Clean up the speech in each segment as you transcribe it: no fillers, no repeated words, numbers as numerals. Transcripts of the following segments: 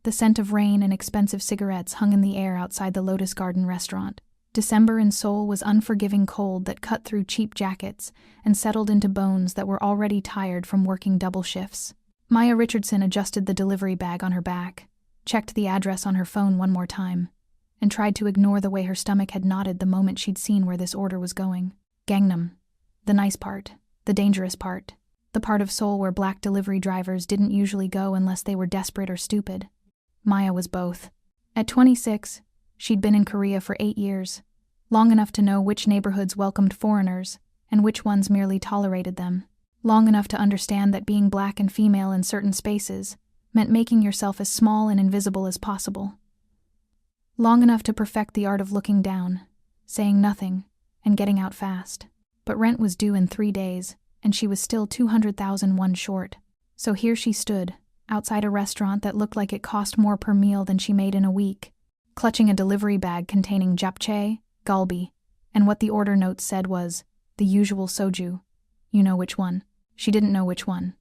The scent of rain and expensive cigarettes hung in the air outside the Lotus Garden restaurant. December in Seoul was unforgiving cold that cut through cheap jackets and settled into bones that were already tired from working double shifts. Maya Richardson adjusted the delivery bag on her back, checked the address on her phone one more time, and tried to ignore the way her stomach had knotted the moment she'd seen where this order was going. Gangnam. The nice part. The dangerous part. The part of Seoul where black delivery drivers didn't usually go unless they were desperate or stupid. Maya was both. At 26, she'd been in Korea for 8 years, long enough to know which neighborhoods welcomed foreigners and which ones merely tolerated them, long enough to understand that being black and female in certain spaces meant making yourself as small and invisible as possible, long enough to perfect the art of looking down, saying nothing, and getting out fast. But rent was due in 3 days, and she was still 200,000 won short. So here she stood, outside a restaurant that looked like it cost more per meal than she made in a week, clutching a delivery bag containing japchae, galbi, and what the order note said was, the usual soju. You know which one. She didn't know which one.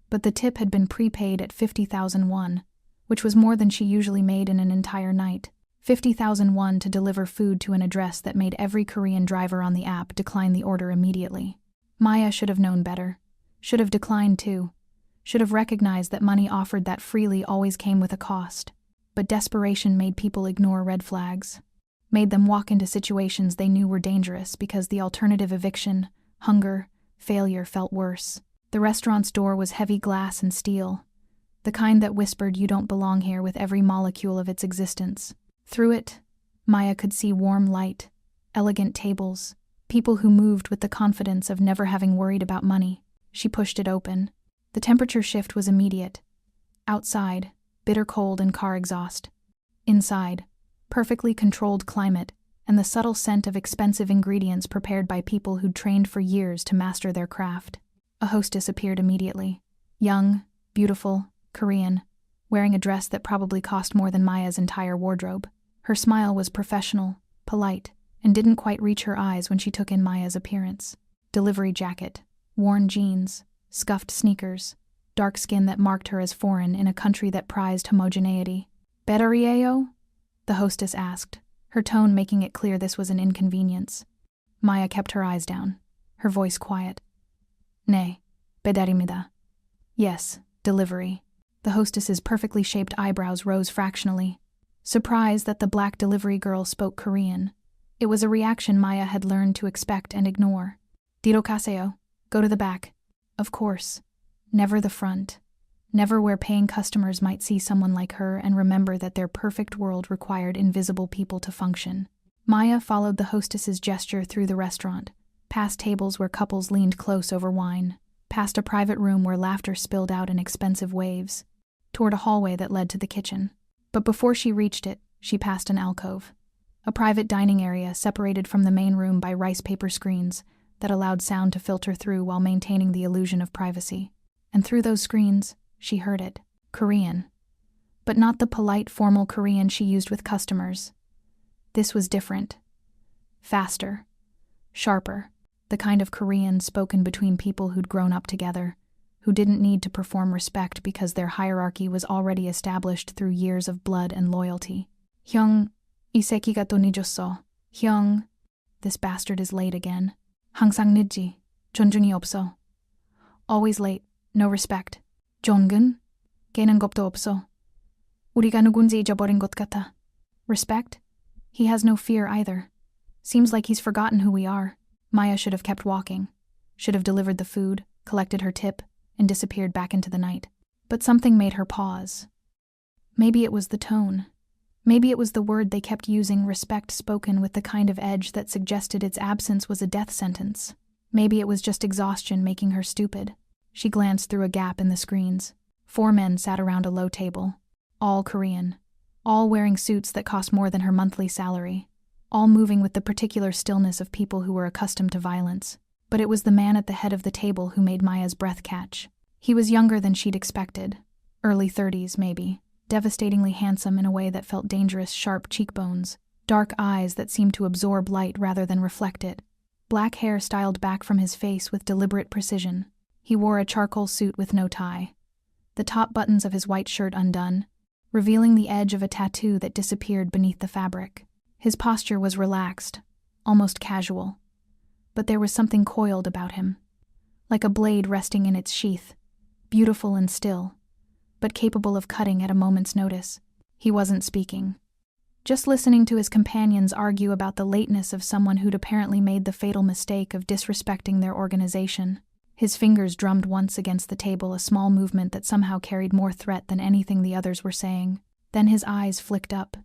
But the tip had been prepaid at 50,000 won, which was more than she usually made in an entire night. 50,000 won to deliver food to an address that made every Korean driver on the app decline the order immediately. Maya should have known better. Should have declined too. Should have recognized that money offered that freely always came with a cost. But desperation made people ignore red flags. Made them walk into situations they knew were dangerous because the alternative eviction, hunger, failure felt worse. The restaurant's door was heavy glass and steel, the kind that whispered you don't belong here with every molecule of its existence. Through it, Maya could see warm light, elegant tables, people who moved with the confidence of never having worried about money. She pushed it open. The temperature shift was immediate. Outside, bitter cold and car exhaust. Inside, perfectly controlled climate and the subtle scent of expensive ingredients prepared by people who'd trained for years to master their craft. A hostess appeared immediately. Young, beautiful, Korean, wearing a dress that probably cost more than Maya's entire wardrobe. Her smile was professional, polite, and didn't quite reach her eyes when she took in Maya's appearance. Delivery jacket, worn jeans, scuffed sneakers, dark skin that marked her as foreign in a country that prized homogeneity. "Bedarieo?" the hostess asked, her tone making it clear this was an inconvenience. Maya kept her eyes down, her voice quiet. "Ne, bedarimida." Yes, delivery. The hostess's perfectly shaped eyebrows rose fractionally, surprised that the black delivery girl spoke Korean. It was a reaction Maya had learned to expect and ignore. "Diro kaseo, go to the back." Of course. Never the front. Never where paying customers might see someone like her and remember that their perfect world required invisible people to function. Maya followed the hostess's gesture through the restaurant, past tables where couples leaned close over wine, past a private room where laughter spilled out in expensive waves, toward a hallway that led to the kitchen. But before she reached it, she passed an alcove, a private dining area separated from the main room by rice paper screens that allowed sound to filter through while maintaining the illusion of privacy. And through those screens, she heard it. Korean. But not the polite, formal Korean she used with customers. This was different. Faster. Sharper. The kind of Korean spoken between people who'd grown up together, who didn't need to perform respect because their hierarchy was already established through years of blood and loyalty. "Hyung, 이 새끼가 또 늦었어. Hyung, this bastard is late again. 항상 늦지. 존중이 없어. Always late, no respect. 존근? 걔는 겁도 없어. 우리가 누군지 잊어버린 것 같아. Respect? He has no fear either. Seems like he's forgotten who we are." Maya should have kept walking, should have delivered the food, collected her tip, and disappeared back into the night. But something made her pause. Maybe it was the tone. Maybe it was the word they kept using, respect spoken with the kind of edge that suggested its absence was a death sentence. Maybe it was just exhaustion making her stupid. She glanced through a gap in the screens. 4 men sat around a low table, all Korean, all wearing suits that cost more than her monthly salary, all moving with the particular stillness of people who were accustomed to violence. But it was the man at the head of the table who made Maya's breath catch. He was younger than she'd expected, early 30s maybe, devastatingly handsome in a way that felt dangerous, sharp cheekbones, dark eyes that seemed to absorb light rather than reflect it, black hair styled back from his face with deliberate precision. He wore a charcoal suit with no tie, the top buttons of his white shirt undone, revealing the edge of a tattoo that disappeared beneath the fabric. His posture was relaxed, almost casual, but there was something coiled about him, like a blade resting in its sheath, beautiful and still, but capable of cutting at a moment's notice. He wasn't speaking, just listening to his companions argue about the lateness of someone who'd apparently made the fatal mistake of disrespecting their organization. His fingers drummed once against the table, a small movement that somehow carried more threat than anything the others were saying. Then his eyes flicked up,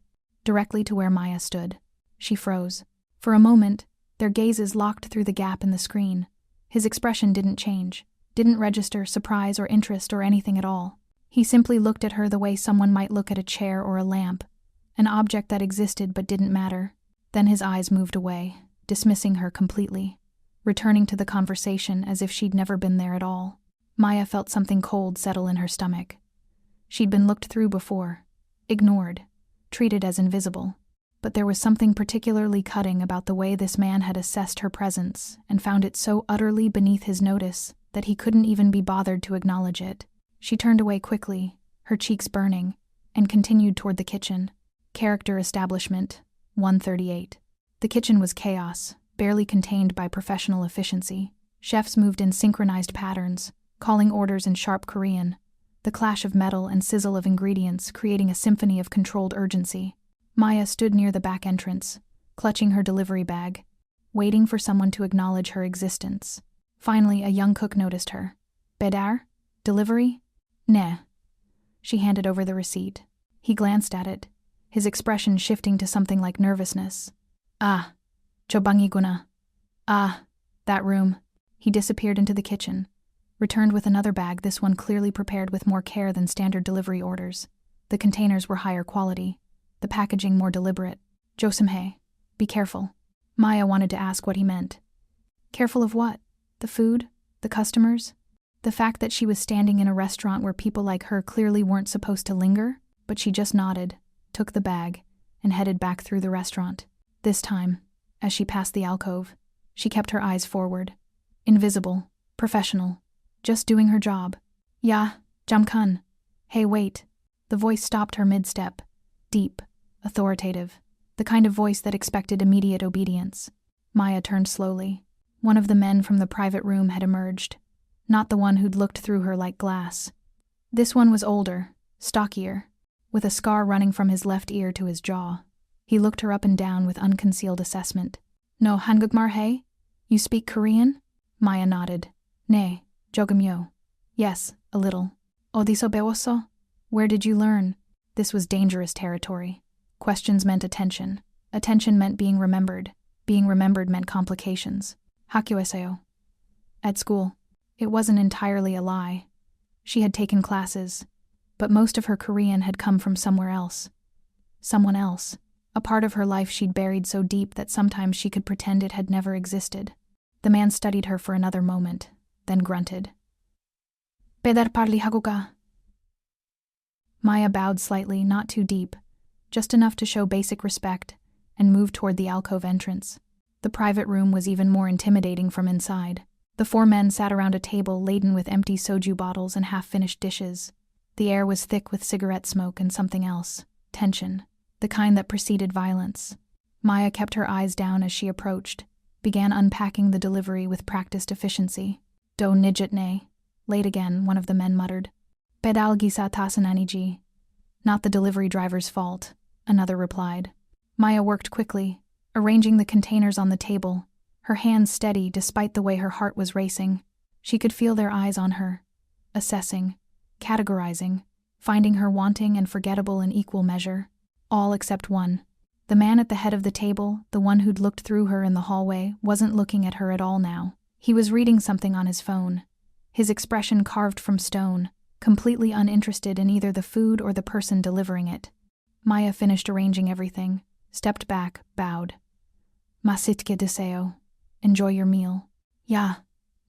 directly to where Maya stood. She froze. For a moment, their gazes locked through the gap in the screen. His expression didn't change, didn't register surprise or interest or anything at all. He simply looked at her the way someone might look at a chair or a lamp, an object that existed but didn't matter. Then his eyes moved away, dismissing her completely, returning to the conversation as if she'd never been there at all. Maya felt something cold settle in her stomach. She'd been looked through before, ignored, treated as invisible. But there was something particularly cutting about the way this man had assessed her presence and found it so utterly beneath his notice that he couldn't even be bothered to acknowledge it. She turned away quickly, her cheeks burning, and continued toward the kitchen. Character Establishment, 138. The kitchen was chaos, barely contained by professional efficiency. Chefs moved in synchronized patterns, calling orders in sharp Korean, the clash of metal and sizzle of ingredients creating a symphony of controlled urgency. Maya stood near the back entrance, clutching her delivery bag, waiting for someone to acknowledge her existence. Finally, a young cook noticed her. "Bedar? Delivery?" "Nah." She handed over the receipt. He glanced at it, his expression shifting to something like nervousness. "Ah, Chobangiguna. Ah, that room." He disappeared into the kitchen, returned with another bag, this one clearly prepared with more care than standard delivery orders. The containers were higher quality, the packaging more deliberate. "Josimhae, be careful." Maya wanted to ask what he meant. Careful of what? The food? The customers? The fact that she was standing in a restaurant where people like her clearly weren't supposed to linger? But she just nodded, took the bag, and headed back through the restaurant. This time, as she passed the alcove, she kept her eyes forward. Invisible, professional, just doing her job. "Ya, Jamkun. Hey, wait." The voice stopped her mid-step, deep, authoritative, the kind of voice that expected immediate obedience. Maya turned slowly. One of the men from the private room had emerged, not the one who'd looked through her like glass. This one was older, stockier, with a scar running from his left ear to his jaw. He looked her up and down with unconcealed assessment. "No Hangukmar hey? You speak Korean?" Maya nodded. "Ne, Jogumyo." "Yes, a little." "Odiso bewoso? Where did you learn?" This was dangerous territory. Questions meant attention. Attention meant being remembered. Being remembered meant complications. "Hakyueseo." At school. It wasn't entirely a lie. She had taken classes, but most of her Korean had come from somewhere else. Someone else. A part of her life she'd buried so deep that sometimes she could pretend it had never existed. The man studied her for another moment, then grunted. "Bedar parli haguka." Maya bowed slightly, not too deep, just enough to show basic respect, and moved toward the alcove entrance. The private room was even more intimidating from inside. The 4 men sat around a table laden with empty soju bottles and half-finished dishes. The air was thick with cigarette smoke and something else, tension, the kind that preceded violence. Maya kept her eyes down as she approached, began unpacking the delivery with practiced efficiency. "Do nijitne." Late again, one of the men muttered. "Pedal gisa tasananiji." "Not the delivery driver's fault," another replied. Maya worked quickly, arranging the containers on the table, her hands steady despite the way her heart was racing. She could feel their eyes on her, assessing, categorizing, finding her wanting and forgettable in equal measure. All except one. The man at the head of the table, the one who'd looked through her in the hallway, wasn't looking at her at all now. He was reading something on his phone, his expression carved from stone, completely uninterested in either the food or the person delivering it. Maya finished arranging everything, stepped back, bowed. "Masitke deseo." Enjoy your meal. "Ya.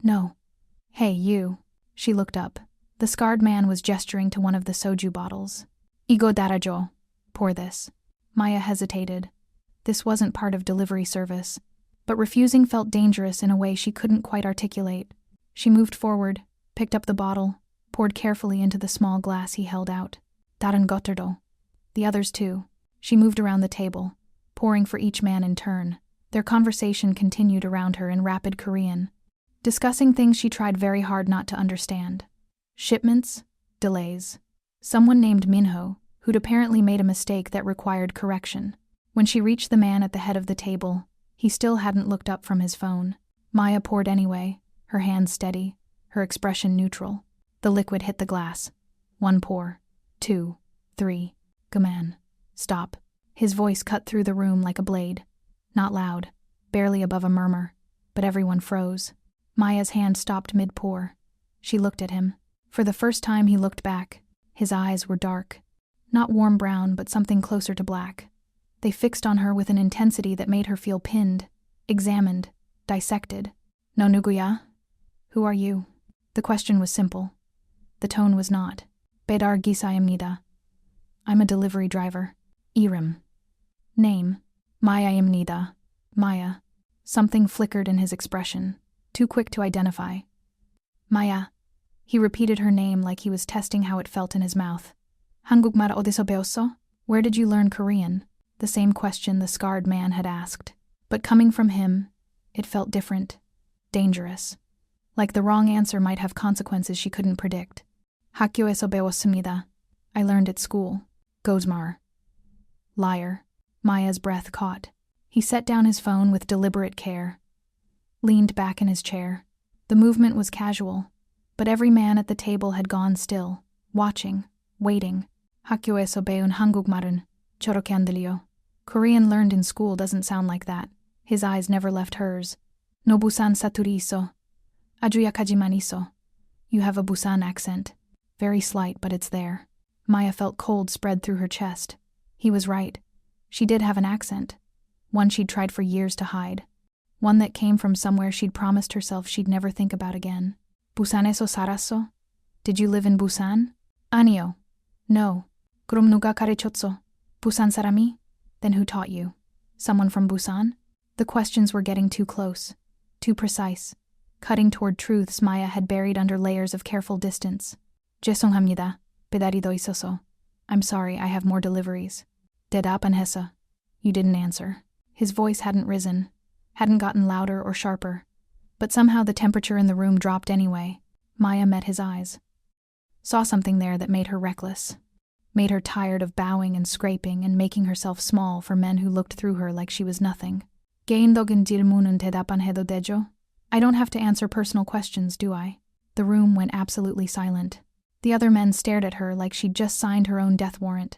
No." "Hey, you." She looked up. The scarred man was gesturing to one of the soju bottles. "Igo darajo." Pour this. Maya hesitated. This wasn't part of delivery service, but refusing felt dangerous in a way she couldn't quite articulate. She moved forward, picked up the bottle, poured carefully into the small glass he held out. "Daran goterdo." The others too. She moved around the table, pouring for each man in turn. Their conversation continued around her in rapid Korean, discussing things she tried very hard not to understand. Shipments, delays. Someone named Minho, who'd apparently made a mistake that required correction. When she reached the man at the head of the table, he still hadn't looked up from his phone. Maya poured anyway, her hands steady, her expression neutral. The liquid hit the glass. 1 pour. 2. 3. Gaman. Stop. His voice cut through the room like a blade. Not loud, barely above a murmur, but everyone froze. Maya's hand stopped mid-pour. She looked at him. For the first time he looked back. His eyes were dark. Not warm brown, but something closer to black. They fixed on her with an intensity that made her feel pinned, examined, dissected. No nuguya? Who are you? The question was simple. The tone was not. Bedar gisayamnida. I'm a delivery driver. Irim. Name. Mayayamnida. Maya. Something flickered in his expression, too quick to identify. Maya. He repeated her name like he was testing how it felt in his mouth. Hangukmar 어디서 배웠어? Where did you learn Korean? The same question the scarred man had asked. But coming from him, it felt different. Dangerous. Like the wrong answer might have consequences she couldn't predict. 학교에서 배웠습니다. I learned at school. Gozmar. Liar. Maya's breath caught. He set down his phone with deliberate care. Leaned back in his chair. The movement was casual, but every man at the table had gone still, watching, waiting. 학교에서 배운 한국말은 저렇게 안 들려. Korean learned in school doesn't sound like that. His eyes never left hers. No Busan 사투리 있어. 아주 약하지만 있어. You have a Busan accent. Very slight, but it's there. Maya felt cold spread through her chest. He was right. She did have an accent. One she'd tried for years to hide. One that came from somewhere she'd promised herself she'd never think about again. 부산에서 살았어? Did you live in Busan? 아니요. No. 그럼 누가 가르쳤어? 부산 사람이? Then who taught you? Someone from Busan? The questions were getting too close, too precise, cutting toward truths Maya had buried under layers of careful distance. 죄송합니다. 배달이 더 있어서. I'm sorry, I have more deliveries. 대답 안 했어. You didn't answer. His voice hadn't risen, hadn't gotten louder or sharper, but somehow the temperature in the room dropped anyway. Maya met his eyes. Saw something there that made her reckless. Made her tired of bowing and scraping and making herself small for men who looked through her like she was nothing. 개인적인 질문은 대답 안 해도 되죠? I don't have to answer personal questions, do I? The room went absolutely silent. The other men stared at her like she'd just signed her own death warrant.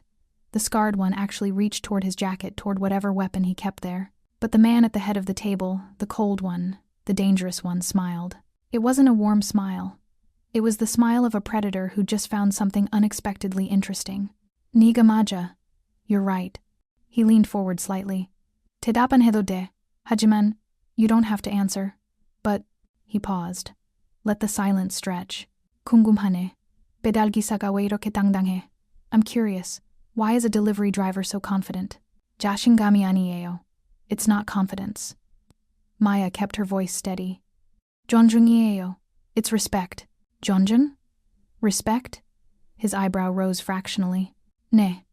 The scarred one actually reached toward his jacket, toward whatever weapon he kept there. But the man at the head of the table, the cold one, the dangerous one, smiled. It wasn't a warm smile. It was the smile of a predator who just found something unexpectedly interesting. Niga maja. You're right. He leaned forward slightly. 대답 안 해도 돼. 하지만, you don't have to answer. But, he paused. Let the silence stretch. 궁금하네. 배달 기사가 왜 이렇게 당당해? I'm curious. Why is a delivery driver so confident? 자신감이 아니에요. It's not confidence. Maya kept her voice steady. 존중이에요. It's respect. 존중? Respect? His eyebrow rose fractionally. 네.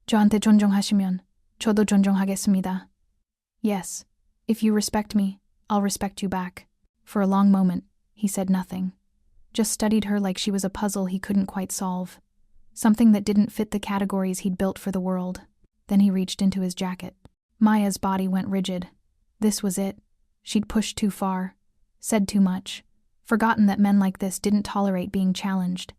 저한테 존중하시면 저도 존중하겠습니다. Yes. If you respect me, I'll respect you back. For a long moment, he said nothing. Just studied her like she was a puzzle he couldn't quite solve. Something that didn't fit the categories he'd built for the world. Then he reached into his jacket. Maya's body went rigid. This was it. She'd pushed too far, said too much, forgotten that men like this didn't tolerate being challenged,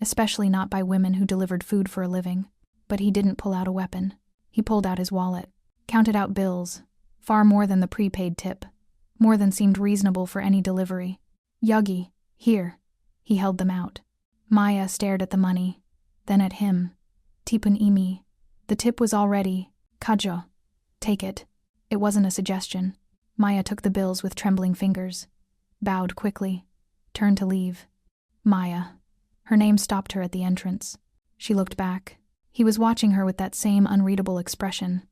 especially not by women who delivered food for a living. But he didn't pull out a weapon. He pulled out his wallet, counted out bills, far more than the prepaid tip, more than seemed reasonable for any delivery. Yagi, here. He held them out. Maya stared at the money, then at him. Tipun imi. The tip was already, kajo. Take it. It wasn't a suggestion. Maya took the bills with trembling fingers, bowed quickly, turned to leave. Maya. Her name stopped her at the entrance. She looked back. He was watching her with that same unreadable expression.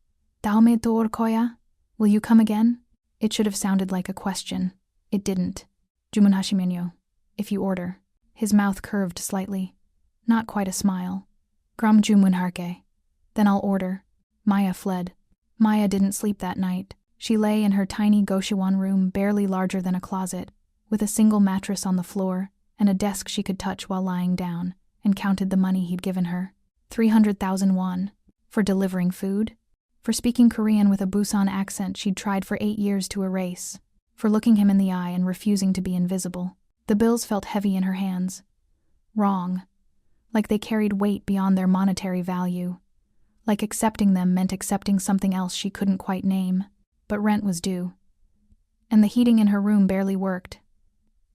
다음에 또 올 거야? Will you come again? It should have sounded like a question. It didn't. 주문하시면요. If you order. His mouth curved slightly. Not quite a smile. 그럼 주문할게. Then I'll order. Maya fled. Maya didn't sleep that night. She lay in her tiny Goshiwan room, barely larger than a closet, with a single mattress on the floor and a desk she could touch while lying down, and counted the money he'd given her. 300,000 won. For delivering food? For speaking Korean with a Busan accent she'd tried for 8 years to erase. For looking him in the eye and refusing to be invisible. The bills felt heavy in her hands. Wrong. Like they carried weight beyond their monetary value. Like accepting them meant accepting something else she couldn't quite name. But rent was due. And the heating in her room barely worked.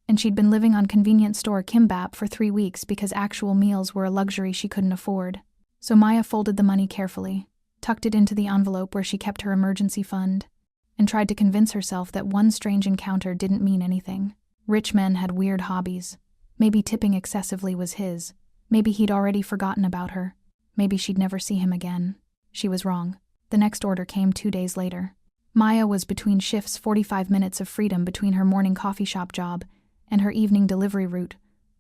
And she'd been living on convenience store kimbap for 3 weeks because actual meals were a luxury she couldn't afford. So Maya folded the money carefully, tucked it into the envelope where she kept her emergency fund, and tried to convince herself that one strange encounter didn't mean anything. Rich men had weird hobbies. Maybe tipping excessively was his. Maybe he'd already forgotten about her. Maybe she'd never see him again. She was wrong. The next order came 2 days later. Maya was between shifts, 45 minutes of freedom between her morning coffee shop job and her evening delivery route,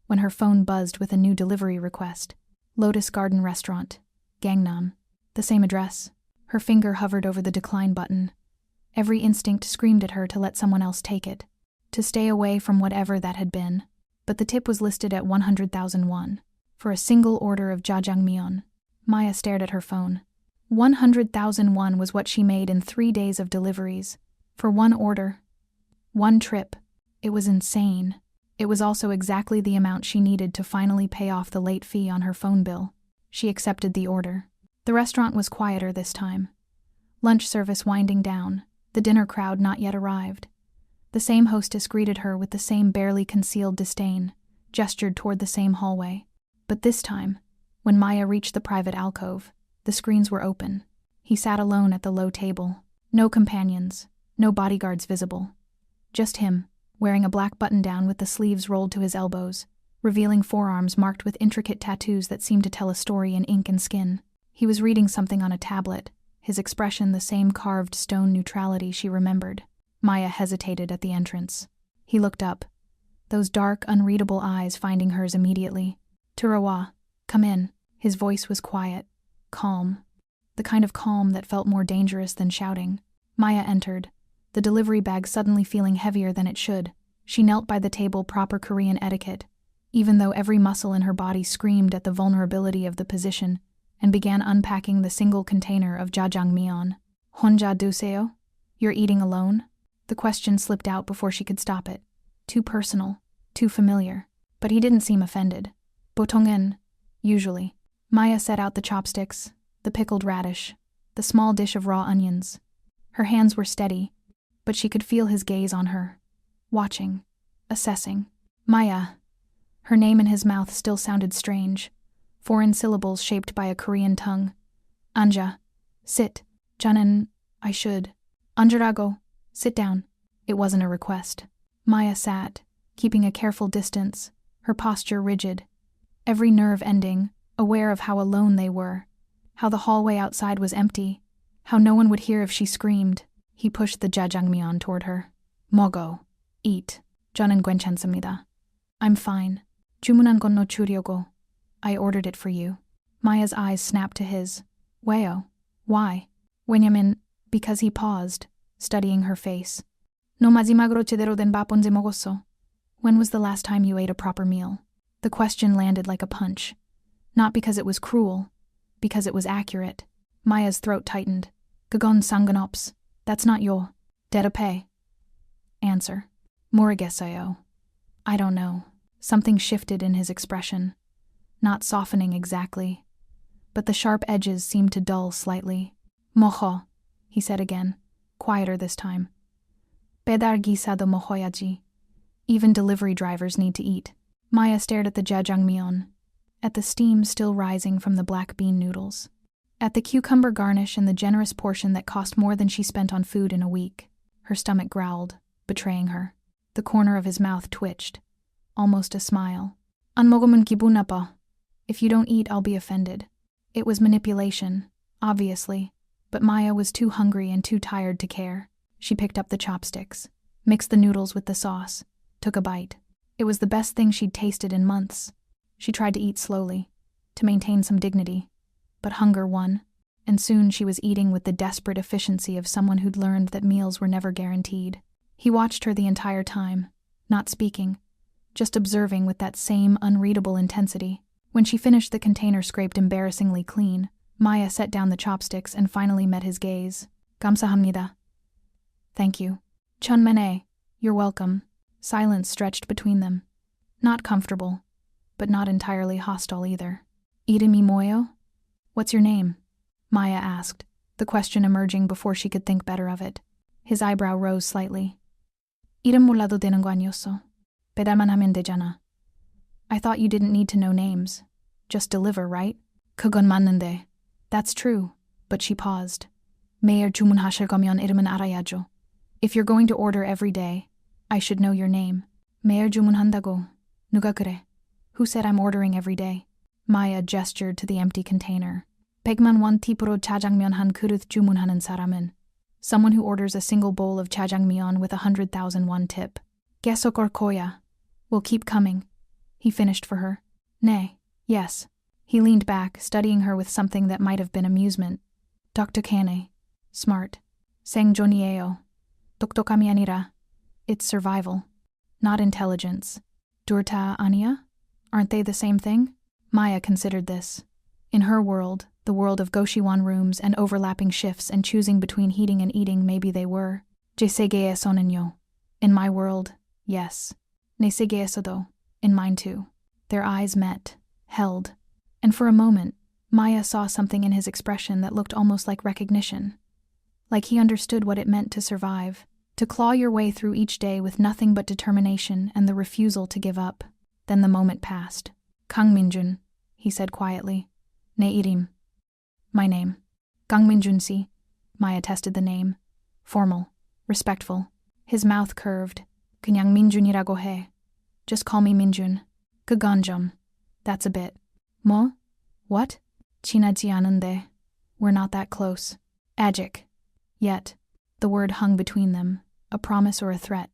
when her phone buzzed with a new delivery request. Lotus Garden Restaurant, Gangnam. The same address. Her finger hovered over the decline button. Every instinct screamed at her to let someone else take it, to stay away from whatever that had been. But the tip was listed at 100,000 won, for a single order of jjajangmyeon. Maya stared at her phone. 100,000 won was what she made in 3 days of deliveries. For one order. One trip. It was insane. It was also exactly the amount she needed to finally pay off the late fee on her phone bill. She accepted the order. The restaurant was quieter this time. Lunch service winding down. The dinner crowd not yet arrived. The same hostess greeted her with the same barely concealed disdain, gestured toward the same hallway. But this time, when Maya reached the private alcove, the screens were open. He sat alone at the low table. No companions, no bodyguards visible. Just him, wearing a black button-down with the sleeves rolled to his elbows, revealing forearms marked with intricate tattoos that seemed to tell a story in ink and skin. He was reading something on a tablet, his expression the same carved stone neutrality she remembered. Maya hesitated at the entrance. He looked up, those dark, unreadable eyes finding hers immediately. "Turawa, come in." His voice was quiet, calm, the kind of calm that felt more dangerous than shouting. Maya entered, the delivery bag suddenly feeling heavier than it should. She knelt by the table, proper Korean etiquette, even though every muscle in her body screamed at the vulnerability of the position, and began unpacking the single container of jjajangmyeon. "Honja duseo? You're eating alone?" The question slipped out before she could stop it. Too personal, too familiar. But he didn't seem offended. "Botongen, usually." Maya set out the chopsticks, the pickled radish, the small dish of raw onions. Her hands were steady, but she could feel his gaze on her, watching, assessing. Maya. Her name in his mouth still sounded strange, foreign syllables shaped by a Korean tongue. "Anja, sit. Janen, I should. Anjarago, sit down." It wasn't a request. Maya sat, keeping a careful distance, her posture rigid, every nerve ending, aware of how alone they were, how the hallway outside was empty, how no one would hear if she screamed. He pushed the jjajangmyeon toward her. "Mogo. Eat. 저는 괜찮습니다. I'm fine. 주문한 건 놓치려고. I ordered it for you." Maya's eyes snapped to his. "왜요? Why?" "왜냐면," because he paused, studying her face. "너 마지막으로 제대로 된 밥 언제 먹었어?" When was the last time you ate a proper meal? The question landed like a punch. Not because it was cruel, because it was accurate. Maya's throat tightened. "그건 상관없어. That's not your 대답해." Answer. "모르겠어요." I don't know. Something shifted in his expression. Not softening exactly, but the sharp edges seemed to dull slightly. "먹어," he said again, quieter this time. "배달 기사도 먹어야지." Even delivery drivers need to eat. Maya stared at the jjajangmyeon, at the steam still rising from the black bean noodles, at the cucumber garnish and the generous portion that cost more than she spent on food in a week. Her stomach growled, betraying her. The corner of his mouth twitched, almost a smile. "안 먹으면 기분 나빠. If you don't eat, I'll be offended." It was manipulation, obviously, but Maya was too hungry and too tired to care. She picked up the chopsticks, mixed the noodles with the sauce, took a bite. It was the best thing she'd tasted in months. She tried to eat slowly, to maintain some dignity, but hunger won. and soon she was eating with the desperate efficiency of someone who'd learned that meals were never guaranteed. He watched her the entire time, not speaking, just observing with that same unreadable intensity. When she finished the container scraped embarrassingly clean, Maya set down the chopsticks and finally met his gaze. 감사합니다. Thank you. 천만에, you're welcome. Silence stretched between them. Not comfortable, but not entirely hostile either. 이름이 뭐예요? What's your name? Maya asked, the question emerging before she could think better of it. His eyebrow rose slightly. 이름 몰라도 되는 거 아니었어? 배달만 하면 되잖아. I thought you didn't need to know names. Just deliver, right? 그건 맞는데. That's true, but she paused. 매일 주문하실 거면 이름은 알아야죠. If you're going to order every day, I should know your name. 매일 주문한다고. 누가 그래? Who said I'm ordering every day? Maya gestured to the empty container. 100만 원 팁으로 짜장면 한 그릇 주문하는 사람은. Someone who orders a single bowl of jjajangmyeon with 100,000 won tip. 계속 올 거야. Will keep coming. He finished for her. 네, yes. He leaned back, studying her with something that might have been amusement. 똑똑하네. Smart. 생존이에요. 똑똑함이 아니라. It's survival. Not intelligence. 둘 다 아니야? Aren't they the same thing? Maya considered this. In her world, the world of Goshiwon rooms and overlapping shifts and choosing between heating and eating, maybe they were. 제 세계에서는요. In my world, yes. 내 세계에서도. In mine too. Their eyes met, held, and for a moment, Maya saw something in his expression that looked almost like recognition. Like he understood what it meant to survive, to claw your way through each day with nothing but determination and the refusal to give up. Then the moment passed. 강민준, he said quietly. 내 이름. My name. 강민준 씨. Maya tested the name. Formal, respectful. His mouth curved. 그냥 민준이라고 해. Just call me Minjun. 그건 좀. That's a bit. 뭐? What? 친하지 않은데. We're not that close. Agic. Yet. The word hung between them, a promise or a threat.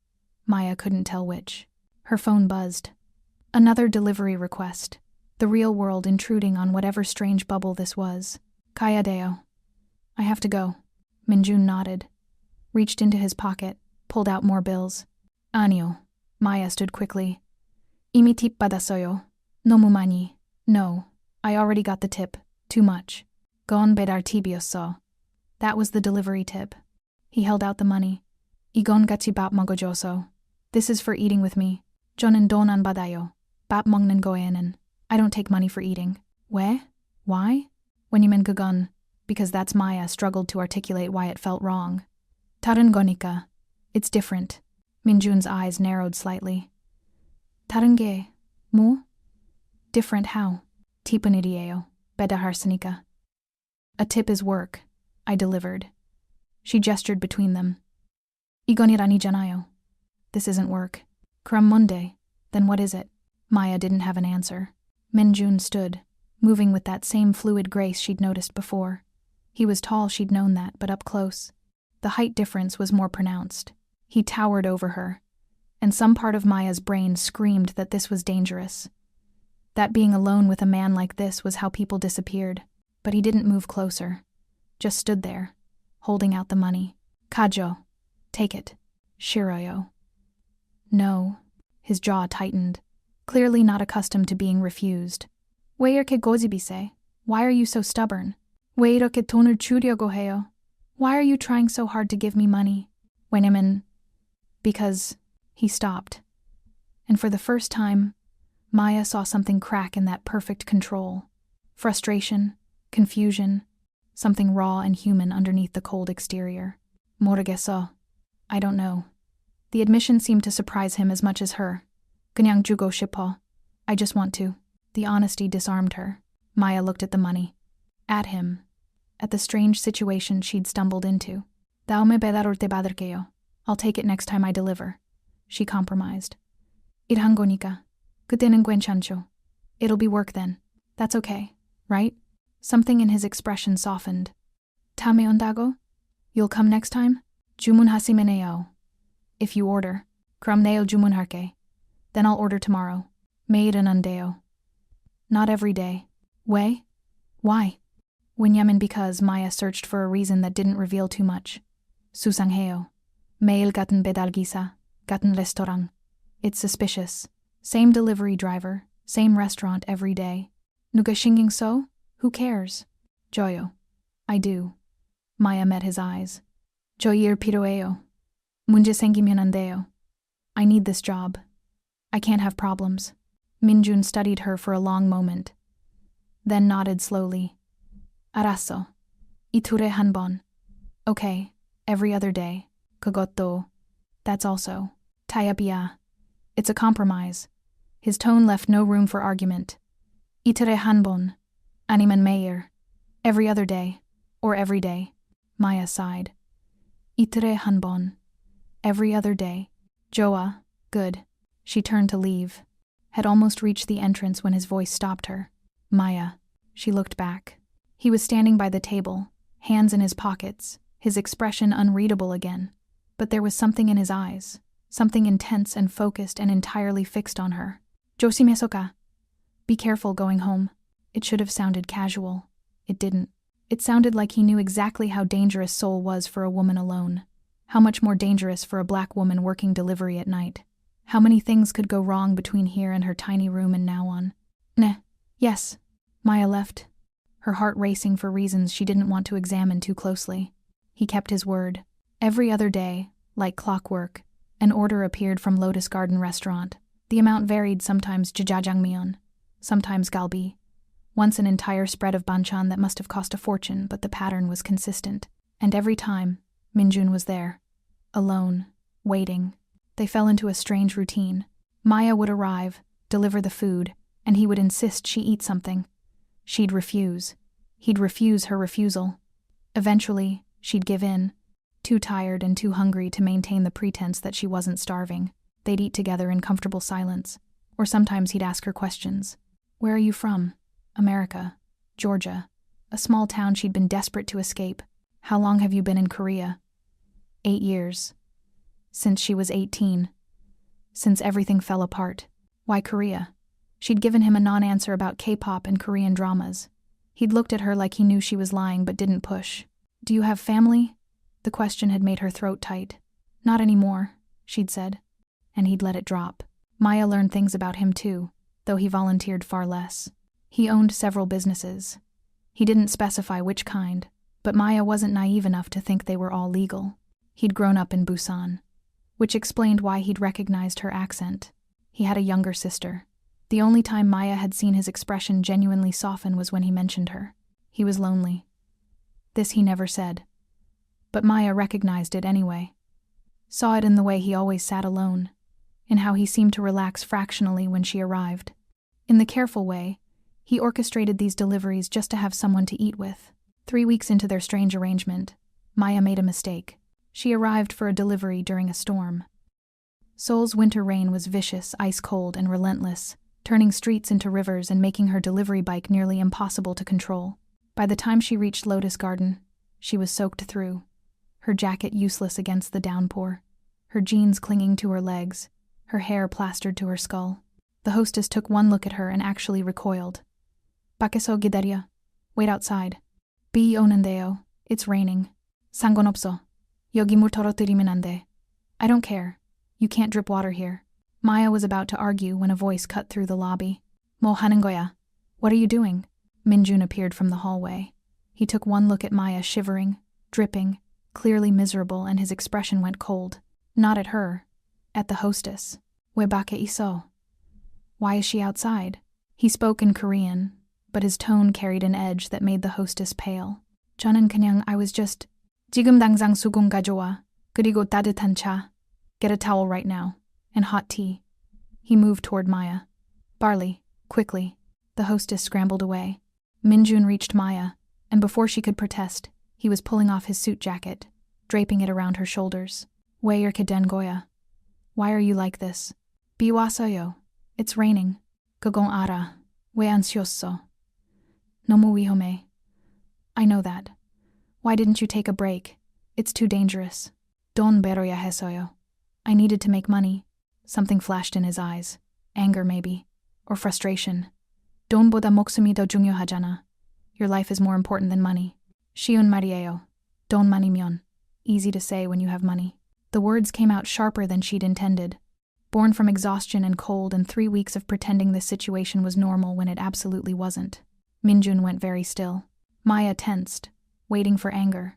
Maya couldn't tell which. Her phone buzzed. Another delivery request. The real world intruding on whatever strange bubble this was. Kayadeo. I have to go. Minjun nodded. Reached into his pocket, pulled out more bills. 아니요. Maya stood quickly. 이미 팁 받았어요. 너무 많이. No. I already got the tip. Too much. 건 배달 팁이었어. That was the delivery tip. He held out the money. 이건 같이 밥 먹어줘서. This is for eating with me. 저는 돈 안 받아요. 밥 먹는 거에는. I don't take money for eating. 왜? Why? 왜냐면 그건. Because that's Maya struggled to articulate why it felt wrong. 다른 거니까. It's different. Minjun's eyes narrowed slightly. 다른 게 뭐? Different how? 팁은 일이에요. 배달했으니까. A tip is work. I delivered. She gestured between them. 이건 일 아니잖아요. This isn't work. 그럼 뭔데? Then what is it? Maya didn't have an answer. Minjun stood, moving with that same fluid grace she'd noticed before. He was tall, she'd known that, but up close. The height difference was more pronounced. He towered over her, and some part of Maya's brain screamed that this was dangerous. That being alone with a man like this was how people disappeared. But he didn't move closer. Just stood there, holding out the money. Kajo. Take it. Shiroyo. No. His jaw tightened, clearly not accustomed to being refused. 왜 이렇게 고집이세? Why are you so stubborn? 왜 이렇게 돈을 주려고 해요? Why are you trying so hard to give me money? 왜냐면... Because... He stopped. And for the first time, Maya saw something crack in that perfect control. Frustration, confusion, something raw and human underneath the cold exterior. 모르겠어. I don't know. The admission seemed to surprise him as much as her. 그냥 주고 싶어. I just want to. The honesty disarmed her. Maya looked at the money. At him. At the strange situation she'd stumbled into. 다음에 배달 올 때 받을게요. I'll take it next time I deliver. She compromised. 일한 거니까. 그때는 괜찮죠. It'll be work then. That's okay, right? Something in his expression softened. 다음에 온다고? You'll come next time? 주문하시면 해요. If you order. 그럼 내일 주문할게. Then I'll order tomorrow. 매일은 안 돼요. Not every day. 왜? Why? 왜냐면 because Maya searched for a reason that didn't reveal too much. 수상해요. 매일 같은 배달기사, 같은 레스토랑. It's suspicious. Same delivery driver, same restaurant every day. 누가 신경 써? Who cares? 저요. I do. Maya met his eyes. 저 일 필요해요. 문제 생기면 안 돼요. I need this job. I can't have problems. Minjun studied her for a long moment, then nodded slowly. 알았어. 이틀에 한 번. Okay, every other day. 그것도. That's also. 타협이야. It's a compromise. His tone left no room for argument. 이틀에 한 번. 아니면 매일. Every other day. Or every day. Maya sighed. 이틀에 한 번. Every other day. 좋아. Good. She turned to leave. Had almost reached the entrance when his voice stopped her. Maya. She looked back. He was standing by the table, hands in his pockets, his expression unreadable again. But there was something in his eyes, something intense and focused and entirely fixed on her. 조심해서 가. Be careful going home. It should have sounded casual. It didn't. It sounded like he knew exactly how dangerous Seoul was for a woman alone. How much more dangerous for a black woman working delivery at night. How many things could go wrong between here and her tiny room and now on. Nah. Yes. Maya left, her heart racing for reasons she didn't want to examine too closely. He kept his word. Every other day, like clockwork, an order appeared from Lotus Garden restaurant. The amount varied, sometimes jjajangmyeon, sometimes galbi. Once an entire spread of banchan that must have cost a fortune, but the pattern was consistent. And every time, Minjun was there, alone, waiting. They fell into a strange routine. Maya would arrive, deliver the food, and he would insist she eat something. She'd refuse. He'd refuse her refusal. Eventually, she'd give in, too tired and too hungry to maintain the pretense that she wasn't starving. They'd eat together in comfortable silence, or sometimes he'd ask her questions. Where are you from? America. Georgia. A small town she'd been desperate to escape. How long have you been in Korea? 8 years. Since she was 18. Since everything fell apart. Why Korea? She'd given him a non-answer about K-pop and Korean dramas. He'd looked at her like he knew she was lying but didn't push. Do you have family? The question had made her throat tight. Not anymore, she'd said. And he'd let it drop. Maya learned things about him too, though he volunteered far less. He owned several businesses. He didn't specify which kind, but Maya wasn't naive enough to think they were all legal. He'd grown up in Busan, which explained why he'd recognized her accent. He had a younger sister. The only time Maya had seen his expression genuinely soften was when he mentioned her. He was lonely. This he never said. But Maya recognized it anyway. Saw it in the way he always sat alone, in how he seemed to relax fractionally when she arrived. In the careful way, he orchestrated these deliveries just to have someone to eat with. 3 weeks into their strange arrangement, Maya made a mistake. She arrived for a delivery during a storm. Seoul's winter rain was vicious, ice-cold, and relentless, turning streets into rivers and making her delivery bike nearly impossible to control. By the time she reached Lotus Garden, she was soaked through, her jacket useless against the downpour, her jeans clinging to her legs, her hair plastered to her skull. The hostess took one look at her and actually recoiled. 밖에서 기다려. Wait outside. 비 오는데요. It's raining. 상관없어. 여기 물 떨어뜨리면 안 돼. I don't care. You can't drip water here. Maya was about to argue when a voice cut through the lobby. 뭐 하는 거야? What are you doing? Minjun appeared from the hallway. He took one look at Maya, shivering, dripping, clearly miserable, and his expression went cold. Not at her. At the hostess. 왜 밖에 있어? Why is she outside? He spoke in Korean, but his tone carried an edge that made the hostess pale. 저는 그냥 I was just... 지금 당장 수건 가져와. 그리고 따뜻한 차. Get a towel right now. And hot tea. He moved toward Maya. Barley, quickly. The hostess scrambled away. Minjun reached Maya, and before she could protest, he was pulling off his suit jacket, draping it around her shoulders. 왜 이렇게 된 거야? Why are you like this? 비 왔어요. It's raining. 그건 알아. 왜 안 쉬었어? 너무 위험해. I know that. Why didn't you take a break? It's too dangerous. 돈 벌어야 해서요. I needed to make money. Something flashed in his eyes. Anger, maybe. Or frustration. 돈보다 목숨이 더 중요하잖아. Your life is more important than money. Shiun marieo. Don manimyon. Easy to say when you have money. The words came out sharper than she'd intended. Born from exhaustion and cold and 3 weeks of pretending this situation was normal when it absolutely wasn't. Minjun went very still. Maya tensed, waiting for anger,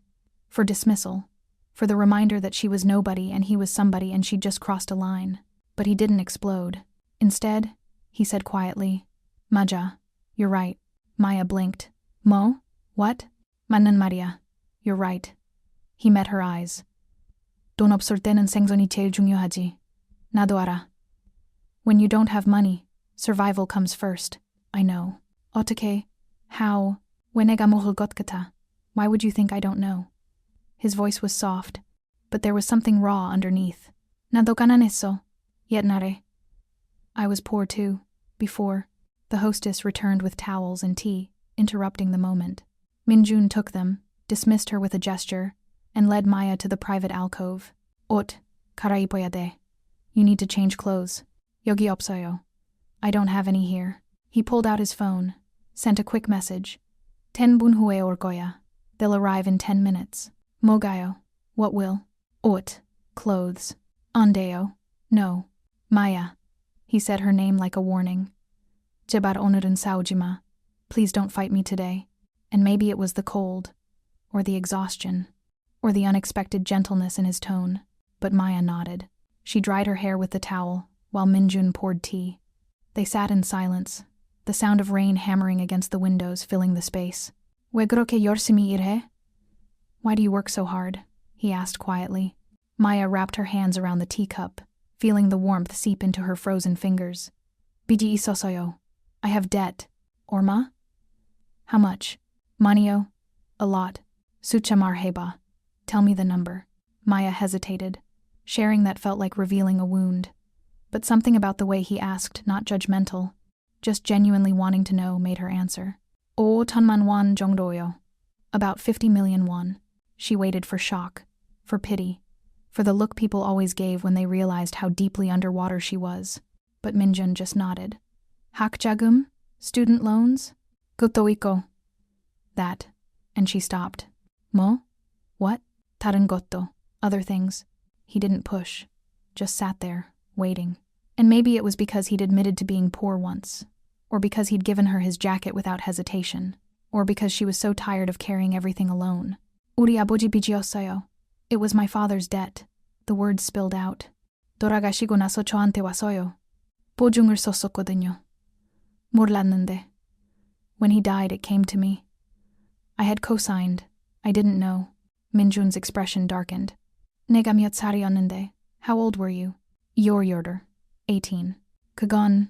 for dismissal, for the reminder that she was nobody and he was somebody and she'd just crossed a line. But he didn't explode. Instead, he said quietly, Maja, you're right. Maya blinked. Mo? What? Manan Maria. You're right. He met her eyes. Don 없을 때는 생존이 제일 중요하지. 나도 알아. When you don't have money, survival comes first. I know. 어떻게? How? 왜 내가 모를 것 같아? Why would you think I don't know? His voice was soft, but there was something raw underneath. 나도 가난했어. 옛날에. I was poor too, before. The hostess returned with towels and tea, interrupting the moment. Minjun took them, dismissed her with a gesture, and led Maya to the private alcove. 옷, 갈아입어야 돼. You need to change clothes. 여기 없어요. I don't have any here. He pulled out his phone, sent a quick message. 10분 후에 올 거야. They'll arrive in 10 minutes. 뭐가요? What will? 옷, clothes. 안 돼요. No. Maya. He said her name like a warning. 제발 오늘은 싸우지 마. Please don't fight me today. And maybe it was the cold, or the exhaustion, or the unexpected gentleness in his tone, but Maya nodded. She dried her hair with the towel, while Minjun poured tea. They sat in silence, the sound of rain hammering against the windows filling the space. 왜 그렇게 열심히 일해? Why do you work so hard? He asked quietly. Maya wrapped her hands around the teacup, feeling the warmth seep into her frozen fingers. 빚이 있어서요. I have debt. 얼마? How much? 많이요. A lot. 숫자 말해봐. Tell me the number. Maya hesitated. Sharing that felt like revealing a wound. But something about the way he asked, not judgmental, just genuinely wanting to know, made her answer. 5천만 won 정도요. About 50 million won. She waited for shock, for pity, for the look people always gave when they realized how deeply underwater she was. But Minjun just nodded. 학자금? Student loans? 그것도 있고. That. And she stopped. 뭐? What? 다른 것도. Other things. He didn't push. Just sat there, waiting. And maybe it was because he'd admitted to being poor once. Or because he'd given her his jacket without hesitation. Or because she was so tired of carrying everything alone. 우리 아버지 빚이었어요. It was my father's debt. The words spilled out. 돌아가시고 나서 저한테 왔어요. 보증을 썼었거든요. 몰랐는데. When he died, it came to me. I had co-signed. I didn't know. Minjun's expression darkened. 내가 몇 살이었는데. How old were you? Your order. 18. 그건.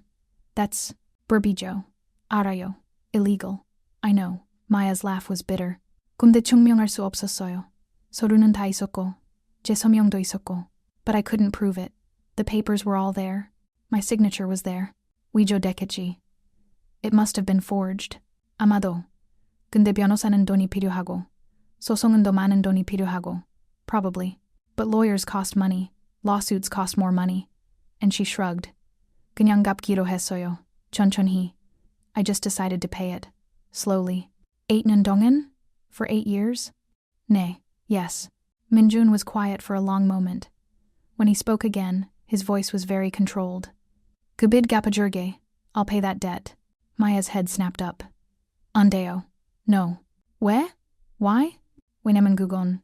That's. burbijo. 알아요. Illegal. I know. Maya's laugh was bitter. 근데 증명할 수 없었어요. 서류는 다 있었고. 제 서명도 있었고. But I couldn't prove it. The papers were all there. My signature was there. 위조됐겠지. It must have been forged. 아마도. 근데 변호사는 돈이 필요하고. 소송은 더 많은 돈이 필요하고. Probably. But lawyers cost money. Lawsuits cost more money. And she shrugged. 그냥 갚기로 했어요. 천천히. I just decided to pay it. Slowly. 8년 동안? For 8 years? 네. Yes. Minjun was quiet for a long moment. When he spoke again, his voice was very controlled. 그 빚 갚아줄게. I'll pay that debt. Maya's head snapped up. 안 돼요. No. 왜? Why? 왜냐면 그건.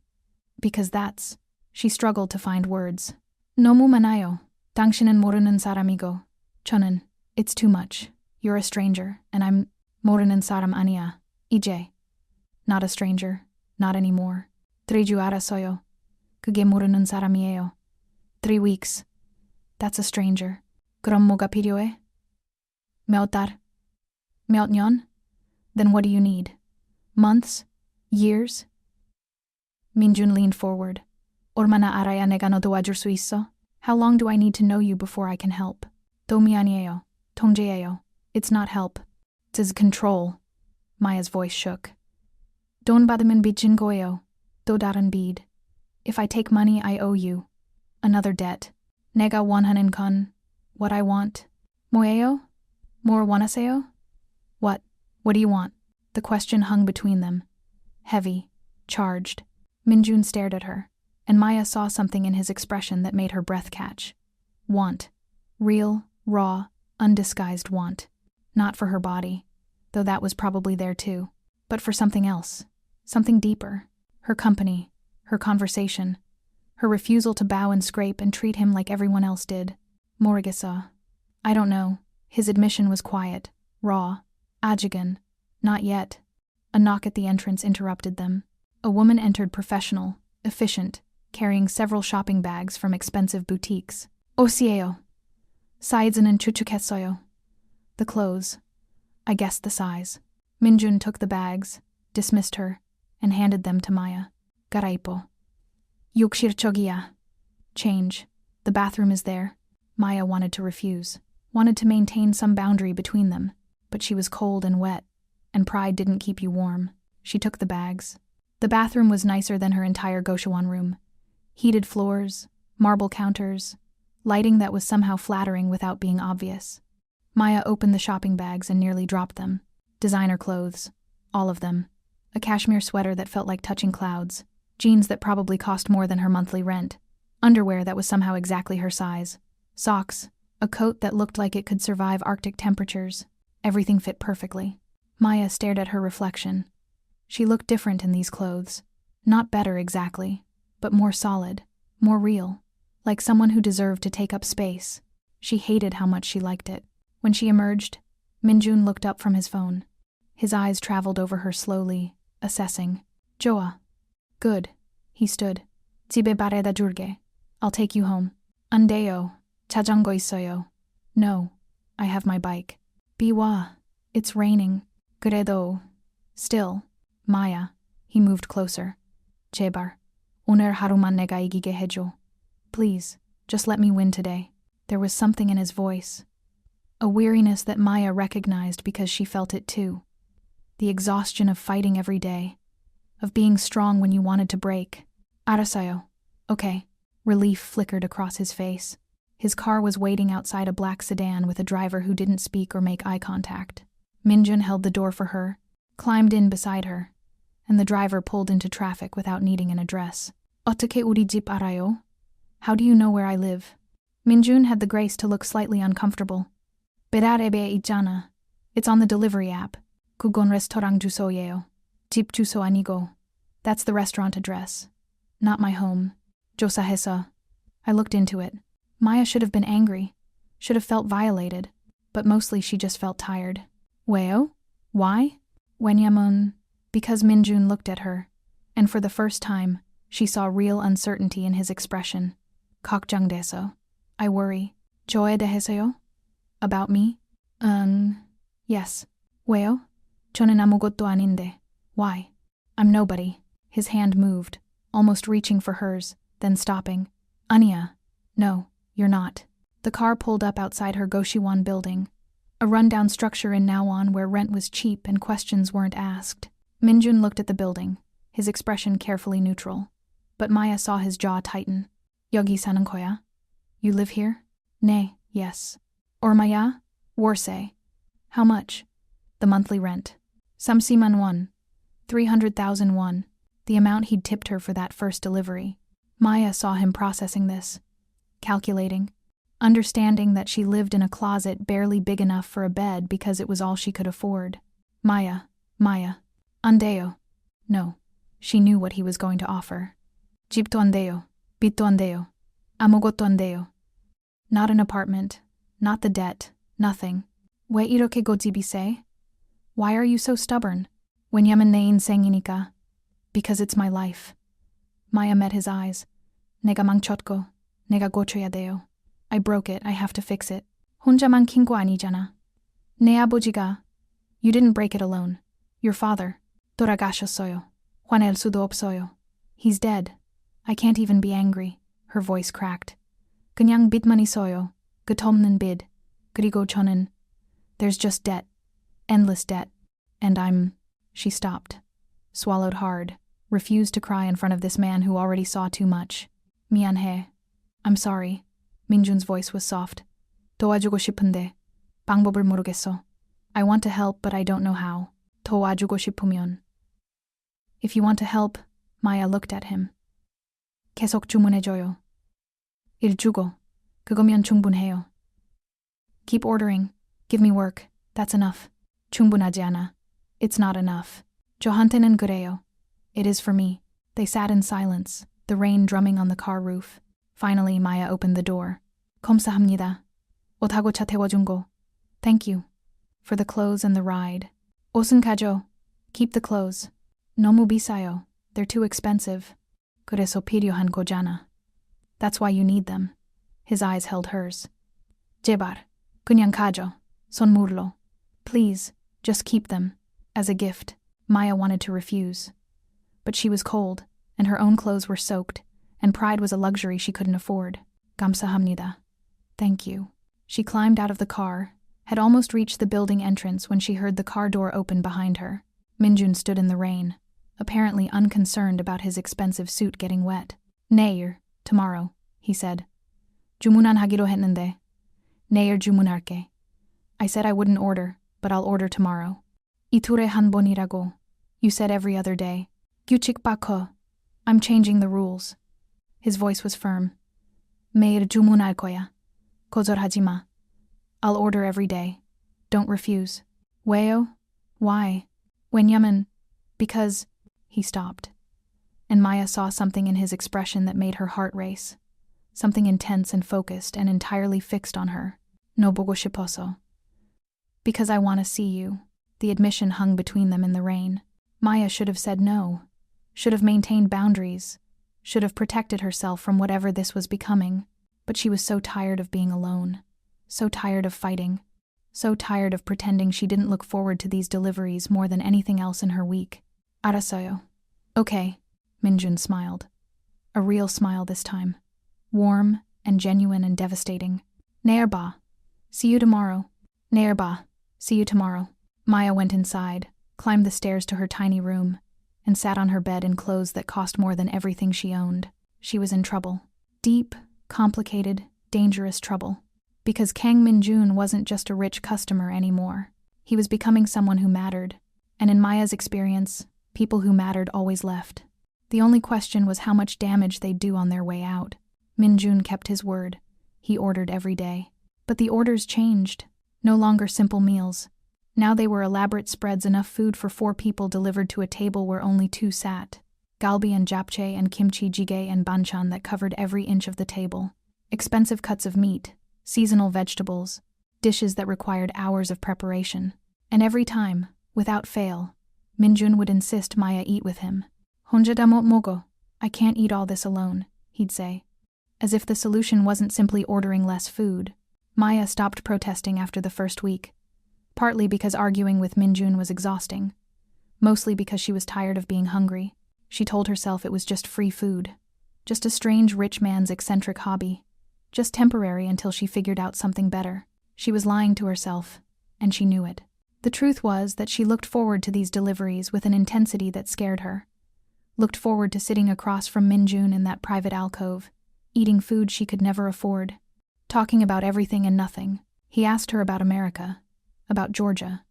Because that's. She struggled to find words. 너무 많아요. 당신은 모르는 사람이고. 저는. It's too much. You're a stranger, and I'm. 모르는 사람 아니야. 이제. Not a stranger. Not anymore. 3주 알았어요. 그게 모르는 사람이에요. 3 weeks. That's a stranger. 그럼 뭐가 필요해? 몇 달? 몇 년? Then what do you need? Months? Years? Minjun leaned forward. 얼마나 알아야 내가 너 도와줄 수 있어? How long do I need to know you before I can help? 도움이 아니에요. 통제예요. It's not help. It's control. Maya's voice shook. 돈 받으면 빚진 거예요. 또 다른 빚. If I take money, I owe you. Another debt. 내가 원하는 건. What I want. 뭐예요? 뭘 원하세요? What? What do you want? The question hung between them. Heavy, charged. Minjun stared at her, and Maya saw something in his expression that made her breath catch. Want. Real, raw, undisguised want. Not for her body, though that was probably there too, but for something else. Something deeper. Her company. Her conversation. Her refusal to bow and scrape and treat him like everyone else did. Morigisa. I don't know. His admission was quiet, raw. Ajigan. Not yet. A knock at the entrance interrupted them. A woman entered, professional, efficient, carrying several shopping bags from expensive boutiques. Osieo. Saidzanen chuchuketsoyo. The clothes. I guessed the size. Minjun took the bags, dismissed her, and handed them to Maya. Garaipo. Yukshirchogia. Change. The bathroom is there. Maya wanted to refuse, wanted to maintain some boundary between them, but she was cold and wet, and pride didn't keep you warm. She took the bags. The bathroom was nicer than her entire Goshawan room. Heated floors, marble counters, lighting that was somehow flattering without being obvious. Maya opened the shopping bags and nearly dropped them. Designer clothes. All of them. A cashmere sweater that felt like touching clouds. Jeans that probably cost more than her monthly rent. Underwear that was somehow exactly her size. Socks. A coat that looked like it could survive Arctic temperatures. Everything fit perfectly. Maya stared at her reflection. She looked different in these clothes. Not better exactly, but more solid, more real, like someone who deserved to take up space. She hated how much she liked it. When she emerged, Minjun looked up from his phone. His eyes traveled over her slowly, assessing. Joa. Good. He stood. Zibe bareda jurge. I'll take you home. Andeo. Chajango isoyo. No. I have my bike. Biwa. It's raining. Gredo. Still. Maya. He moved closer. Chebar. Oner haruman nega igige hejo. Please, just let me win today. There was something in his voice. A weariness that Maya recognized because she felt it too. The exhaustion of fighting every day. Of being strong when you wanted to break. Arasayo. Okay. Relief flickered across his face. His car was waiting outside a black sedan with a driver who didn't speak or make eye contact. Minjun held the door for her, climbed in beside her, and the driver pulled into traffic without needing an address. Otake uri jip arayo? How do you know where I live? Minjun had the grace to look slightly uncomfortable. Berarebe ijana. It's on the delivery app. Kugon restaurant jusoyeo. Jip juso anigo. That's the restaurant address. Not my home. Josahesa. I looked into it. Maya should have been angry. Should have felt violated. But mostly she just felt tired. Weo? Why? Wenyamun. Because Minjun looked at her. And for the first time, she saw real uncertainty in his expression. Kokjang deso. I worry. Joe deheseyo? About me? Yes. Weo? Chonen amugoto aninde. Why? I'm nobody. His hand moved, almost reaching for hers, then stopping. Anya. No, you're not. The car pulled up outside her Goshiwan building. A rundown structure in Nawan where rent was cheap and questions weren't asked. Minjun looked at the building, his expression carefully neutral. But Maya saw his jaw tighten. Yogi sanankoya? You live here? Nay, yes. Ormaya? Warse. How much? The monthly rent. Samsiman won. 300,000 won. The amount he'd tipped her for that first delivery. Maya saw him processing this. Calculating. Understanding that she lived in a closet barely big enough for a bed because it was all she could afford. Maya. Andeo. No. She knew what he was going to offer. Jipto andeo. Bitto andeo. Amogoto andeo. Not an apartment. Not the debt. Nothing. We iroke gojibise? Why are you so stubborn? When yaman nein senginika? Because it's my life. Maya met his eyes. Nega mangchotko. Nega gochoyadeo. I broke it, I have to fix it. Hunja man kinko anijana. Nea bojiga. You didn't break it alone. Your father. Toragasho soyo. Juanel sudo soyo. He's dead. I can't even be angry. Her voice cracked. Kanyang bitmani soyo. Gutomnen bid. Grigo chonen. There's just debt. Endless debt. And She stopped. Swallowed hard. Refused to cry in front of this man who already saw too much. Mianhe. I'm sorry. Minjun's voice was soft. 도와주고 싶은데 방법을 모르겠어. I want to help, but I don't know how. 도와주고 싶으면. If you want to help, Maya looked at him. 계속 주문해줘요. 일 주고, 그거면 충분해요. Keep ordering. Give me work. That's enough. 충분하지 않아. It's not enough. 저한테는 그래요. It is for me. They sat in silence, the rain drumming on the car roof. Finally, Maya opened the door. 감사합니다. 옷하고 차 태워준 거. Thank you. For the clothes and the ride. 옷은 가져. Keep the clothes. 너무 비싸요. They're too expensive. 그래서 필요한 거잖아. That's why you need them. His eyes held hers. 제발, 그냥 가져. 선물로. Please, just keep them. As a gift. Maya wanted to refuse. But she was cold, and her own clothes were soaked, and pride was a luxury she couldn't afford. 감사합니다. Thank you. She climbed out of the car, had almost reached the building entrance when she heard the car door open behind her. Minjun stood in the rain, apparently unconcerned about his expensive suit getting wet. 내일, tomorrow, he said. 주문하기로 했는데. 내일 주문할게. I said I wouldn't order, but I'll order tomorrow. 이틀에 한 번이라고. You said every other day. 규칙 바꿔. I'm changing the rules. His voice was firm. 매일 주문할 거야. 거절하지 마. I'll order every day. Don't refuse. 왜요? Why? 왜냐면. Because. He stopped. And Maya saw something in his expression that made her heart race. Something intense and focused and entirely fixed on her. 너 보고 싶어서. Because I want to see you. The admission hung between them in the rain. Maya should have said no. Should have maintained boundaries. Should have protected herself from whatever this was becoming. But she was so tired of being alone. So tired of fighting. So tired of pretending she didn't look forward to these deliveries more than anything else in her week. 알았어요. Okay, Minjun smiled. A real smile this time. Warm and genuine and devastating. 내일 봐. See you tomorrow. 내일 봐. See you tomorrow. Maya went inside, climbed the stairs to her tiny room, and sat on her bed in clothes that cost more than everything she owned. She was in trouble. Deep, complicated, dangerous trouble. Because Kang Minjun wasn't just a rich customer anymore. He was becoming someone who mattered. And in Maya's experience, people who mattered always left. The only question was how much damage they'd do on their way out. Minjun kept his word. He ordered every day. But the orders changed. No longer simple meals. Now they were elaborate spreads, enough food for 4 people delivered to a table where only 2 sat. Galbi and japchae and kimchi jjigae and banchan that covered every inch of the table. Expensive cuts of meat, seasonal vegetables, dishes that required hours of preparation. And every time, without fail, Minjun would insist Maya eat with him. 혼자 다 못 먹어. I can't eat all this alone, he'd say. As if the solution wasn't simply ordering less food. Maya stopped protesting after the first week. Partly because arguing with Minjun was exhausting. Mostly because she was tired of being hungry. She told herself it was just free food. Just a strange rich man's eccentric hobby. Just temporary until she figured out something better. She was lying to herself, and she knew it. The truth was that she looked forward to these deliveries with an intensity that scared her. Looked forward to sitting across from Minjun in that private alcove, eating food she could never afford, talking about everything and nothing. He asked her about America, about Georgia,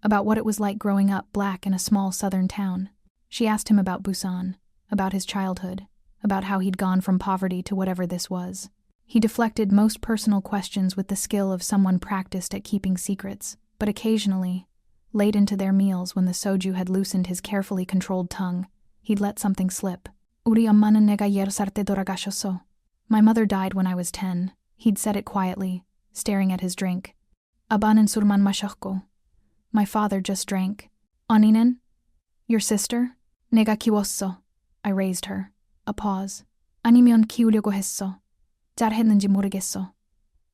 about what it was like growing up black in a small southern town. She asked him about Busan, about his childhood, about how he'd gone from poverty to whatever this was. He deflected most personal questions with the skill of someone practiced at keeping secrets, but occasionally, late into their meals when the soju had loosened his carefully controlled tongue, he'd let something slip. 우리 엄마는 내가 10살 때 돌아가셨어. My mother died when I was 10. He'd said it quietly, staring at his drink. 아빠는 술만 마셨고. My father just drank. 언니는? Your sister? 내가 키웠어. I raised her. A pause. 아니면 키우려고 했어. 잘했는지 모르겠어.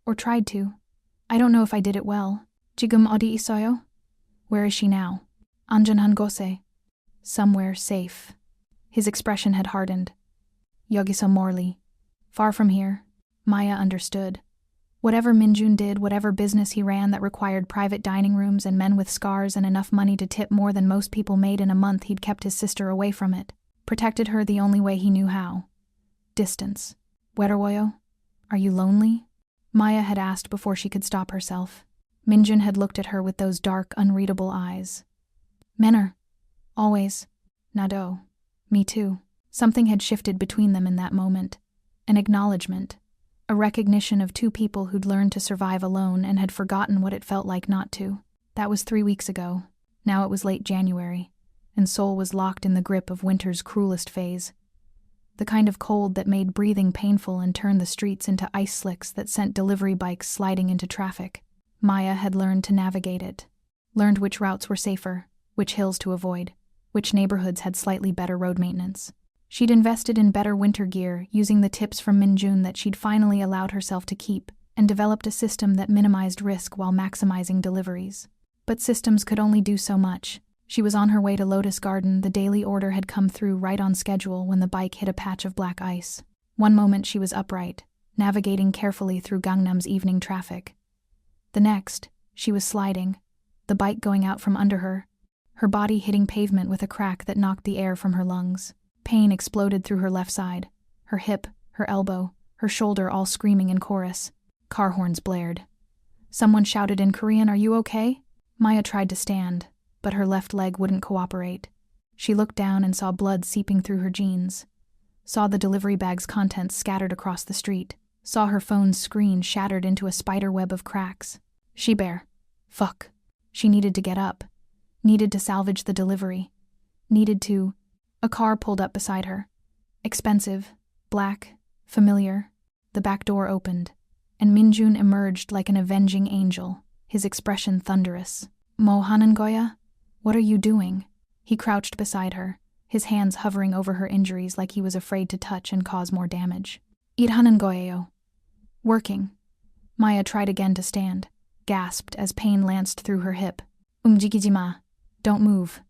Or tried to. I don't know if I did it well. 지금 어디 있어요? Where is she now? 안전한 곳에. Somewhere safe. His expression had hardened. 여기서 멀리. Far from here. Maya understood. Whatever Minjun did, whatever business he ran that required private dining rooms and men with scars and enough money to tip more than most people made in a month, he'd kept his sister away from it. Protected her the only way he knew how. Distance. 외로워요? Are you lonely? Maya had asked before she could stop herself. Minjun had looked at her with those dark, unreadable eyes. Men are always. Nado. Me too. Something had shifted between them in that moment. An acknowledgement. A recognition of two people who'd learned to survive alone and had forgotten what it felt like not to. That was 3 weeks ago. Now it was late January, and Seoul was locked in the grip of winter's cruelest phase. The kind of cold that made breathing painful and turned the streets into ice slicks that sent delivery bikes sliding into traffic. Maya had learned to navigate it. Learned which routes were safer, which hills to avoid, which neighborhoods had slightly better road maintenance. She'd invested in better winter gear, using the tips from Minjun that she'd finally allowed herself to keep, and developed a system that minimized risk while maximizing deliveries. But systems could only do so much. She was on her way to Lotus Garden. The daily order had come through right on schedule when the bike hit a patch of black ice. One moment she was upright, navigating carefully through Gangnam's evening traffic. The next, she was sliding, the bike going out from under her, her body hitting pavement with a crack that knocked the air from her lungs. Pain exploded through her left side, her hip, her elbow, her shoulder all screaming in chorus. Car horns blared. Someone shouted in Korean, "Are you okay?" Maya tried to stand, but her left leg wouldn't cooperate. She looked down and saw blood seeping through her jeans. Saw the delivery bag's contents scattered across the street. Saw her phone's screen shattered into a spider web of cracks. She bear. Fuck. She needed to get up. Needed to salvage the delivery. Needed to... A car pulled up beside her. Expensive, black, familiar. The back door opened, and Minjun emerged like an avenging angel, his expression thunderous. "Mo Hanangoya? What are you doing?" He crouched beside her, his hands hovering over her injuries like he was afraid to touch and cause more damage. "Ir Hanangoyeo." Working. Maya tried again to stand, gasped as pain lanced through her hip. "Umjikijima. Don't move."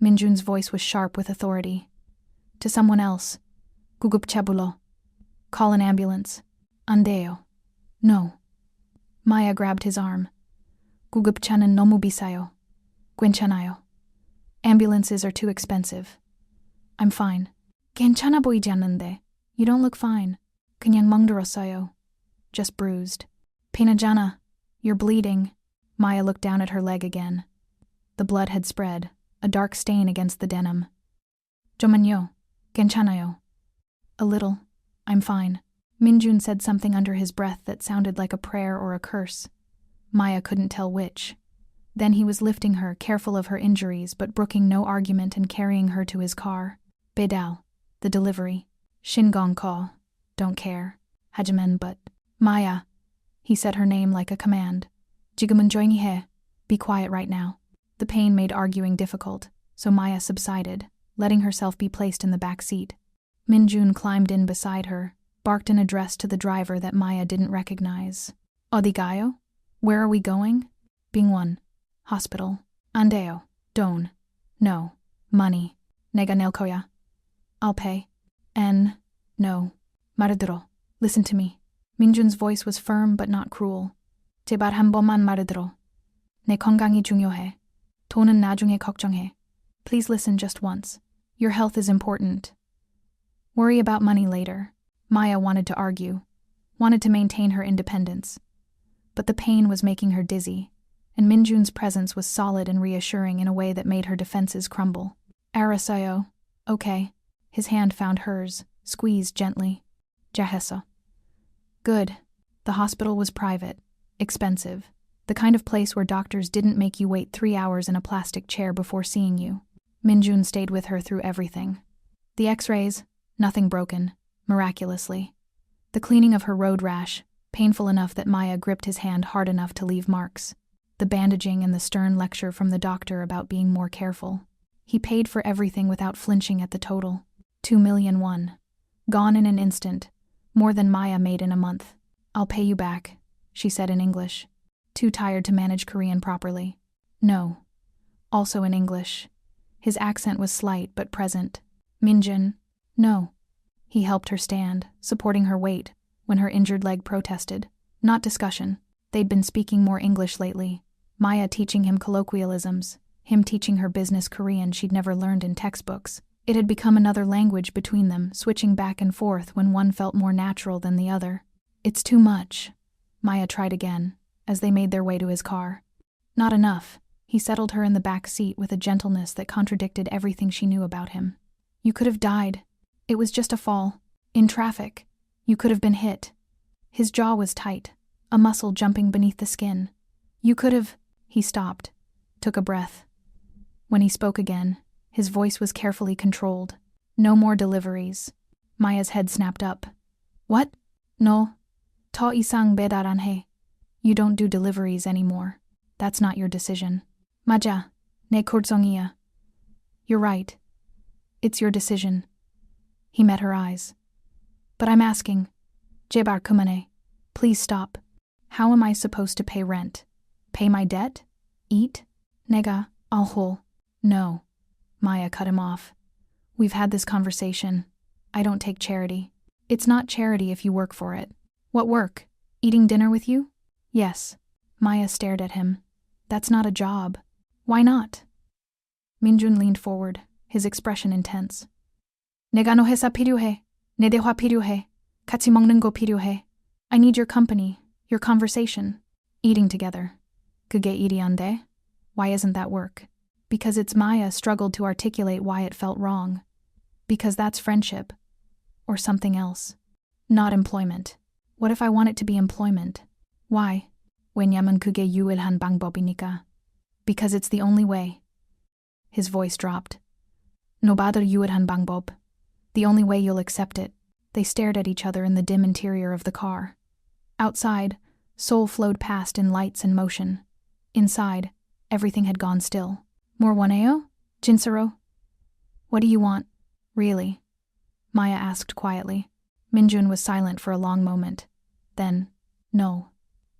Minjun's voice was sharp with authority. To someone else. "Gugupchabulo. Call an ambulance." "Andeo." "No." Maya grabbed his arm. "Gugupcha는 너무 비싸요. 괜찮아요. Ambulances are too expensive." "I'm fine." "괜찮아 보이지 않는데." "You don't look fine." "그냥 멍들었어요." "Just bruised." "피나잖아. You're bleeding." Maya looked down at her leg again. The blood had spread, a dark stain against the denim. "좀만요. 괜찮아요." "A little. I'm fine." Minjun said something under his breath that sounded like a prayer or a curse. Maya couldn't tell which. Then he was lifting her, careful of her injuries, but brooking no argument and carrying her to his car. "Bedal. The delivery. Shingon call. Don't care. 하지만 but." "Maya." He said her name like a command. "지금은 조용히 해. Be quiet right now." The pain made arguing difficult, so Maya subsided, letting herself be placed in the back seat. Minjun climbed in beside her, barked an address to the driver that Maya didn't recognize. "어디 가요? Where are we going?" "Bingwon. Hospital." "Andeo. Don't. No. Money. 내가 낼 거야." "I'll pay." No. 말을 Listen to me." Minjun's voice was firm but not cruel. "제발 한 번만 말을 들어. 내 건강이 중요해. 돈은 나중에 걱정해. Please listen just once. Your health is important. Worry about money later." Maya wanted to argue, wanted to maintain her independence. But the pain was making her dizzy, and Minjun's presence was solid and reassuring in a way that made her defenses crumble. "Arasayo. Okay." His hand found hers, squeezed gently. "Jahesa." "Good." The hospital was private, expensive, the kind of place where doctors didn't make you wait 3 hours in a plastic chair before seeing you. Minjun stayed with her through everything. The x-rays, nothing broken, miraculously. The cleaning of her road rash, painful enough that Maya gripped his hand hard enough to leave marks. The bandaging and the stern lecture from the doctor about being more careful. He paid for everything without flinching at the total. 2,000,001. Gone in an instant, more than Maya made in a month. "I'll pay you back," she said in English. Too tired to manage Korean properly. "No." Also in English. His accent was slight but present. "Minjun." "No." He helped her stand, supporting her weight, when her injured leg protested. Not discussion. They'd been speaking more English lately. Maya teaching him colloquialisms, him teaching her business Korean she'd never learned in textbooks. It had become another language between them, switching back and forth when one felt more natural than the other. "It's too much." Maya tried again, as they made their way to his car. "Not enough," He settled her in the back seat with a gentleness that contradicted everything she knew about him. You could have died. It was just a fall. In traffic. You could have been hit. His jaw was tight, a muscle jumping beneath the skin. You could have... He stopped, took a breath. When he spoke again, his voice was carefully controlled. No more deliveries. Maya's head snapped up. What? No. 더 이상 배달 안 해. You don't do deliveries anymore. That's not your decision. 맞아. 내 결정이야. You're right. It's your decision. He met her eyes. But I'm asking. 제발 그만해. Please stop. How am I supposed to pay rent? Pay my debt? Eat? 내가 알호. No. Maya cut him off. We've had this conversation. I don't take charity. It's not charity if you work for it. What work? Eating dinner with you? Yes. Maya stared at him. That's not a job. Why not? Minjun leaned forward, his expression intense. 내가 너 회사 필요해. 내 대화 필요해. 같이 먹는 거 필요해. I need your company, your conversation. Eating together. 그게 일이 안 돼? Why isn't that work? Because it's Maya struggled to articulate why it felt wrong. Because that's friendship. Or something else. Not employment. What if I want it to be employment? Why? 왜냐면 그게 유일한 방법이니까. Because it's the only way. His voice dropped. No bother 유일한 방법. The only way you'll accept it. They stared at each other in the dim interior of the car. Outside, Seoul flowed past in lights and motion. Inside, everything had gone still. More 원해요? 진짜로? What do you want? Really? Maya asked quietly. Minjun was silent for a long moment. Then, no.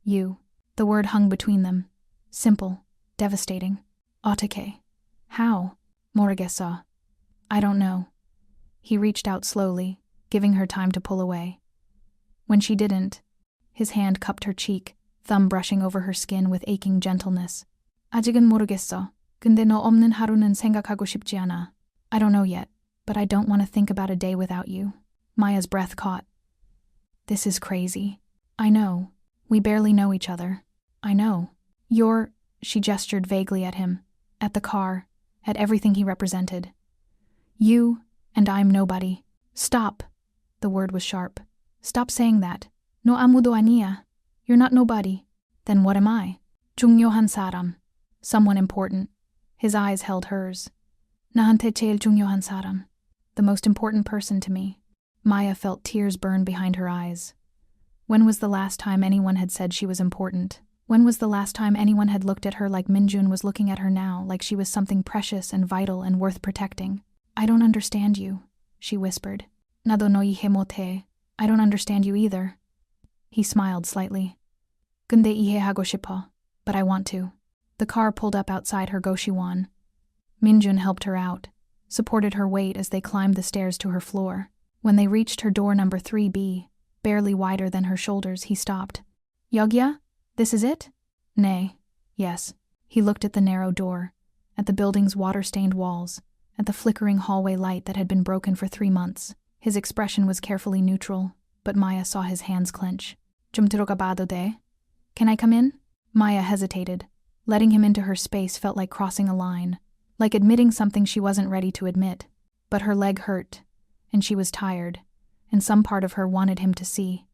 You. The word hung between them. Simple. Devastating. 어떻게? How? 모르겠어. I don't know. He reached out slowly, giving her time to pull away. When she didn't, his hand cupped her cheek, thumb brushing over her skin with aching gentleness. 아직은 모르겠어. 근데 너 없는 하루는 생각하고 싶지 않아. I don't know yet, but I don't want to think about a day without you. Maya's breath caught. This is crazy. I know. We barely know each other. I know. You're... She gestured vaguely at him, at the car, at everything he represented. You, and I'm nobody. Stop. The word was sharp. Stop saying that. No 아무도 아니야. You're not nobody. Then what am I? 중요한 사람. Someone important. His eyes held hers. 나한테 제일 중요한 사람. The most important person to me. Maya felt tears burn behind her eyes. When was the last time anyone had said she was important? When was the last time anyone had looked at her like Minjun was looking at her now, like she was something precious and vital and worth protecting? I don't understand you, she whispered. 나도 너 이해 못해. I don't understand you either. He smiled slightly. 근데 이해하고 싶어. But I want to. The car pulled up outside her Goshiwan. Minjun helped her out, supported her weight as they climbed the stairs to her floor. When they reached her door number 3B, barely wider than her shoulders, he stopped. 여기야? This is it? Nay. Yes. He looked at the narrow door, at the building's water-stained walls, at the flickering hallway light that had been broken for 3 months. His expression was carefully neutral, but Maya saw his hands clench. 좀 들어가 봐도 돼? Can I come in? Maya hesitated. Letting him into her space felt like crossing a line, like admitting something she wasn't ready to admit. But her leg hurt, and she was tired, and some part of her wanted him to see,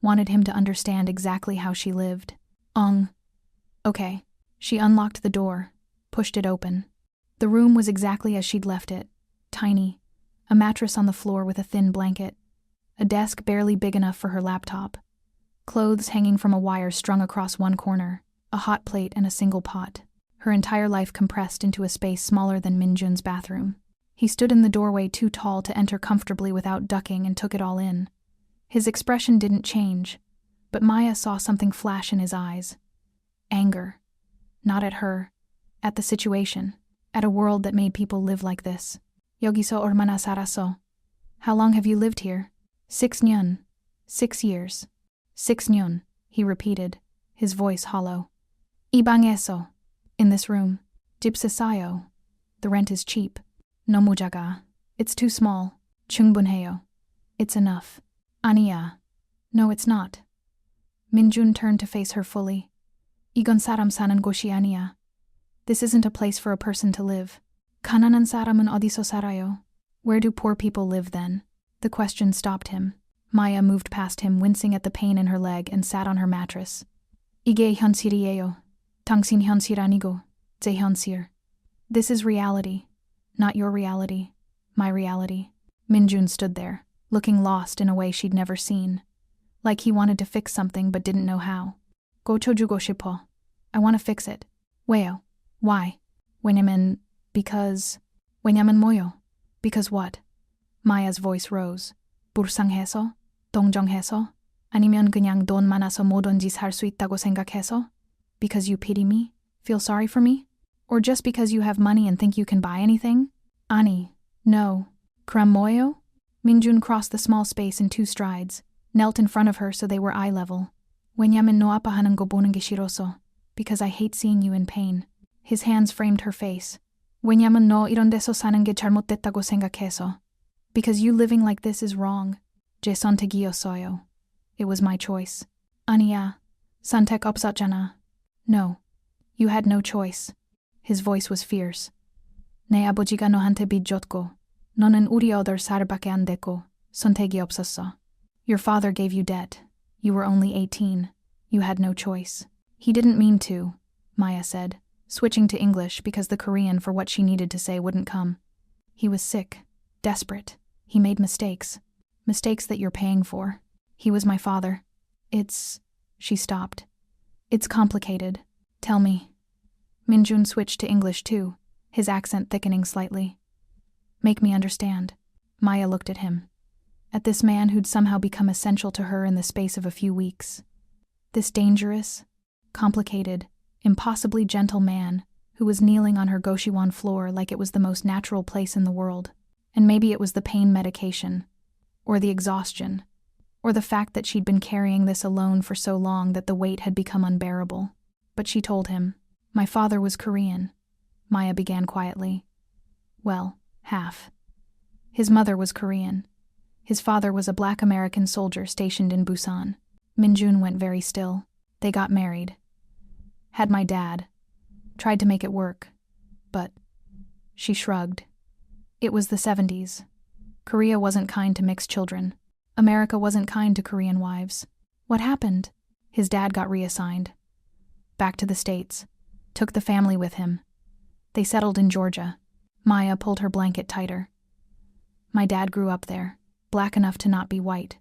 wanted him to understand exactly how she lived. Okay. She unlocked the door, pushed it open. The room was exactly as she'd left it, tiny, a mattress on the floor with a thin blanket, a desk barely big enough for her laptop, clothes hanging from a wire strung across one corner, a hot plate and a single pot, her entire life compressed into a space smaller than Minjun's bathroom. He stood in the doorway too tall to enter comfortably without ducking and took it all in. His expression didn't change, but Maya saw something flash in his eyes. Anger. Not at her, at the situation, at a world that made people live like this. 여기서 얼마나 살았어? How long have you lived here? 6년. 6 years. 6년, he repeated, his voice hollow. 이 방에서. In this room. 집세 싸요. The rent is cheap. 너무 작아. It's too small. 충분해요. It's enough. 아니야. No, it's not. Minjun turned to face her fully. 이건 사람 사는 곳이 아니야. This isn't a place for a person to live. 가난한 사람은 어디서 살아요? Where do poor people live then? The question stopped him. Maya moved past him, wincing at the pain in her leg, and sat on her mattress. 이게 현실이에요. 당신 현실 아니고 제 현실. This is reality. Not your reality. My reality. Minjun stood there, looking lost in a way she'd never seen. Like he wanted to fix something but didn't know how. 고쳐주고 싶어. I want to fix it. 왜요? Why? 왜냐면, because. 왜냐면 뭐요? Because what? Maya's voice rose. 불쌍해서? 동정해서? 아니면 그냥 돈 많아서 뭐든지 살 수 있다고 생각해서? Because you pity me? Feel sorry for me? Or just because you have money and think you can buy anything? 아니, no. 그럼 뭐요? Minjun crossed the small space in 2 strides, knelt in front of her so they were eye level. 왜냐면 너 아파하는 거 보는 게 싫어서. Because I hate seeing you in pain. His hands framed her face. 왜냐면 너 이런 데서 사는 게 잘못됐다고 생각해서. Because you living like this is wrong. 제 선택이었어요. It was my choice. 아니야. 선택 없었잖아. No. You had no choice. His voice was fierce. 내 아버지가 너한테 빚 줬고, 너는 우리 8살밖에 안 됐고, 선택이 없었어. Your father gave you debt. You were only 18. You had no choice. He didn't mean to, Maya said, switching to English because the Korean for what she needed to say wouldn't come. He was sick, desperate. He made mistakes. Mistakes that you're paying for. He was my father. She stopped. It's complicated. Tell me. Minjun switched to English too, his accent thickening slightly. Make me understand. Maya looked at him. At this man who'd somehow become essential to her in the space of a few weeks. This dangerous, complicated, impossibly gentle man who was kneeling on her Goshiwon floor like it was the most natural place in the world. And maybe it was the pain medication, or the exhaustion, or the fact that she'd been carrying this alone for so long that the weight had become unbearable. But she told him, my father was Korean. Maya began quietly. Well, half. His mother was Korean. His father was a black American soldier stationed in Busan. Minjun went very still. They got married. Had my dad. Tried to make it work. But she shrugged. It was the 70s. Korea wasn't kind to mixed children. America wasn't kind to Korean wives. What happened? His dad got reassigned. Back to the States. Took the family with him. They settled in Georgia. Maya pulled her blanket tighter. My dad grew up there. Black enough to not be white.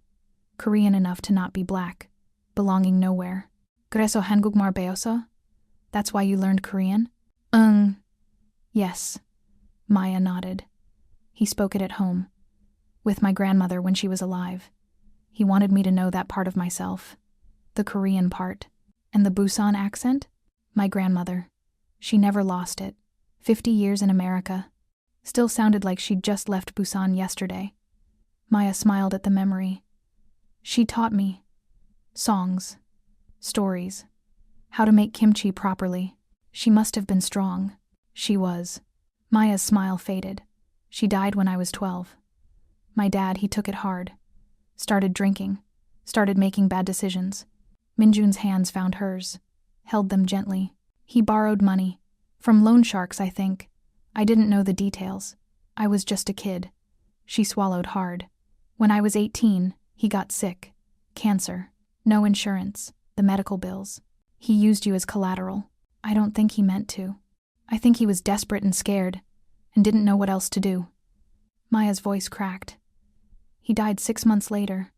Korean enough to not be black. Belonging nowhere. 그래서 한국말 배웠어? That's why you learned Korean? Yes. Maya nodded. He spoke it at home. With my grandmother when she was alive. He wanted me to know that part of myself. The Korean part. And the Busan accent? My grandmother. She never lost it. 50 years in America. Still sounded like she'd just left Busan yesterday. Maya smiled at the memory. She taught me. Songs. Stories. How to make kimchi properly. She must have been strong. She was. Maya's smile faded. She died when I was 12. My dad, he took it hard. Started drinking. Started making bad decisions. Minjun's hands found hers. Held them gently. He borrowed money. From loan sharks, I think. I didn't know the details. I was just a kid. She swallowed hard. When I was 18, he got sick. Cancer. No insurance. The medical bills. He used you as collateral. I don't think he meant to. I think he was desperate and scared, and didn't know what else to do. Maya's voice cracked. He died 6 months later.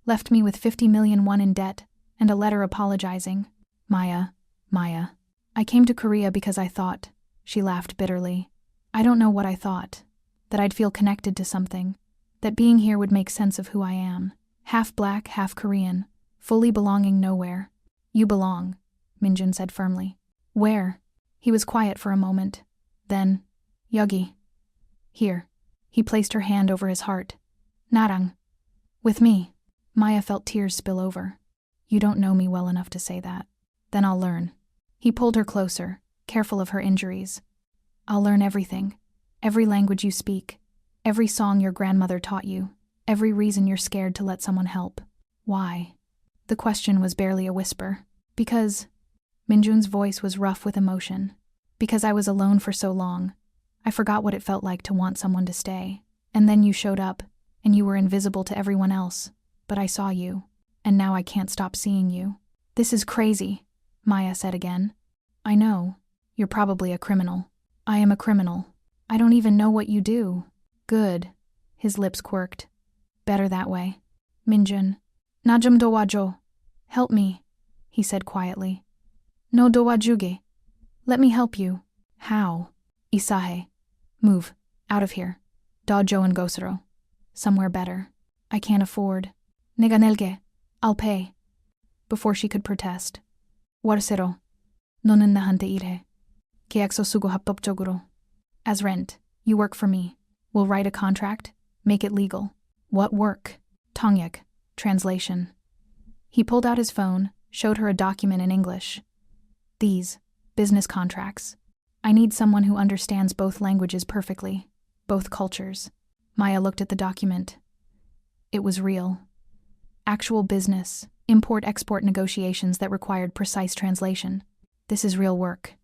Left me with 50 million won in debt, and a letter apologizing. Maya. I came to Korea because I thought, she laughed bitterly. I don't know what I thought. That I'd feel connected to something. That being here would make sense of who I am. Half black, half Korean. Fully belonging nowhere. You belong, Minjun said firmly. Where? He was quiet for a moment. Then, 여기. Here. He placed her hand over his heart. 나랑. With me. Maya felt tears spill over. You don't know me well enough to say that. Then I'll learn. He pulled her closer, careful of her injuries. I'll learn everything. Every language you speak. Every song your grandmother taught you. Every reason you're scared to let someone help. Why? The question was barely a whisper. Because. Minjun's voice was rough with emotion. Because I was alone for so long. I forgot what it felt like to want someone to stay. And then you showed up, and you were invisible to everyone else. But I saw you, and now I can't stop seeing you. This is crazy, Maya said again. I know. You're probably a criminal. I am a criminal. I don't even know what you do. Good. His lips quirked. Better that way. Minjun. Na 좀 도와줘. Help me, he said quietly. No 도와주게. Let me help you. How? Isahe. Move. Out of here. Dojo and Gosero. Somewhere better. I can't afford. 내가 낼게. I'll pay. Before she could protest. 월세로. 너는 나한테 일해. 계약서 쓰고 합법적으로. As rent. You work for me. We'll write a contract. Make it legal. What work? 통역. Translation. He pulled out his phone, showed her a document in English. These. Business contracts. I need someone who understands both languages perfectly. Both cultures. Maya looked at the document. It was real. Actual business, import-export negotiations that required precise translation. This is real work.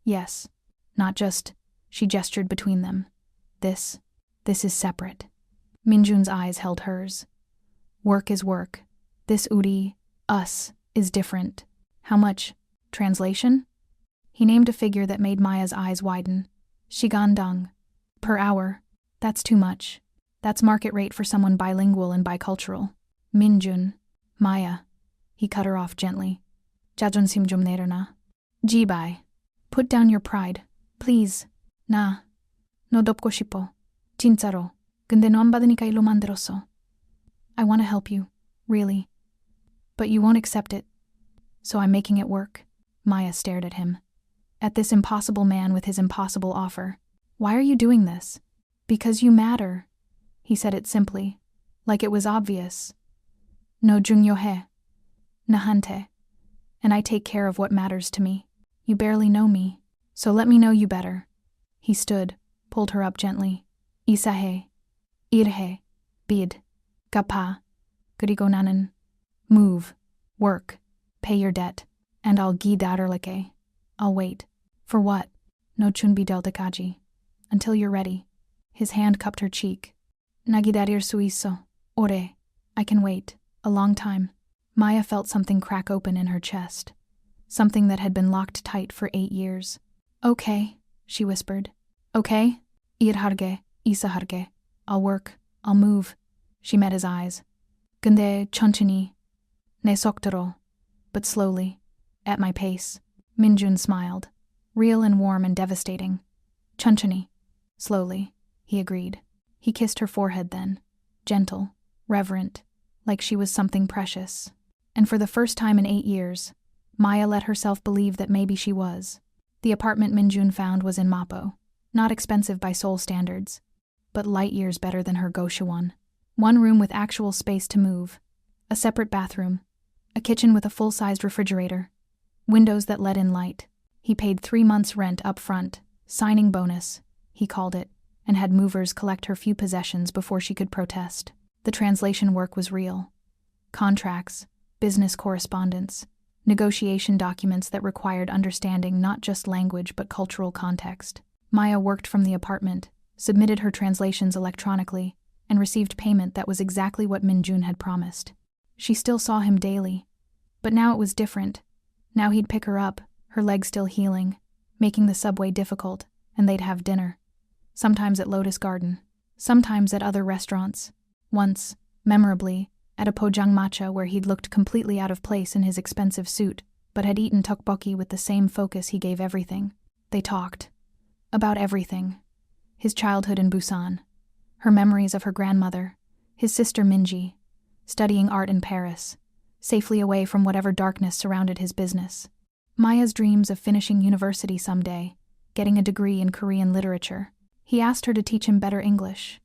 Yes. Not just, she gestured between them. This is separate. Minjun's eyes held hers. Work is work. This uri, us, is different. How much? Translation? He named a figure that made Maya's eyes widen. Shigandang. Per hour. That's too much. That's market rate for someone bilingual and bicultural. Minjun. Maya. He cut her off gently. 자존심 좀 내려놔. Jibai. Put down your pride. Please. 나. 너 돕고 싶어. 진짜로. 근데 너 안 받으니까 일로 만들었어. I want to help you. Really. But you won't accept it. So I'm making it work. Maya stared at him. At this impossible man with his impossible offer. Why are you doing this? Because you matter. He said it simply, like it was obvious. No 중요해. 나한테. And I take care of what matters to me. You barely know me, so let me know you better. He stood, pulled her up gently. 이사해. 일해. bid. 갚아. 그리고 나는. Move. Work. Pay your debt. And I'll 기다릴게. I'll wait. For what? No 준비될 때까지. Until you're ready. His hand cupped her cheek. 나 기다릴 수 있어. 오래. I can wait. A long time. Maya felt something crack open in her chest. Something that had been locked tight for 8 years. Okay, she whispered. Okay? 일하게, 이사하게. I'll work. I'll move. She met his eyes. 근데 천천히. 내 속도로. But slowly. At my pace. Minjun smiled. Real and warm and devastating. 천천히. Slowly. He agreed. He kissed her forehead then. Gentle. Reverent. Like she was something precious. And for the first time in 8 years, Maya let herself believe that maybe she was. The apartment Minjun found was in Mapo. Not expensive by Seoul standards, but light years better than her Gosha one. One room with actual space to move. A separate bathroom. A kitchen with a full-sized refrigerator. Windows that let in light. He paid 3 months' rent up front. Signing bonus, he called it, and had movers collect her few possessions before she could protest. The translation work was real. Contracts, business correspondence, negotiation documents that required understanding not just language but cultural context. Maya worked from the apartment, submitted her translations electronically, and received payment that was exactly what Minjun had promised. She still saw him daily, but now it was different. Now he'd pick her up, her leg still healing, making the subway difficult, and they'd have dinner. Sometimes at Lotus Garden, sometimes at other restaurants. Once, memorably, at a pojangmacha where he'd looked completely out of place in his expensive suit, but had eaten tteokbokki with the same focus he gave everything. They talked. About everything. His childhood in Busan. Her memories of her grandmother. His sister Minji. Studying art in Paris. Safely away from whatever darkness surrounded his business. Maya's dreams of finishing university someday. Getting a degree in Korean literature. He asked her to teach him better English.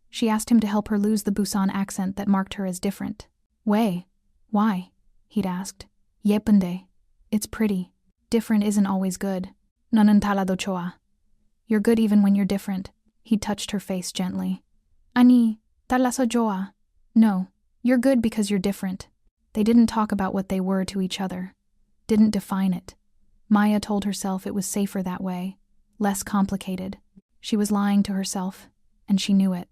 She asked him to help her lose the Busan accent that marked her as different. Why? He'd asked. 예쁜데. It's pretty. Different isn't always good. 너는 달라도 좋아. You're good even when you're different. He touched her face gently. 아니, 달라서 좋아. No, you're good because you're different. They didn't talk about what they were to each other. Didn't define it. Maya told herself it was safer that way, less complicated. She was lying to herself, and she knew it.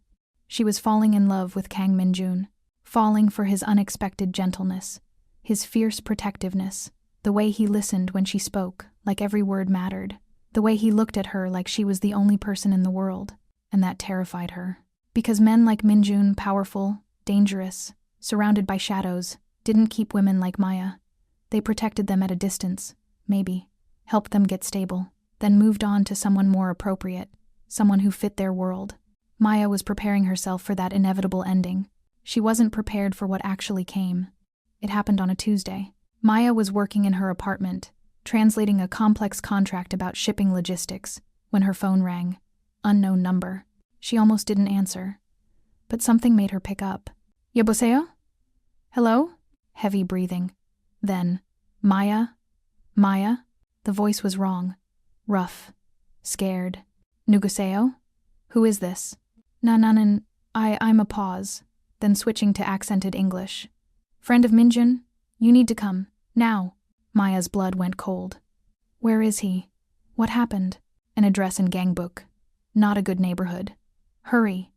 She was falling in love with Kang Min-jun, falling for his unexpected gentleness, his fierce protectiveness, the way he listened when she spoke, like every word mattered, the way he looked at her like she was the only person in the world, and that terrified her. Because men like Min-jun, powerful, dangerous, surrounded by shadows, didn't keep women like Maya. They protected them at a distance, maybe, helped them get stable, then moved on to someone more appropriate, someone who fit their world. Maya was preparing herself for that inevitable ending. She wasn't prepared for what actually came. It happened on a Tuesday. Maya was working in her apartment, translating a complex contract about shipping logistics, when her phone rang. Unknown number. She almost didn't answer. But something made her pick up. 여보세요? Hello? Heavy breathing. Then, Maya? Maya? The voice was wrong. Rough. Scared. 누구세요? Who is this? 나는, I'm a pause, then switching to accented English. Friend of Min-jun? You need to come. Now. Maya's blood went cold. Where is he? What happened? An address in Gangbook. Not a good neighborhood. Hurry.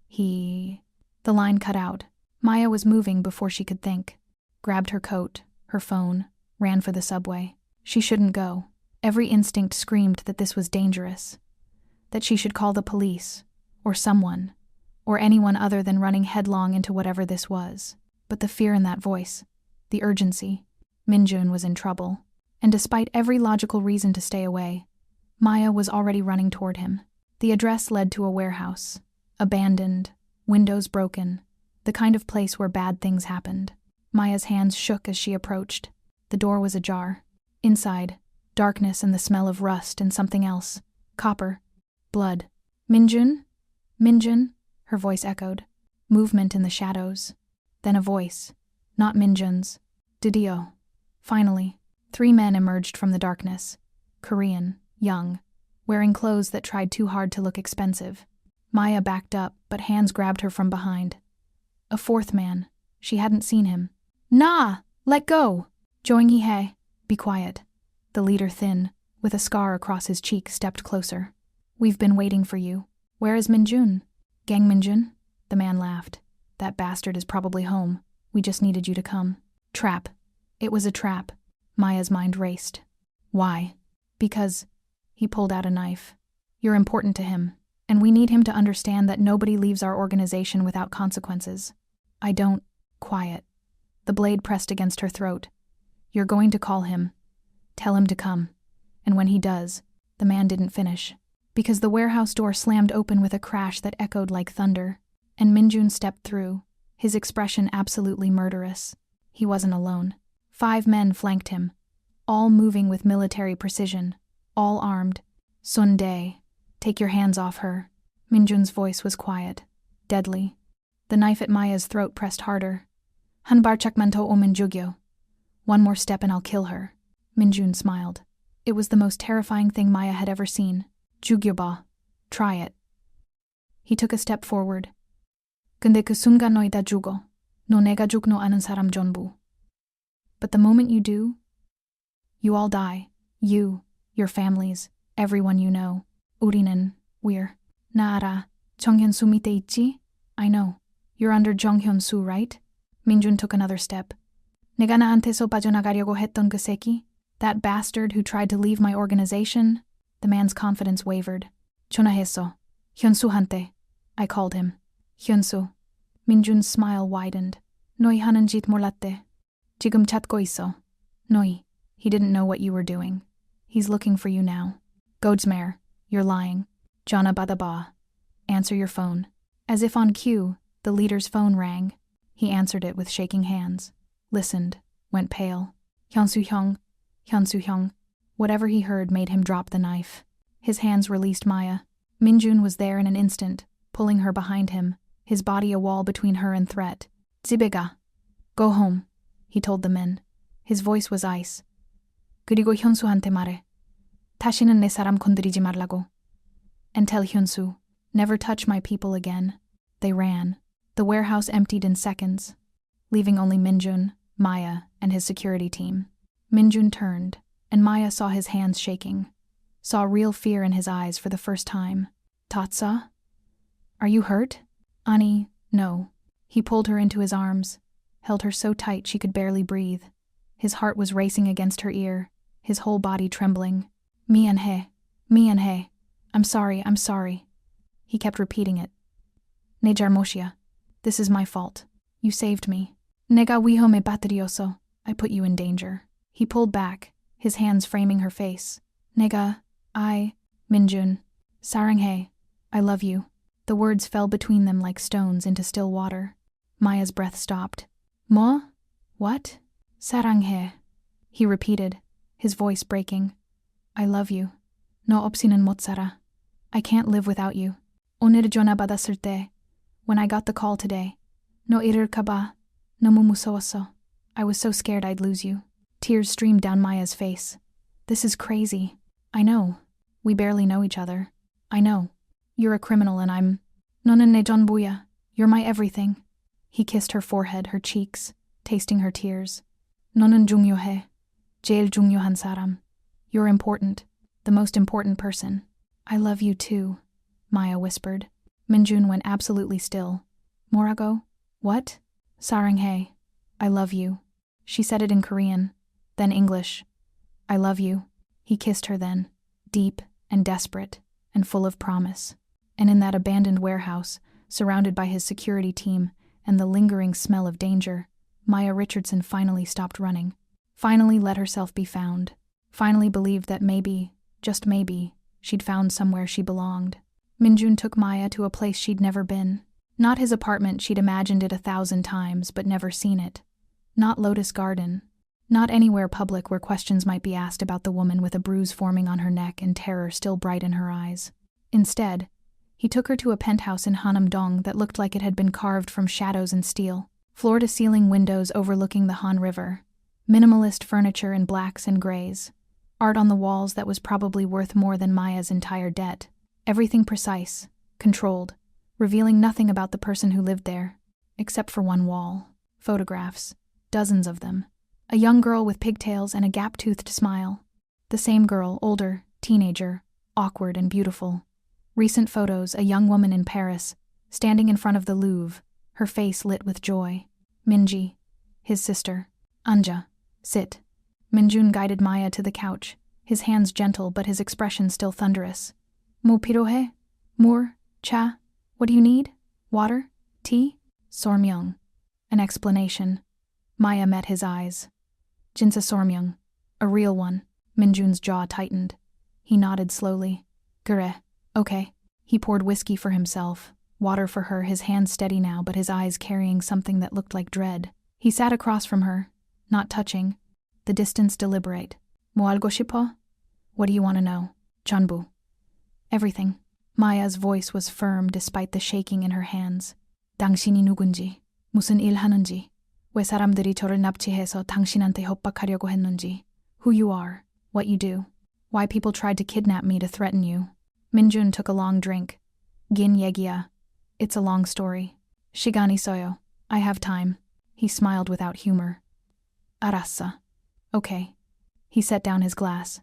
The line cut out. Maya was moving before she could think. Grabbed her coat, her phone, ran for the subway. She shouldn't go. Every instinct screamed that this was dangerous. That she should call the police, or someone, or anyone other than running headlong into whatever this was. But the fear in that voice, the urgency, Min-jun was in trouble. And despite every logical reason to stay away, Maya was already running toward him. The address led to a warehouse. Abandoned, windows broken, the kind of place where bad things happened. Maya's hands shook as she approached. The door was ajar. Inside, darkness and the smell of rust and something else. Copper. Blood. Min-jun? Min-jun? Her voice echoed. Movement in the shadows. Then a voice. Not Min-jun's. Didio. Finally, 3 men emerged from the darkness. Korean, young, wearing clothes that tried too hard to look expensive. Maya backed up, but hands grabbed her from behind. A 4th man. She hadn't seen him. Nah! Let go! Joing-hee, be quiet. The leader, thin, with a scar across his cheek, stepped closer. We've been waiting for you. Where is Min-jun? Gang Min-jun? The man laughed. That bastard is probably home. We just needed you to come. Trap. It was a trap. Maya's mind raced. Why? Because he pulled out a knife. You're important to him, and we need him to understand that nobody leaves our organization without consequences. I don't. Quiet. The blade pressed against her throat. You're going to call him. Tell him to come. And when he does, the man didn't finish. Because the warehouse door slammed open with a crash that echoed like thunder, and Min-jun stepped through, his expression absolutely murderous. He wasn't alone. 5 men flanked him, all moving with military precision, all armed. Sundae, take your hands off her. Min-jun's voice was quiet, deadly. The knife at Maya's throat pressed harder. Han barchakmanto o Min-jugyo. One more step and I'll kill her. Min-jun smiled. It was the most terrifying thing Maya had ever seen. Jugyoba. Try it. He took a step forward. 근데 그 순간 너희 다 죽어. 너 내가 죽노 아는 사람 전부. But the moment you do, you all die. You, your families, everyone you know. we're. 나 알아. 정현수 밑에 있지? I know. You're under 정현수, right? Min-jun took another step. 내가 나한테서 빠져나가려고 했던 그 새끼? That bastard who tried to leave my organization? The man's confidence wavered. 전화했어. 현수한테. I called him. 현수. Min-jun's smile widened. 너희 하는 짓 몰랐대. 지금 찾고 있어. 너희. He didn't know what you were doing. He's looking for you now. Godsmare. You're lying. Jana badaba. Answer your phone. As if on cue, the leader's phone rang. He answered it with shaking hands. Listened. Went pale. Hyunsu-hyung. Hyunsu-hyung. Whatever he heard made him drop the knife. His hands released Maya. Min-jun was there in an instant, pulling her behind him, his body a wall between her and threat. 집에가. Go home, he told the men. His voice was ice. 그리고 현수한테 말해. 다시는 내 사람 건드리지 말라고. And tell Hyunsu, never touch my people again. They ran. The warehouse emptied in seconds, leaving only Min-jun, Maya, and his security team. Min-jun turned, and Maya saw his hands shaking, saw real fear in his eyes for the first time. Tatsa? Are you hurt? Ani, no. He pulled her into his arms, held her so tight she could barely breathe. His heart was racing against her ear, his whole body trembling. Mianhe, Mianhe, I'm sorry. He kept repeating it. Ne jarmoshia, this is my fault. You saved me. Nega wiho me baterioso, I put you in danger. He pulled back, his hands framing her face. Nega, Minjun, saranghae, I love you. The words fell between them like stones into still water. Maya's breath stopped. Mo? What? Saranghae, he repeated, his voice breaking. I love you. No opsinan motsara. I can't live without you. Oner jona badaserte. When I got the call today. No irir kaba. No mumusoaso. I was so scared I'd lose you. Tears streamed down Maya's face. This is crazy. I know. We barely know each other. I know. You're a criminal and I'm... Nonan ne jonbuya. You're my everything. He kissed her forehead, her cheeks, tasting her tears. Nonan jungyohe. Jail jungyohan saram. You're important. The most important person. I love you too, Maya whispered. Minjun went absolutely still. Morago? What? Saranghae. I love you. She said it in Korean, then English. I love you. He kissed her then, deep and desperate and full of promise. And in that abandoned warehouse, surrounded by his security team and the lingering smell of danger, Maya Richardson finally stopped running. Finally let herself be found. Finally believed that maybe, just maybe, she'd found somewhere she belonged. Minjun took Maya to a place she'd never been. Not his apartment, she'd imagined it 1,000 times, but never seen it. Not Lotus Garden. Not anywhere public where questions might be asked about the woman with a bruise forming on her neck and terror still bright in her eyes. Instead, he took her to a penthouse in Hanam-dong that looked like it had been carved from shadows and steel. Floor-to-ceiling windows overlooking the Han River. Minimalist furniture in blacks and grays. Art on the walls that was probably worth more than Maya's entire debt. Everything precise, controlled, revealing nothing about the person who lived there, except for one wall. Photographs. Dozens of them. A young girl with pigtails and a gap-toothed smile. The same girl, older, teenager, awkward and beautiful. Recent photos, a young woman in Paris, standing in front of the Louvre, her face lit with joy. Minji, his sister. Anja, sit. Minjun guided Maya to the couch, his hands gentle but his expression still thunderous. Mo pirohe? Moor? Cha? What do you need? Water? Tea? Sormyoung. An explanation. Maya met his eyes. Jinsa Sormyoung. A real one. Minjun's jaw tightened. He nodded slowly. Gure. Okay. He poured whiskey for himself, water for her, his hands steady now but his eyes carrying something that looked like dread. He sat across from her, not touching. The distance deliberate. Mo algo shipo? What do you want to know? Chanbu. Everything. Maya's voice was firm despite the shaking in her hands. 당신이 누군지, 무슨 일 하는지, 왜 사람들이 저를 납치해서 당신한테 협박하려고 했는지, who you are, what you do, why people tried to kidnap me to threaten you. Minjun took a long drink. Gin yegia. It's a long story. Shigan isoyo. I have time. He smiled without humor. Arasa. Okay. He set down his glass.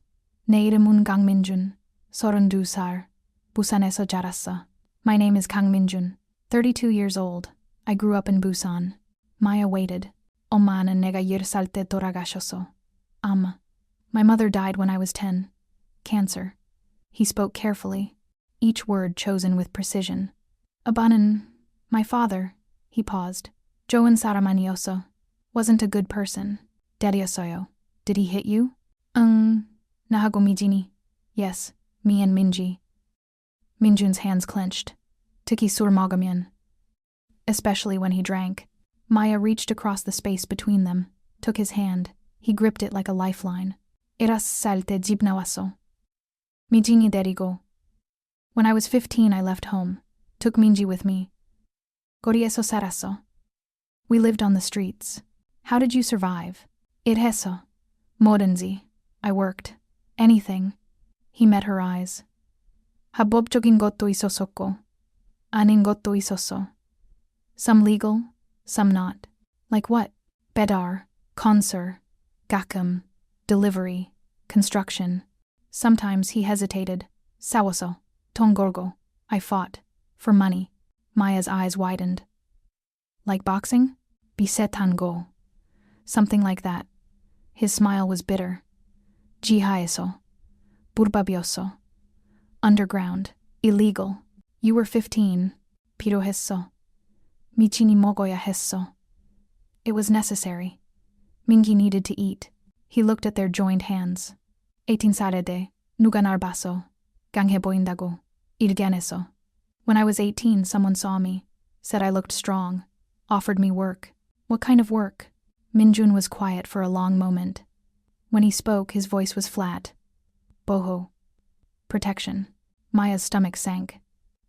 내 이름은 강민준. 32살. 부산에서 자랐어. My name is Kang Minjun. 32 years old. I grew up in Busan. Maya waited. 엄마는 내가 10살 때 돌아가셨어. My mother died when I was 10. Cancer. He spoke carefully, each word chosen with precision. 아빠는, my father, he paused. 좋은 사람 아니었어. Wasn't a good person. 때렸어요. Did he hit you? 나하고 미진이. Yes, me and Minji. Minjun's hands clenched. 특히 술 먹으면. Especially when he drank. Maya reached across the space between them, took his hand. He gripped it like a lifeline. 11살 때 집 나왔어. 미진이 데리고. When I was 15, I left home. Took Minji with me. 거리에서 살았어. We lived on the streets. How did you survive? 일해서. 뭐든지. I worked. Anything. He met her eyes. 합법적인 것도 있었었고, 아닌 것도 있었어. Some legal, some not. Like what? Bedar, conser, gakum, delivery, construction. Sometimes he hesitated. Sawoso, tongorgo. I fought. For money. Maya's eyes widened. Like boxing? Bisetango. Something like that. His smile was bitter. Jihaeso. Burbabioso. Underground. Illegal. You were 15. Pirohesso. Michini mogoya hesso. It was necessary. Mingi needed to eat. He looked at their joined hands. 18 sarede. Nuga narbaso. Ganghe boindago. Irganeso. When I was 18, someone saw me. Said I looked strong. Offered me work. What kind of work? Minjun was quiet for a long moment. When he spoke, his voice was flat. Boho. Protection. Maya's stomach sank.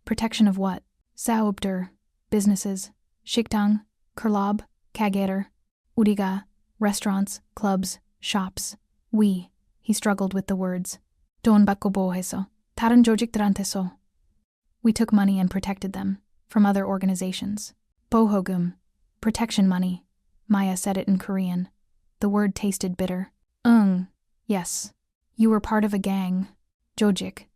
Protection of what? Saobdur. Businesses. Shiktang. Kurlab. Kageter. Uriga. Restaurants. Clubs. Shops. He struggled with the words. Don bakko boheso. Taran jojikdranteso. We took money and protected them. From other organizations. Bohogum. Protection money. Maya said it in Korean. The word tasted bitter. Yes. You were part of a gang. Jojik.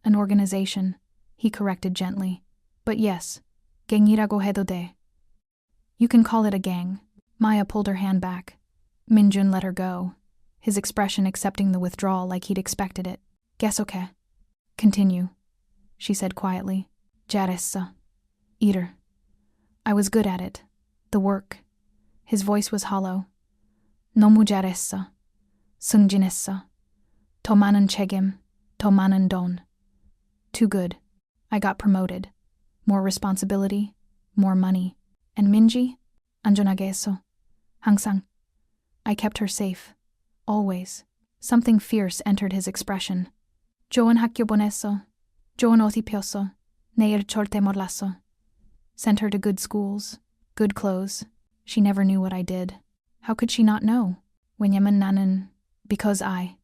An organization. He corrected gently. But yes. Gangirago hedo de. You can call it a gang. Maya pulled her hand back. Minjun let her go, his expression accepting the withdrawal like he'd expected it. Guess okay. Continue, she said quietly. Jaressa. Eater. I was good at it. The work. His voice was hollow. Nomu jaressa. Sungjinessa. Tomanan chegim. Tomanan don. Too good. I got promoted. More responsibility. More money. And Minji? Anjonageso. Hangsang. I kept her safe. Always. Something fierce entered his expression. Joan 학교 보냈어. Joan 어디 폈어. 내일 절대 몰랐어. Sent her to good schools. Good clothes. She never knew what I did. How could she not know? 왜냐면 나는. Because I.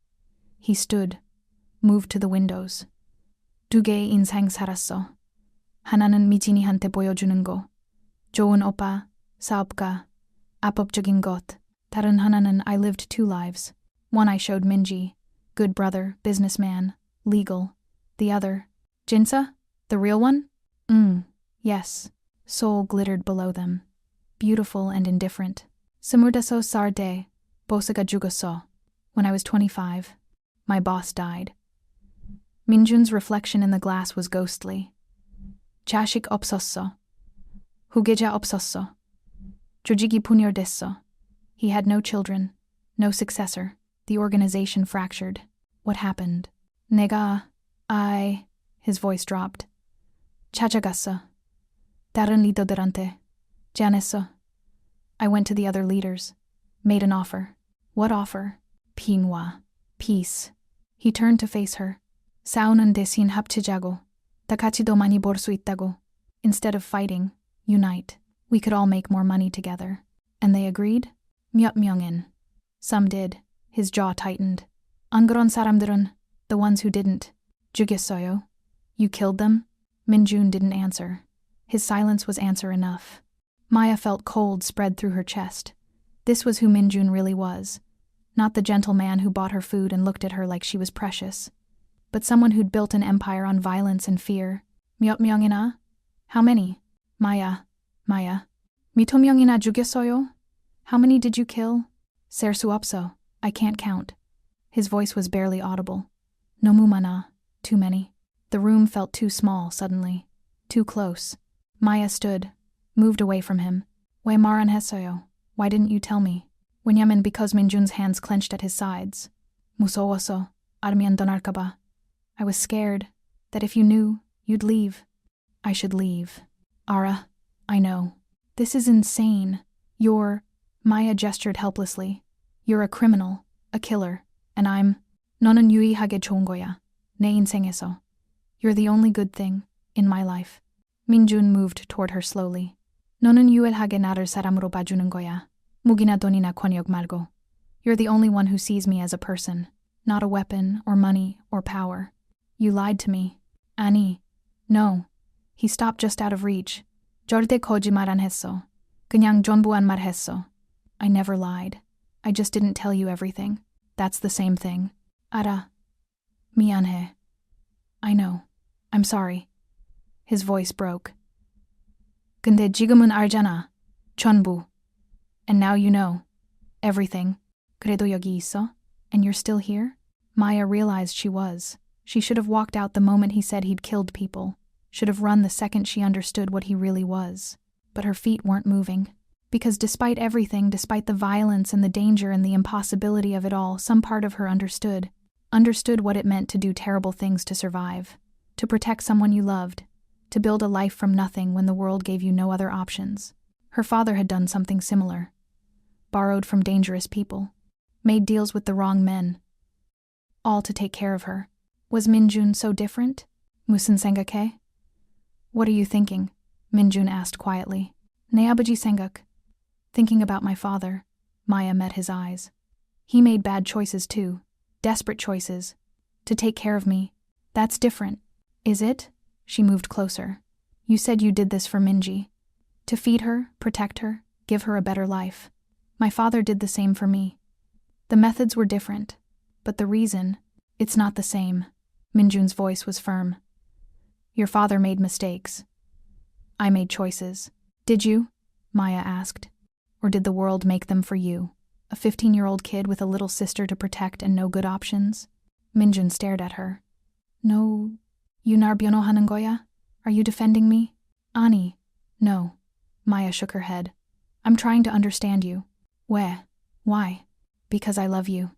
He stood. Moved to the windows. 두 개의 인생 살았어. 하나는 미진이한테 보여주는 거. 좋은 오빠, 사업가, 합법적인 것. 다른 하나는 I lived 2 lives. One I showed Minji, good brother, businessman, legal. The other, Jinsa, the real one? Yes. Seoul glittered below them. Beautiful and indifferent. 스물다섯 살 때, 보스가 죽었어. When I was 25, my boss died. Minjun's reflection in the glass was ghostly. 자식 없었어. 후계자 없었어. 조직이 분열됐어. He had no children, no successor. The organization fractured. What happened? His voice dropped. 찾아갔어. 다른 리더들한테. 잘했어. I went to the other leaders. Made an offer. What offer? 빈화. Peace. He turned to face her. 싸우는 대신 합치자고. 다 같이 더 많이 벌 수 있다고. Instead of fighting, unite. We could all make more money together. And they agreed? 몇 명인. Some did. His jaw tightened. 안 그런 사람들은, the ones who didn't. 죽였어요? You killed them? Minjun didn't answer. His silence was answer enough. Maya felt cold spread through her chest. This was who Minjun really was. Not the gentle man who bought her food and looked at her like she was precious. But someone who'd built an empire on violence and fear. 몇 명이나? How many? Maya. 미토 명이나 죽였어요? How many did you kill? 셀 수 없어. I can't count. His voice was barely audible. 너무 많아. Too many. The room felt too small suddenly. Too close. Maya stood, moved away from him. 왜 말 안 했어요? Why didn't you tell me? 왜냐면 because Minjun's hands clenched at his sides. 무서워서. 알면 떠날까 봐. I was scared that if you knew, you'd leave. I should leave. Ara, I know. This is insane. Maya gestured helplessly. You're a criminal, a killer, and I'm. 너는 유일하게 좋은 거야. 내 인생에서. You're the only good thing in my life. Minjun moved toward her slowly. 너는 유일하게 나를 사람으로 봐주는 거야. 무기나 돈이나 권력 말고. You're the only one who sees me as a person, not a weapon or money or power. You lied to me. 아니. No. He stopped just out of reach. 절대 거짓말 안 했어. 그냥 전부한 말 했어. I never lied. I just didn't tell you everything. That's the same thing. 알아. 미안해. I know. I'm sorry. His voice broke. 근데 지금은 알잖아. 전부. And now you know. Everything. 그래도 여기 있어? And you're still here? Maya realized she was. She should have walked out the moment he said he'd killed people. Should have run the second she understood what he really was. But her feet weren't moving. Because despite everything, despite the violence and the danger and the impossibility of it all, some part of her understood. Understood what it meant to do terrible things to survive. To protect someone you loved. To build a life from nothing when the world gave you no other options. Her father had done something similar. Borrowed from dangerous people. Made deals with the wrong men. All to take care of her. Was Minjun so different? Musin sengake? What are you thinking? Minjun asked quietly. Ne abaji sengak. Thinking about my father. Maya met his eyes. He made bad choices too. Desperate choices. To take care of me. That's different. Is it? She moved closer. You said you did this for Minji. To feed her, protect her, give her a better life. My father did the same for me. The methods were different. But the reason, it's not the same. Minjun's voice was firm. Your father made mistakes. I made choices. Did you? Maya asked. Or did the world make them for you? A 15-year-old kid with a little sister to protect and no good options? Minjun stared at her. No. You narbyono ha는 거야? Are you defending me? Ani. No. Maya shook her head. I'm trying to understand you. Where? Why? Because I love you.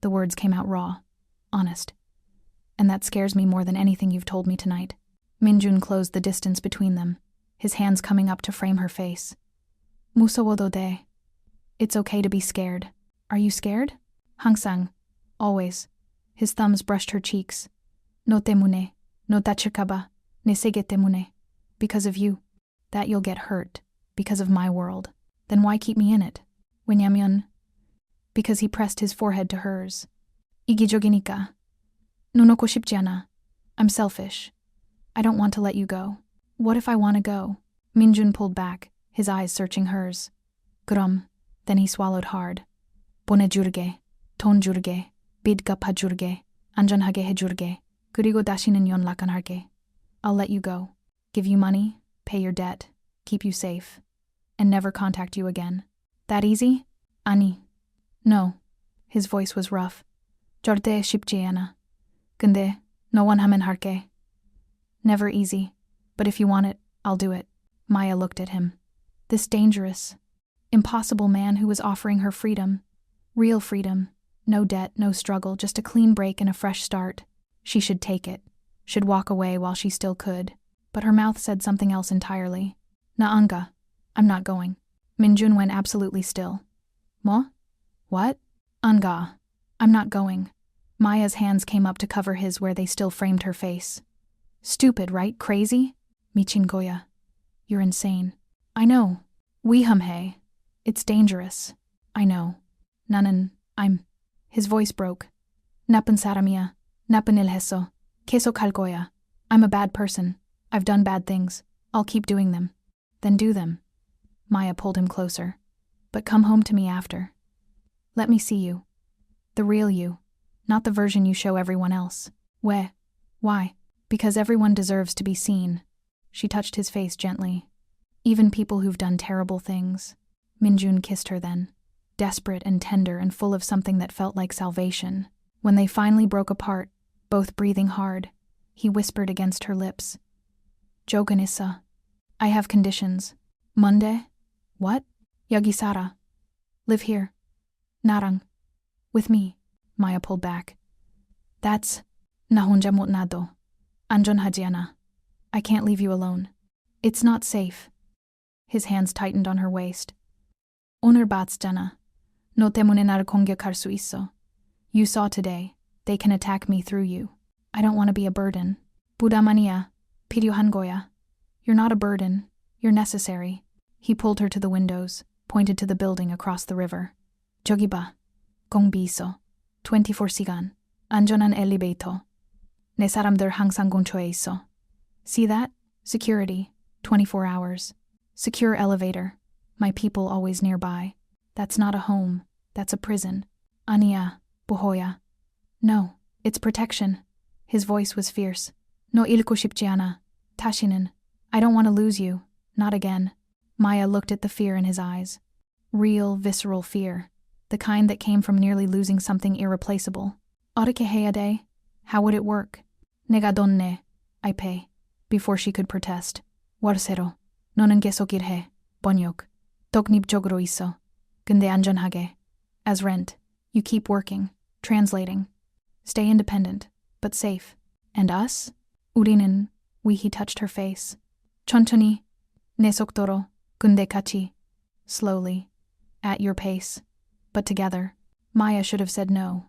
The words came out raw. Honest. And that scares me more than anything you've told me tonight. Minjun closed the distance between them, his hands coming up to frame her face. 무서워도 돼. It's okay to be scared. Are you scared? 항상. Always. His thumbs brushed her cheeks. 너 때문에. 너 다칠까봐. 내 세계 때문에. Because of you. That you'll get hurt. Because of my world. Then why keep me in it? 왜냐면. Because he pressed his forehead to hers. 이기적이니까. 눈 놓고 싶지 않아. I'm selfish. I don't want to let you go. What if I want to go? Minjun pulled back, his eyes searching hers. 그럼. Then he swallowed hard. 보내줄게. 돈 줄게. 빚 갚아줄게. 안전하게 해줄게. 그리고 다시는 연락 안 할게. I'll let you go. Give you money, pay your debt, keep you safe, and never contact you again. That easy? 아니. No. His voice was rough. 절대 쉽지 않아. 근데 너 원하면 할게. Never easy. But if you want it, I'll do it. Maya looked at him. This dangerous, impossible man who was offering her freedom. Real freedom. No debt, no struggle, just a clean break and a fresh start. She should take it. Should walk away while she still could. But her mouth said something else entirely. Naanga. I'm not going. Minjun went absolutely still. Mo? What? Anga. I'm not going. Maya's hands came up to cover his where they still framed her face. Stupid, right? Crazy? Michin Goya. You're insane. I know. 위험해. It's dangerous. I know. 나는, His voice broke. 나쁜 사람이야. 나쁜 일 했어. 계속할 거야. I'm a bad person. I've done bad things. I'll keep doing them. Then do them. Maya pulled him closer. But come home to me after. Let me see you. The real you. Not the version you show everyone else. Why? Because everyone deserves to be seen. She touched his face gently. Even people who've done terrible things. Minjun kissed her then. Desperate and tender and full of something that felt like salvation. When they finally broke apart, both breathing hard, he whispered against her lips. 조건있어. I have conditions. Monday? What? 여기 살아. Live here. 나랑. With me. Maya pulled back. That's. 나 혼자 못 놔둬. 안전하지 않아. I can't leave you alone. It's not safe. His hands tightened on her waist. 오늘 봤잖아. 너 때문에 나를 공격할 수 있어. You saw today. They can attack me through you. I don't want to be a burden. 부담 아니야. 필요한 거야. You're not a burden. You're necessary. He pulled her to the windows, pointed to the building across the river. 저기 봐. 공비 있어. 24시간. 안전한 엘리베이터. 내 사람들 항상 근처에 있어. See that? Security. 24 hours. Secure elevator. My people always nearby. That's not a home. That's a prison. 아니야. 보호야. No, it's protection. His voice was fierce. No 잃고 싶지 않아. 다시는. I don't want to lose you. Not again. Maya looked at the fear in his eyes. Real, visceral fear. The kind that came from nearly losing something irreplaceable. 어떻게 해야 돼? How would it work? 내가 돈 내. I pay. Before she could protest. 월세로. 너는 계속 일해. 번역. 독립적으로 있어. 근데 안전하게. As rent. You keep working. Translating. Stay independent. But safe. And us? 우리는. He touched her face. 천천히. 내 속도로. 근데 같이. Slowly. At your pace. But together. Maya should have said no.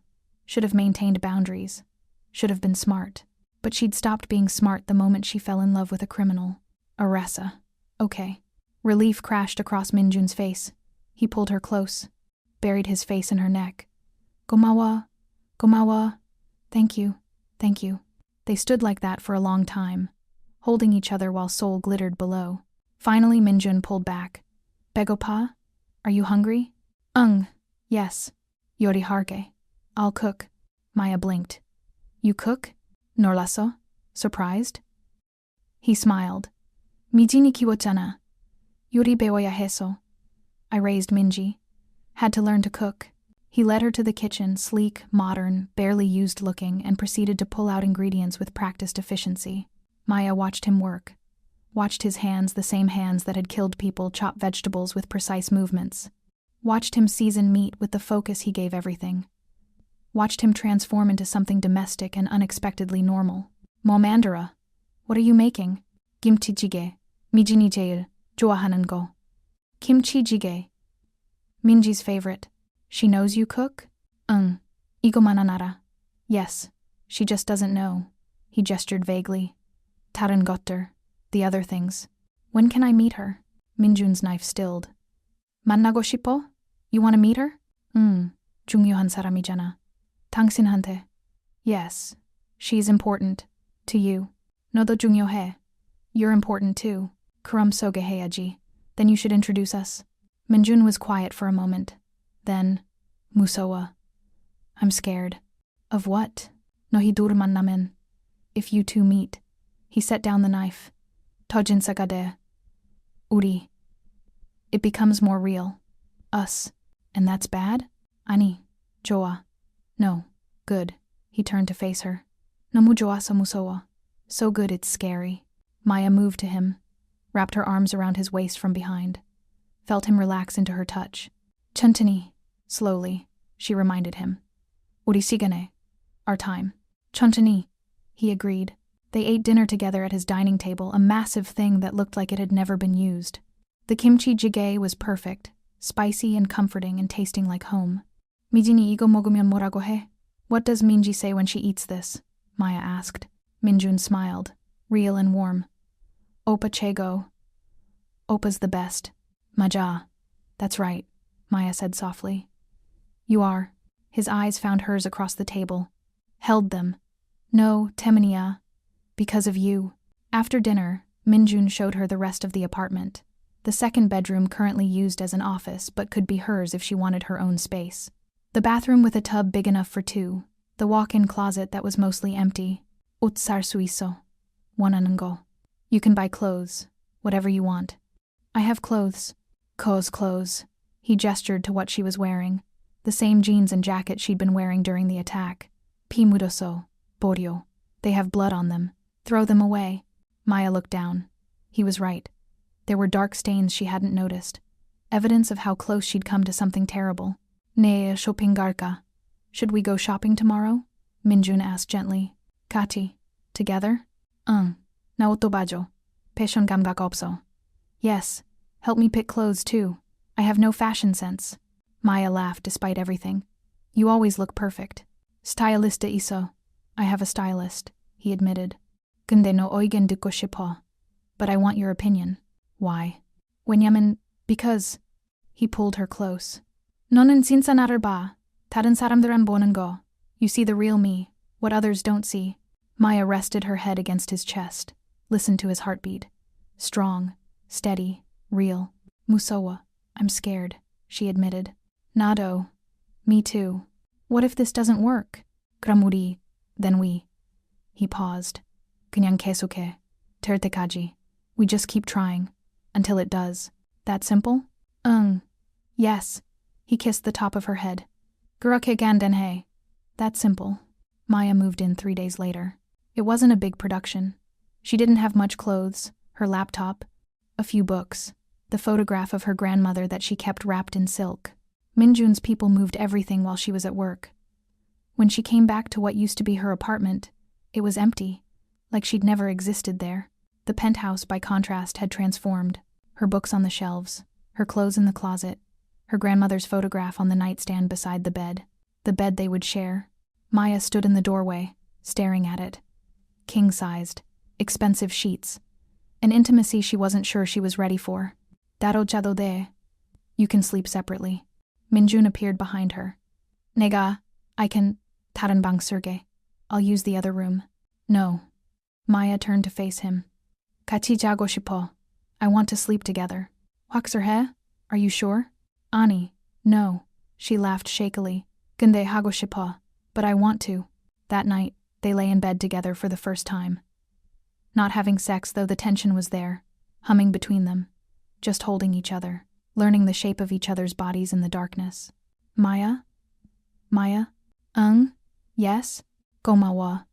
Should have maintained boundaries. Should have been smart. But she'd stopped being smart the moment she fell in love with a criminal. Arasa. Okay. Relief crashed across Minjun's face. He pulled her close. Buried his face in her neck. 고마워. 고마워. Thank you. Thank you. They stood like that for a long time, holding each other while Seoul glittered below. Finally, Minjun pulled back. 배고파? Are you hungry? Yes. 요리할게. I'll cook. Maya blinked. You cook? 놀랐어? Surprised? He smiled. 미진이 키웠잖아. 요리 배워야 해서. I raised Minji. Had to learn to cook. He led her to the kitchen, sleek, modern, barely used looking, and proceeded to pull out ingredients with practiced efficiency. Maya watched him work. Watched his hands, the same hands that had killed people, chop vegetables with precise movements. Watched him season meat with the focus he gave everything. Watched him transform into something domestic and unexpectedly normal. Momandara, what are you making? 김치찌개. 미진이 제일 좋아하는 거. 김치찌개. Minji's favorite. She knows you cook? 이거만 안 알아. Yes. She just doesn't know. He gestured vaguely. 다른 것들. The other things. When can I meet her? Minjun's knife stilled. 만나고 싶어? You want to meet her? 중요한 사람이잖아. 당신한테. Yes. She's important. To you. 너도 중요해. You're important too. 그럼 소개해야지. Then you should introduce us. Minjun was quiet for a moment. Then, 무서워. I'm scared. Of what? 너희 둘 만나면. If you two meet. He set down the knife. 더 진짜가 돼. 우리. It becomes more real. Us. And that's bad? 아니, 좋아. No, good. He turned to face her. 너무 좋아서 무서워. So good it's scary. Maya moved to him, wrapped her arms around his waist from behind, felt him relax into her touch. 천천히, slowly, she reminded him. 우리 시간에, our time. 천천히, he agreed. They ate dinner together at his dining table, a massive thing that looked like it had never been used. The kimchi jjigae was perfect, spicy and comforting and tasting like home. 미진이 이거 먹으면 뭐라고 해? What does Minji say when she eats this? Maya asked. Minjun smiled, real and warm. Oppa 최고. Oppa's the best. 맞아. That's right, Maya said softly. You are. His eyes found hers across the table. Held them. No, 때문이야. Because of you. After dinner, Minjun showed her the rest of the apartment. The second bedroom currently used as an office, but could be hers if she wanted her own space. The bathroom with a tub big enough for two. The walk-in closet that was mostly empty. 옷 살 수 있어. 원하는 거. You can buy clothes. Whatever you want. I have clothes. Ko's clothes. He gestured to what she was wearing. The same jeans and jacket she'd been wearing during the attack. 피 묻었어. 버려. They have blood on them. Throw them away. Maya looked down. He was right. There were dark stains she hadn't noticed. Evidence of how close she'd come to something terrible. 네, 쇼핑 갈까? Should we go shopping tomorrow? Minjun asked gently. 같이. Together? 나 옷도 봐줘. 패션 감각 없어. Yes. Help me pick clothes too. I have no fashion sense. Maya laughed despite everything. You always look perfect. 스타일리스트 있어. I have a stylist, he admitted. 근데 너 의견 듣고 싶어. But I want your opinion. Why? 왜냐면, because. He pulled her close. 너는 진짜 나를 봐. 다른 사람들 안 보는 거. You see the real me, what others don't see. Maya rested her head against his chest, listened to his heartbeat. Strong, steady, real. 무서워. I'm scared, she admitted. 나도. Me too. What if this doesn't work? 그럼 then we. He paused. 그냥 계속해. 될 때까지. We just keep trying. Until it does. That simple? Yes. He kissed the top of her head. 그렇게 간단해. That's simple. Maya moved in 3 days later. It wasn't a big production. She didn't have much clothes, her laptop, a few books, the photograph of her grandmother that she kept wrapped in silk. Minjun's people moved everything while she was at work. When she came back to what used to be her apartment, it was empty, like she'd never existed there. The penthouse, by contrast, had transformed. Her books on the shelves, her clothes in the closet, her grandmother's photograph on the nightstand beside the bed they would share. Maya stood in the doorway, staring at it. King-sized, expensive sheets, an intimacy she wasn't sure she was ready for. Daro de. You can sleep separately. Minjun appeared behind her. Nega, I can. 다른 방 쓸게. I'll use the other room. No. Maya turned to face him. 같이 자고 싶어. I want to sleep together. 확실해? Are you sure? 아니, no. She laughed shakily. 근데 하고 싶어. But I want to. That night, they lay in bed together for the first time. Not having sex, though the tension was there, humming between them, just holding each other, learning the shape of each other's bodies in the darkness. Maya? Maya? Yes? 고마워.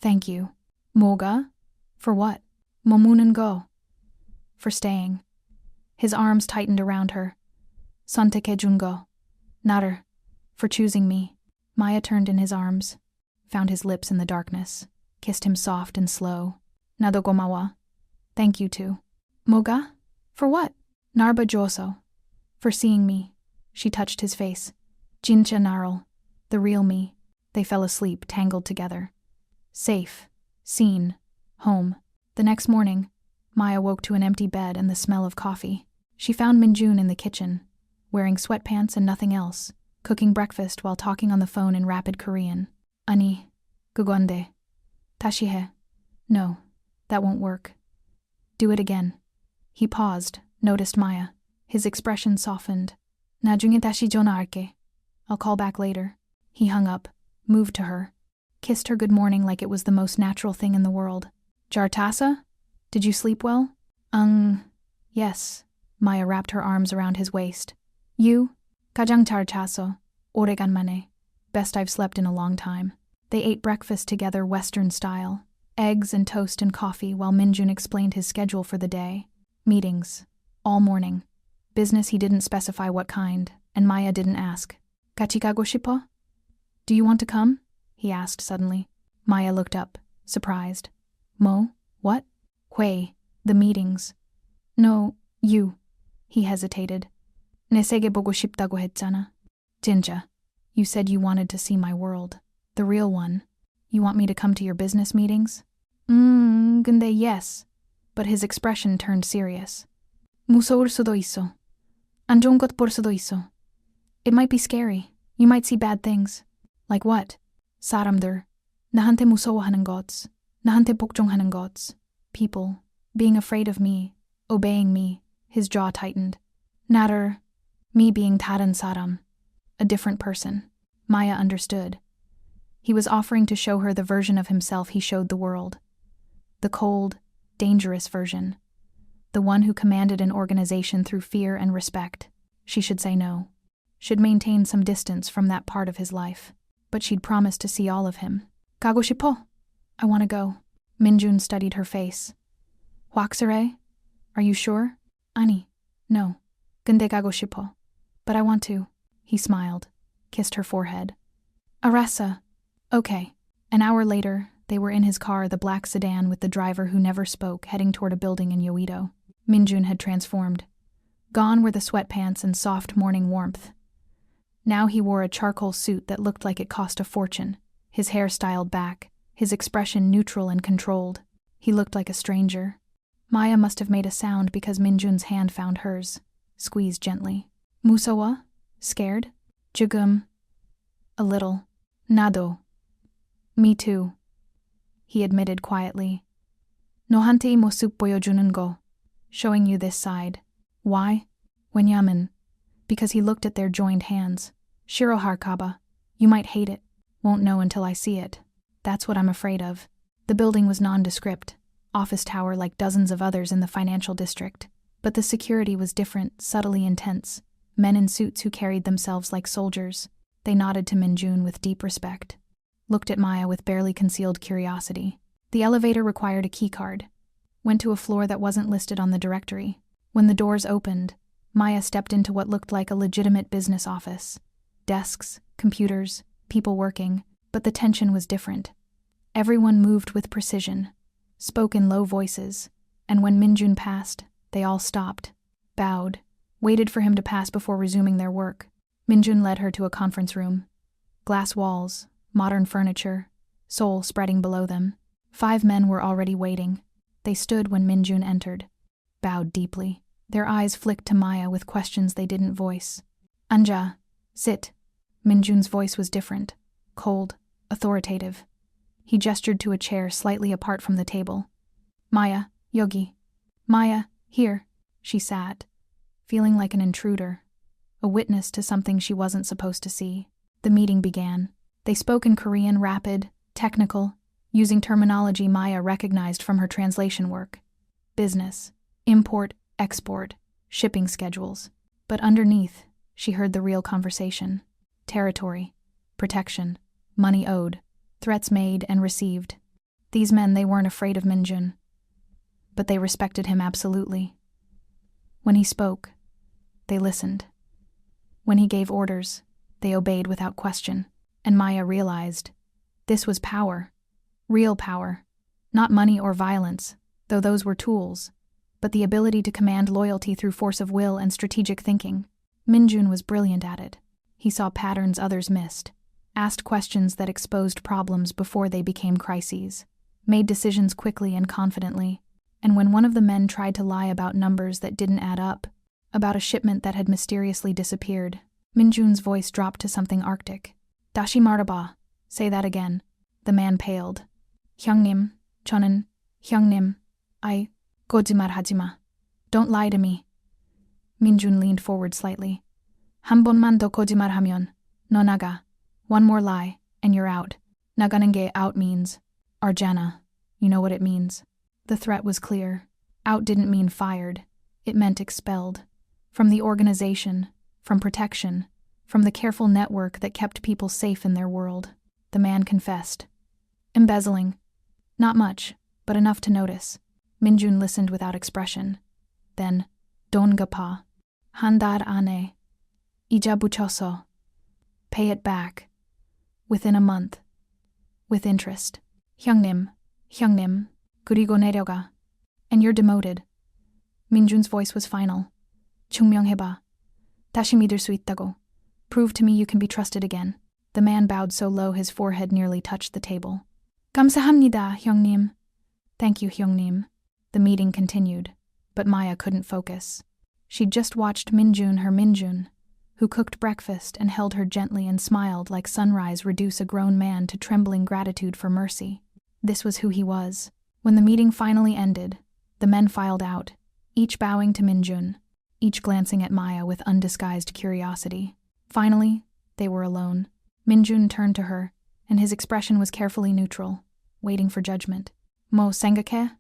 Thank you. 뭐가? For what? 머무는 거. For staying. His arms tightened around her. 선택해준 거. 나를. For choosing me. Maya turned in his arms, found his lips in the darkness, kissed him soft and slow. 나도 고마워. Thank you too. 뭐가? For what? 날봐 줘서. For seeing me. She touched his face. 진짜 나를. The real me. They fell asleep, tangled together. Safe. Seen. Home. The next morning, Maya woke to an empty bed and the smell of coffee. She found Minjun in the kitchen, wearing sweatpants and nothing else, cooking breakfast while talking on the phone in rapid Korean. 아니, 그건데. 다시 해. No, that won't work. Do it again. He paused, noticed Maya. His expression softened. 나중에 다시 전화할게. I'll call back later. He hung up, moved to her, kissed her good morning like it was the most natural thing in the world. 잘 잤어? Did you sleep well? Yes. Maya wrapped her arms around his waist. You? 가장 잘 잤어. 오래간만에. Best I've slept in a long time. They ate breakfast together Western style, eggs and toast and coffee while Minjun explained his schedule for the day. Meetings. All morning. Business he didn't specify what kind, and Maya didn't ask. 같이 가고 싶어? Do you want to come? He asked suddenly. Maya looked up, surprised. Mo? What? 회. The meetings. No, you. He hesitated. 내 세계 보고 싶다고 했잖아. 진짜. You said you wanted to see my world. The real one. You want me to come to your business meetings? 근데 yes. But his expression turned serious. 무서울 수도 있어. 안 좋은 것 볼 수도 있어. It might be scary. You might see bad things. Like what? 사람들. 나한테 무서워하는 것. 나한테 복종하는 것. People. Being afraid of me. Obeying me. His jaw tightened. 나를. Me being 다른 사람. A different person. Maya understood. He was offering to show her the version of himself he showed the world. The cold, dangerous version. The one who commanded an organization through fear and respect. She should say no. Should maintain some distance from that part of his life. But she'd promised to see all of him. 가고 싶어? I want to go. Minjun studied her face. 확실해? Are you sure? 아니, no. 근데 가고 싶어. But I want to. He smiled, kissed her forehead. 알았어. Okay. An hour later, they were in his car, the black sedan with the driver who never spoke, heading toward a building in Yoido. Minjun had transformed. Gone were the sweatpants and soft morning warmth. Now he wore a charcoal suit that looked like it cost a fortune, his hair styled back, his expression neutral and controlled. He looked like a stranger. Maya must have made a sound because Minjun's hand found hers, squeezed gently. 무서워? Scared? 조금. A little. 나도. Me too. He admitted quietly. 너한테 이 모습 보여주는 거. Showing you this side. Why? 왜냐면. Because he looked at their joined hands. 싫어할까봐. You might hate it. Won't know until I see it. That's what I'm afraid of. The building was nondescript, office tower like dozens of others in the financial district. But the security was different, subtly intense. Men in suits who carried themselves like soldiers. They nodded to Minjun with deep respect. Looked at Maya with barely concealed curiosity. The elevator required a keycard. Went to a floor that wasn't listed on the directory. When the doors opened, Maya stepped into what looked like a legitimate business office. Desks, computers, people working, but the tension was different. Everyone moved with precision, spoke in low voices, and when Minjun passed, they all stopped, bowed, waited for him to pass before resuming their work. Minjun led her to a conference room. Glass walls, modern furniture, Seoul spreading below them. 5 men were already waiting. They stood when Minjun entered, bowed deeply. Their eyes flicked to Maya with questions they didn't voice. Anja, sit. Minjun's voice was different, cold, authoritative. He gestured to a chair slightly apart from the table. Maya, Yogi. Maya, here. She sat, feeling like an intruder, a witness to something she wasn't supposed to see. The meeting began. They spoke in Korean, rapid, technical, using terminology Maya recognized from her translation work. Business, import, export, shipping schedules. But underneath, she heard the real conversation. Territory, protection, money owed, threats made and received. These men, they weren't afraid of Minjun, but they respected him absolutely. When he spoke, they listened. When he gave orders, they obeyed without question. And Maya realized, this was power. Real power. Not money or violence, though those were tools, but the ability to command loyalty through force of will and strategic thinking. Minjun was brilliant at it. He saw patterns others missed, asked questions that exposed problems before they became crises, made decisions quickly and confidently. And when one of the men tried to lie about numbers that didn't add up, about a shipment that had mysteriously disappeared, Minjun's voice dropped to something arctic. Dashi maraba, say that again. The man paled. Hyungnim, 저는, Hyungnim, 거짓말 하지마. Don't lie to me. Minjun leaned forward slightly. 한 번만 더 거짓말하면, 너 나가. One more lie, and you're out. 나가는 게 out means, Arjana. You know what it means. The threat was clear. Out didn't mean fired. It meant expelled. From the organization, from protection, from the careful network that kept people safe in their world. The man confessed. Embezzling. Not much, but enough to notice. Minjun listened without expression. Then, 돈 갚아. 한 달 안에. 이자 붙여서. Pay it back. Within a month. With interest. 형님, 그리고 내려가. And you're demoted. Minjun's voice was final. 증명해봐. 다시 믿을 수 있다고. Prove to me you can be trusted again. The man bowed so low his forehead nearly touched the table. 감사합니다, 형님. Thank you, 형님. The meeting continued, but Maya couldn't focus. She'd just watched Minjun, her Minjun, who cooked breakfast and held her gently and smiled like sunrise reduce a grown man to trembling gratitude for mercy. This was who he was. When the meeting finally ended, the men filed out, each bowing to Minjun, each glancing at Maya with undisguised curiosity. Finally, they were alone. Minjun turned to her, and his expression was carefully neutral, waiting for judgment. Mo Sengake?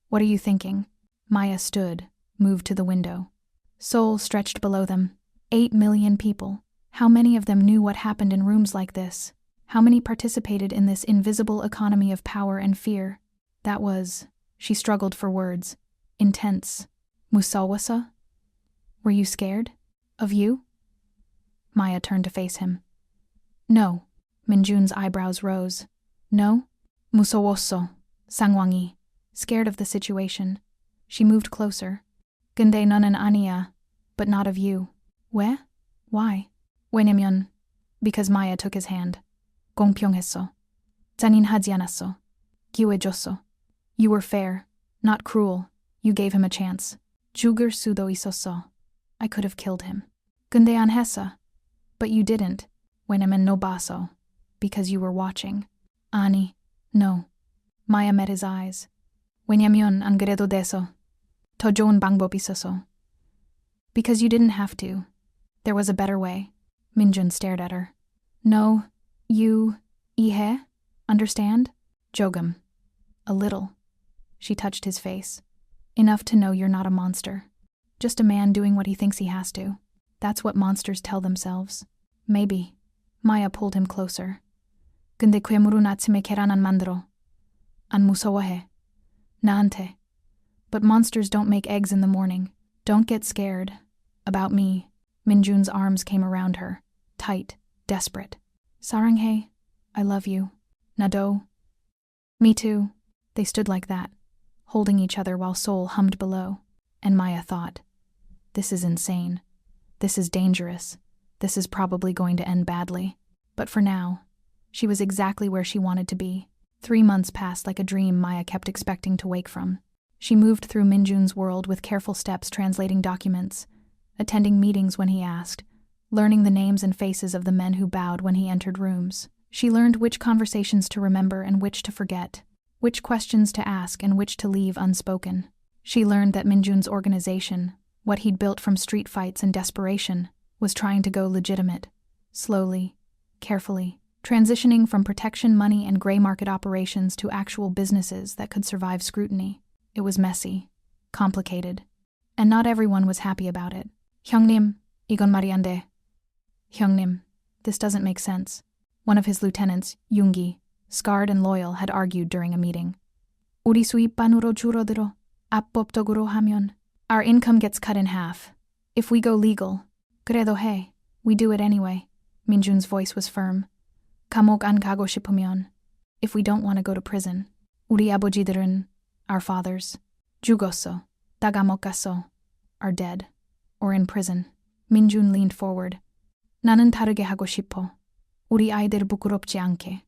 What are you thinking? Maya stood, moved to the window. Seoul stretched below them. 8 million people. How many of them knew what happened in rooms like this? How many participated in this invisible economy of power and fear? That was, she struggled for words, intense. Musawasa? Were you scared? Of you? Maya turned to face him. No. Minjun's eyebrows rose. No? 무서웠어. 상황이. Scared of the situation. She moved closer. 근데 너는 아니야. But not of you. 왜? Why? 왜냐면. Because Maya took his hand. 공평했어. 잔인하지 않았어. 기회 줬어. You were fair. Not cruel. You gave him a chance. 죽을 수도 있었어. I could have killed him. 근데 안 했어. But you didn't. 왜냐면 너 봤어. Because you were watching. 아니, no. Maya met his eyes. 왜냐면 안 그래도 돼서. 더 좋은 방법 있어서. Because you didn't have to. There was a better way. Minjun stared at her. No, you, Ihe? Understand? Jogum. A little. She touched his face. Enough to know you're not a monster. Just a man doing what he thinks he has to. That's what monsters tell themselves. Maybe. Maya pulled him closer. 근데 괴물은 아침에 계란 안 만들어. 안 무서워해. 나한테. But monsters don't make eggs in the morning. Don't get scared. About me. Minjun's arms came around her. Tight. Desperate. 사랑해. I love you. 나도. Me too. They stood like that, holding each other while Seoul hummed below. And Maya thought, this is insane. This is dangerous. This is probably going to end badly. But for now, she was exactly where she wanted to be. 3 months passed like a dream Maya kept expecting to wake from. She moved through Minjun's world with careful steps translating documents, attending meetings when he asked, learning the names and faces of the men who bowed when he entered rooms. She learned which conversations to remember and which to forget, which questions to ask and which to leave unspoken. She learned that Minjun's organization, what he'd built from street fights and desperation, was trying to go legitimate, slowly, carefully, transitioning from protection money and gray market operations to actual businesses that could survive scrutiny. It was messy, complicated, and not everyone was happy about it. 형님, 이건 말이 안 돼. 형님, this doesn't make sense. One of his lieutenants, Yoongi, scarred and loyal, had argued during a meeting. 우리 수입 반으로 줄어들어. 합법적으로 하면. Our income gets cut in half. If we go legal. 그래도 해. We do it anyway. Minjun's voice was firm. 감옥 안 가고 싶으면. If we don't want to go to prison. 우리 아버지들은, our fathers, 죽었어. 다 감옥 갔어. Are dead. Or in prison. Minjun leaned forward. 나는 다르게 하고 싶어. 우리 아이들 부끄럽지 않게.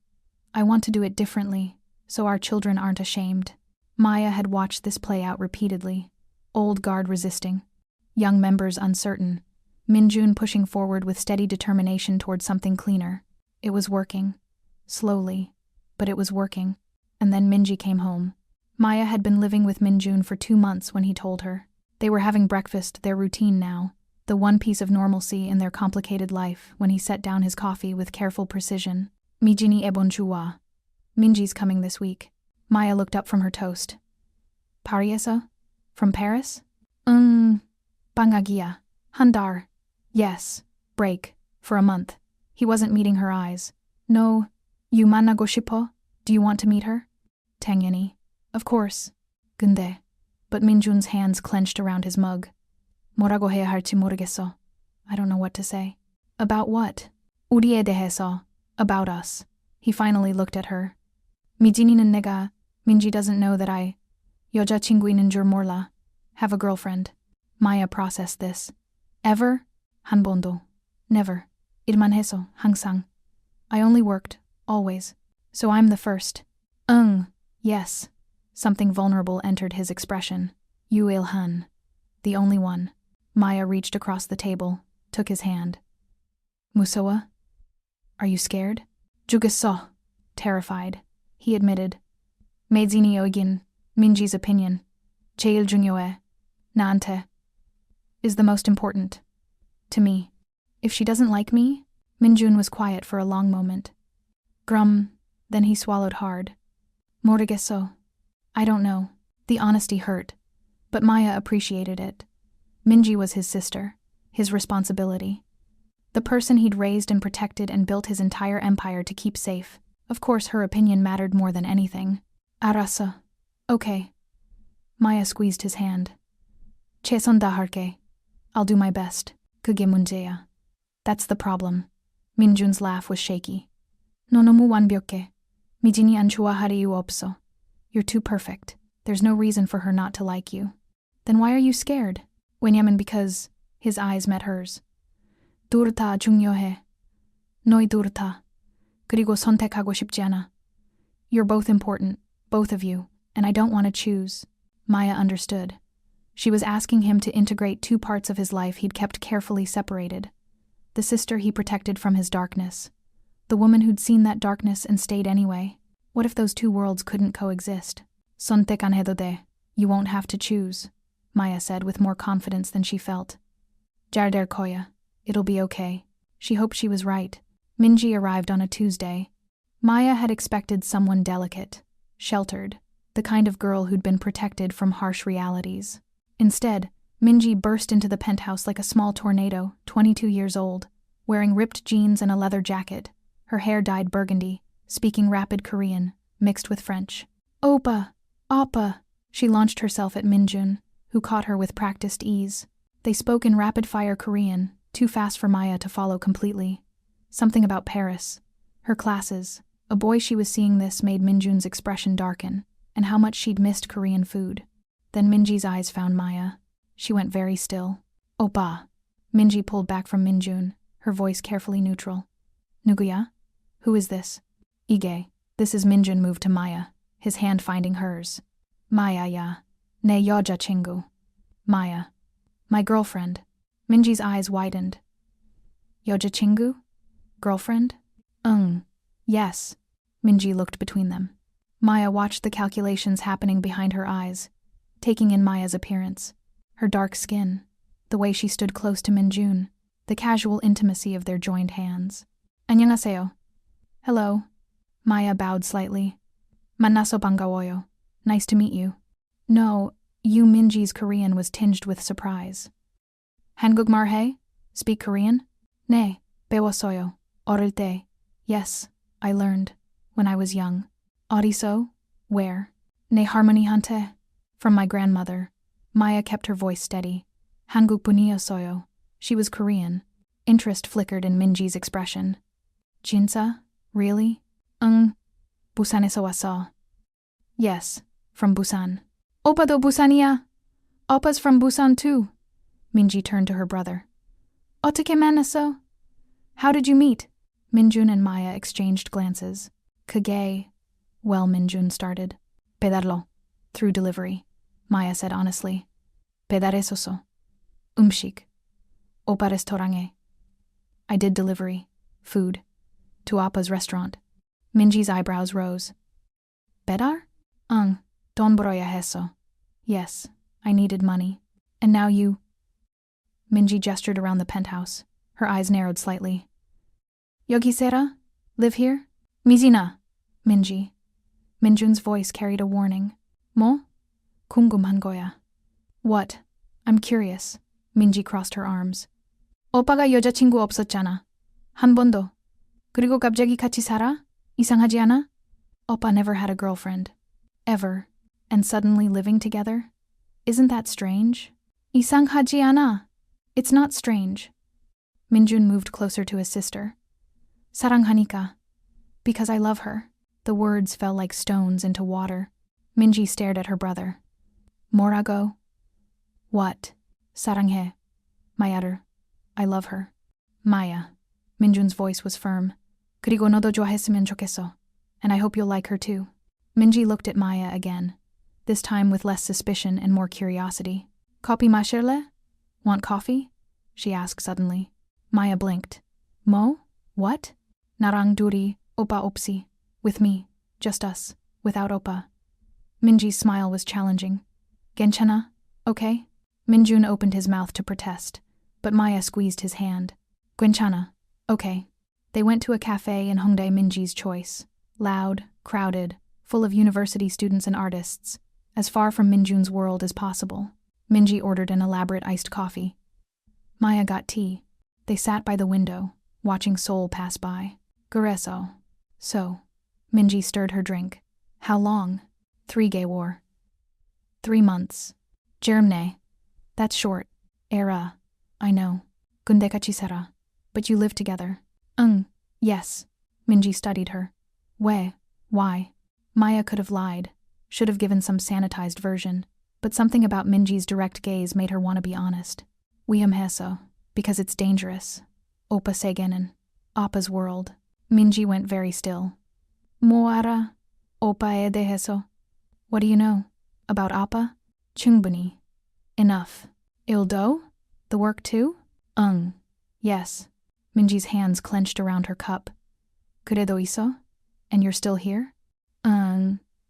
I want to do it differently, so our children aren't ashamed. Maya had watched this play out repeatedly. Old guard resisting. Young members uncertain. Minjun pushing forward with steady determination toward something cleaner. It was working. Slowly. But it was working. And then Minji came home. Maya had been living with Minjun for 2 months when he told her. They were having breakfast, their routine now, the one piece of normalcy in their complicated life, when he set down his coffee with careful precision. Mijini ebon chua. Minji's coming this week. Maya looked up from her toast. Pariesa? From Paris? Bangagia. Handar. Yes. Break. For a month. He wasn't meeting her eyes. No. You 만나고 싶어? Do you want to meet her? 당연히. Of course. 근데. But Minjun's hands clenched around his mug. 뭐라고 해야 할지 모르겠어. I don't know what to say. About what? 우리에 대해서. About us. He finally looked at her. 미진이는 내가. Minji doesn't know that I. 여자친구 있는 줄 몰라. Have a girlfriend. Maya processed this. Ever? 한 번도. Never. 일만 해서. 항상. I only worked. Always. So I'm the first. Yes. Something vulnerable entered his expression. 유일한. The only one. Maya reached across the table, took his hand. 무서워? Are you scared? 죽겠어. Terrified. He admitted. 매진이 의견. Minji's opinion. 제일 중요해. 나한테. Is the most important. To me. If she doesn't like me? Minjun was quiet for a long moment. Grum. Then he swallowed hard. 모르겠어. I don't know. The honesty hurt. But Maya appreciated it. Minji was his sister. His responsibility. The person he'd raised and protected and built his entire empire to keep safe. Of course her opinion mattered more than anything. 알았어. Okay. Maya squeezed his hand. 최선 다할게. I'll do my best. 그게 문제야. That's the problem. Minjun's laugh was shaky. 너 너무 완벽해. 미진이 안 좋아할 이유 없어. You're too perfect. There's no reason for her not to like you. Then why are you scared? 왜냐면 because his eyes met hers. 둘 다 중요해. 너희 둘 다. 그리고 선택하고 싶지 않아. You're both important, both of you, and I don't want to choose. Maya understood. She was asking him to integrate 2 parts of his life he'd kept carefully separated. The sister he protected from his darkness. The woman who'd seen that darkness and stayed anyway. What if those 2 worlds couldn't coexist? 선택 안 해도 돼. You won't have to choose, Maya said with more confidence than she felt. 잘 될 거야. It'll be okay. She hoped she was right. Minji arrived on a Tuesday. Maya had expected someone delicate, sheltered, the kind of girl who'd been protected from harsh realities. Instead, Minji burst into the penthouse like a small tornado, 22 years old, wearing ripped jeans and a leather jacket, her hair dyed burgundy, speaking rapid Korean, mixed with French. Oppa! Oppa! She launched herself at Minjun, who caught her with practiced ease. They spoke in rapid-fire Korean, too fast for Maya to follow completely. Something about Paris, her classes, a boy she was seeing. This made Minjun's expression darken, and how much she'd missed Korean food. Then Minji's eyes found Maya. She went very still. Oppa! Minji pulled back from Minjun, her voice carefully neutral. Nuguya? Who is this? Ige. This is Minjun moved to Maya, his hand finding hers. Maya ya. Ne yoja chingu. Maya. My girlfriend. Minji's eyes widened. Yoja chingu? Girlfriend? Yes. Minji looked between them. Maya watched the calculations happening behind her eyes, taking in Maya's appearance, her dark skin, the way she stood close to Minjun, the casual intimacy of their joined hands. 안녕하세요. Hello. Maya bowed slightly. 만나서 반가워요. Nice to meet you. No, you. Minji's Korean was tinged with surprise. 한국말 해? Speak Korean? 네, 배웠어요. 어릴 때. Yes, I learned. When I was young. 어디서? Where? 내 할머니한테. From my grandmother. Maya kept her voice steady. 한국 분이었어요. She was Korean. Interest flickered in Minji's expression. 진짜? Really? 부산에서 왔어. Yes, from Busan. 오빠도 부산이야. Oppa's from Busan too. Minji turned to her brother. 어떻게 만났어? How did you meet? Minjun and Maya exchanged glances. 그게... Well, Minjun started. 배달로. Through delivery. Maya said honestly. 배달했었어. 음식. 오빠 레스토랑에. I did delivery. Food. To Oppa's restaurant. Minji's eyebrows rose. 배달? 돈 벌어야 했어. Yes, I needed money. And now you... Minji gestured around the penthouse. Her eyes narrowed slightly. 여기 살아? Live here? 미진아. Minji. Minjun's voice carried a warning. 뭐? 궁금한 거야. What? I'm curious. Minji crossed her arms. 오빠가 여자친구 없었잖아. 한 번도. 그리고 갑자기 같이 살아? 이상하지 않아? Oppa never had a girlfriend. Ever. And suddenly living together? Isn't that strange? 이상하지 않아. It's not strange. Minjun moved closer to his sister. 사랑하니까. Because I love her. The words fell like stones into water. Minji stared at her brother. 뭐라고? What? 사랑해. Maya를. I love her. Maya. Minjun's voice was firm. 그리고 너도 좋아했으면 좋겠어. And I hope you'll like her too. Minji looked at Maya again, this time with less suspicion and more curiosity. 커피 마실래? Want coffee? She asked suddenly. Maya blinked. 뭐? What? 나랑 둘이, 오빠 없이. With me. Just us. Without Oppa. Minji's smile was challenging. 괜찮아? Okay? Minjun opened his mouth to protest, but Maya squeezed his hand. 괜찮아. Okay. They went to a cafe in Hongdae, Minji's choice. Loud, crowded, full of university students and artists, as far from Minjun's world as possible. Minji ordered an elaborate iced coffee. Maya got tea. They sat by the window, watching Seoul pass by. 그래서. So. Minji stirred her drink. How long? 3 개월. 3 months. Germne. That's short. Era. I know. 근데 같이 살아. But you live together. Yes. Minji studied her. 왜? Why? Maya could have lied, should have given some sanitized version, but something about Minji's direct gaze made her want to be honest. 위험해서. Because it's dangerous. Oppa 세계는. Oppa's world. Minji went very still. 뭐 알아? 오빠에 대해서. What do you know? About Oppa? 충분히. Enough. 일도? The work too? Yes. Minji's hands clenched around her cup. 그래도 있어? And you're still here?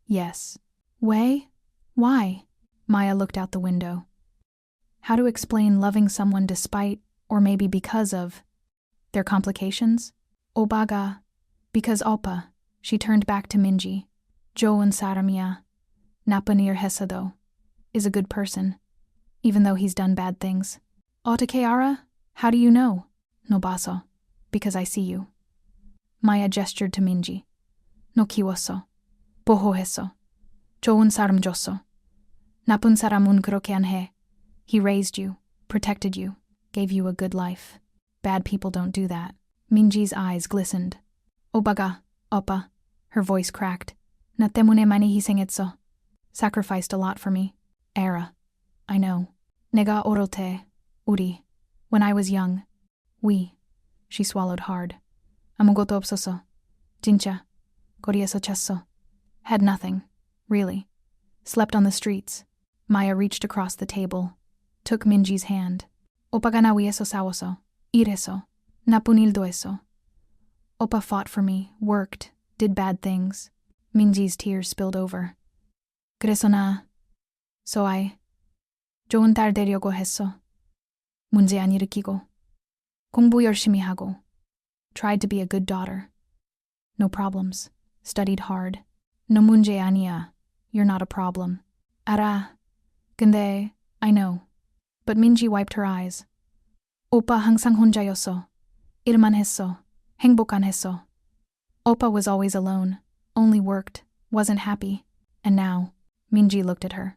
Yes. 왜? Why? Maya looked out the window. How to explain loving someone despite, or maybe because of, their complications? 오빠가. Because Oppa. She turned back to Minji. Joon saramia. Napanir hesado. Is a good person, even though he's done bad things. Otakeara? How do you know? No baso. Because I see you. Maya gestured to Minji. No kiwaso. Bohoheso. Joon saram joso. Napun saramun 그렇게 안 해. He raised you, protected you, gave you a good life. Bad people don't do that. Minji's eyes glistened. Obaga, oppa. Her voice cracked. Na 때문에 많이 희생했어. Sacrificed a lot for me. Era. I know. 내가 어릴 때, 우리. When I was young. We. She swallowed hard. 아무것도 없었어. 진짜. 거리에서 잤어. Had nothing. Really. Slept on the streets. Maya reached across the table. Took Minji's hand. 오빠가 나 위해서 싸웠어. 일했어. 나쁜 일도 했어. Oppa fought for me, worked, did bad things. Minji's tears spilled over. 그래서 나. So I. 좋은 딸 되려고 했어. 문제 안 일으키고. 공부 열심히 하고. Tried to be a good daughter. No problems. Studied hard. No 문제 아니야. You're not a problem. 알아. 근데, I know. But Minji wiped her eyes. 오빠 항상 혼자였어. 일만 했어. 행복 안 했어. Oppa was always alone, only worked, wasn't happy. And now, Minji looked at her.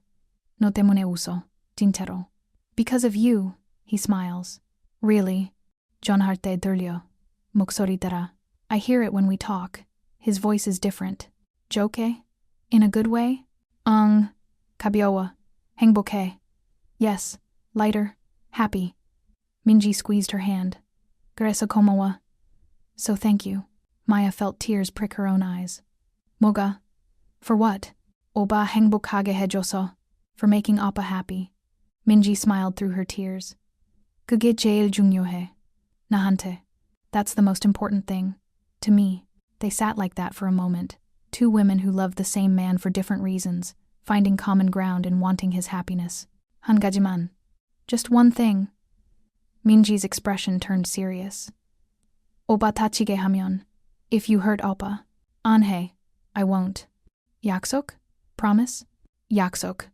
너 때문에 웃어, 진짜로. Because of you, he smiles. Really? 전화할 때 들려. 목소리 따라. I hear it when we talk. His voice is different. Joke? In a good way? 가벼워. 행복해. Yes, lighter, happy. Minji squeezed her hand. 그래서 고마워. So thank you. Maya felt tears prick her own eyes. 뭐가? For what? 오빠 행복하게 해줘서. For making Oppa happy. Minji smiled through her tears. 그게 제일 중요해. 나한테. That's the most important thing. To me. They sat like that for a moment. Two women who loved the same man for different reasons, finding common ground in wanting his happiness. 한 가지만. Just one thing. Minji's expression turned serious. 오빠 다치게 하면. If you hurt Oppa. 안 해. I won't. 약속? Promise? 약속.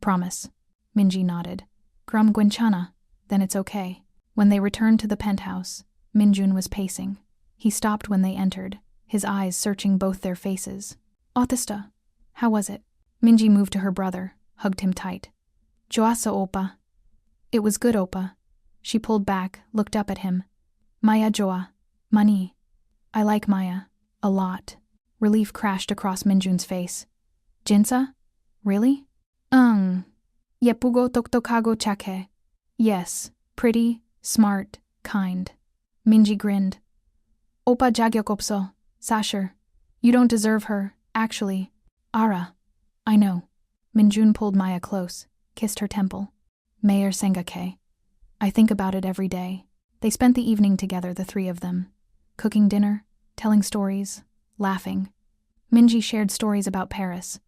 Promise. Minji nodded. 그럼 괜찮아. Then it's okay. When they returned to the penthouse, Minjun was pacing. He stopped when they entered, his eyes searching both their faces. 어땠어? How was it? Minji moved to her brother, hugged him tight. 좋았어, 오빠. It was good, Oppa. She pulled back, looked up at him. Maya 좋아. 많이. I like Maya. A lot. Relief crashed across Minjun's face. 진짜? Really? 예쁘고 똑똑하고 착해. Yes, pretty, smart, kind. Minji grinned. 오빠 자격 없어. 사실. You don't deserve her, actually. 알아. I know. Minjun pulled Maya close, kissed her temple. 매일 생각해. I think about it every day. They spent the evening together, the three of them. Cooking dinner, telling stories, laughing. Minji shared stories about Paris.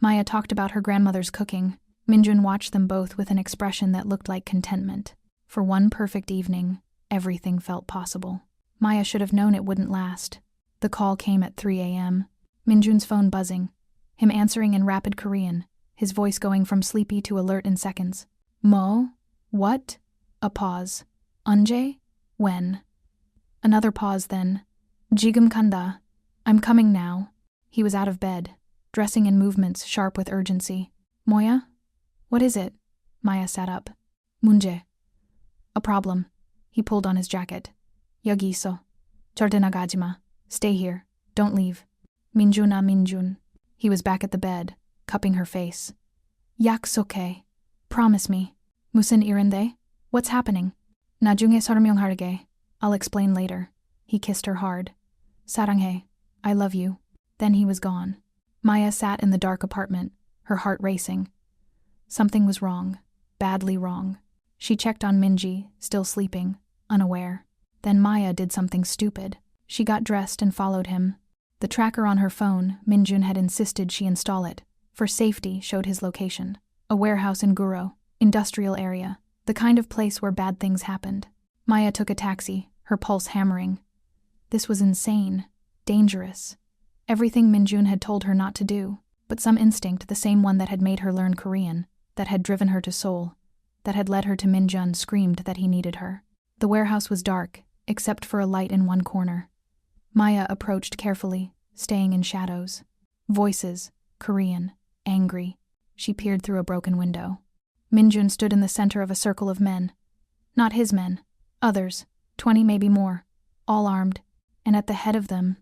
Maya talked about her grandmother's cooking. Minjun watched them both with an expression that looked like contentment. For one perfect evening, everything felt possible. Maya should have known it wouldn't last. The call came at 3 a.m. Minjun's phone buzzing, him answering in rapid Korean, his voice going from sleepy to alert in seconds. Mo? What? A pause. 언제? When? Another pause then. 지금 간다. I'm coming now. He was out of bed, dressing in movements sharp with urgency. 뭐야? What is it? Maya sat up. 문제. A problem. He pulled on his jacket. 여기 있어. 절대 나가지 마. Stay here. Don't leave. 민준아, 민준. He was back at the bed, cupping her face. 약속해. Promise me. 무슨 일인데? What's happening? 나중에 설명할게. I'll explain later. He kissed her hard. 사랑해. I love you. Then he was gone. Maya sat in the dark apartment, her heart racing. Something was wrong. Badly wrong. She checked on Minji, still sleeping, unaware. Then Maya did something stupid. She got dressed and followed him. The tracker on her phone, Minjun had insisted she install it. For safety, showed his location. A warehouse in Guro, industrial area, the kind of place where bad things happened. Maya took a taxi, her pulse hammering. This was insane. Dangerous. Everything Minjun had told her not to do, but some instinct, the same one that had made her learn Korean, that had driven her to Seoul, that had led her to Minjun, screamed that he needed her. The warehouse was dark, except for a light in one corner. Maya approached carefully, staying in shadows. Voices, Korean, angry. She peered through a broken window. Minjun stood in the center of a circle of men. Not his men. Others, 20 maybe more, all armed, and at the head of them,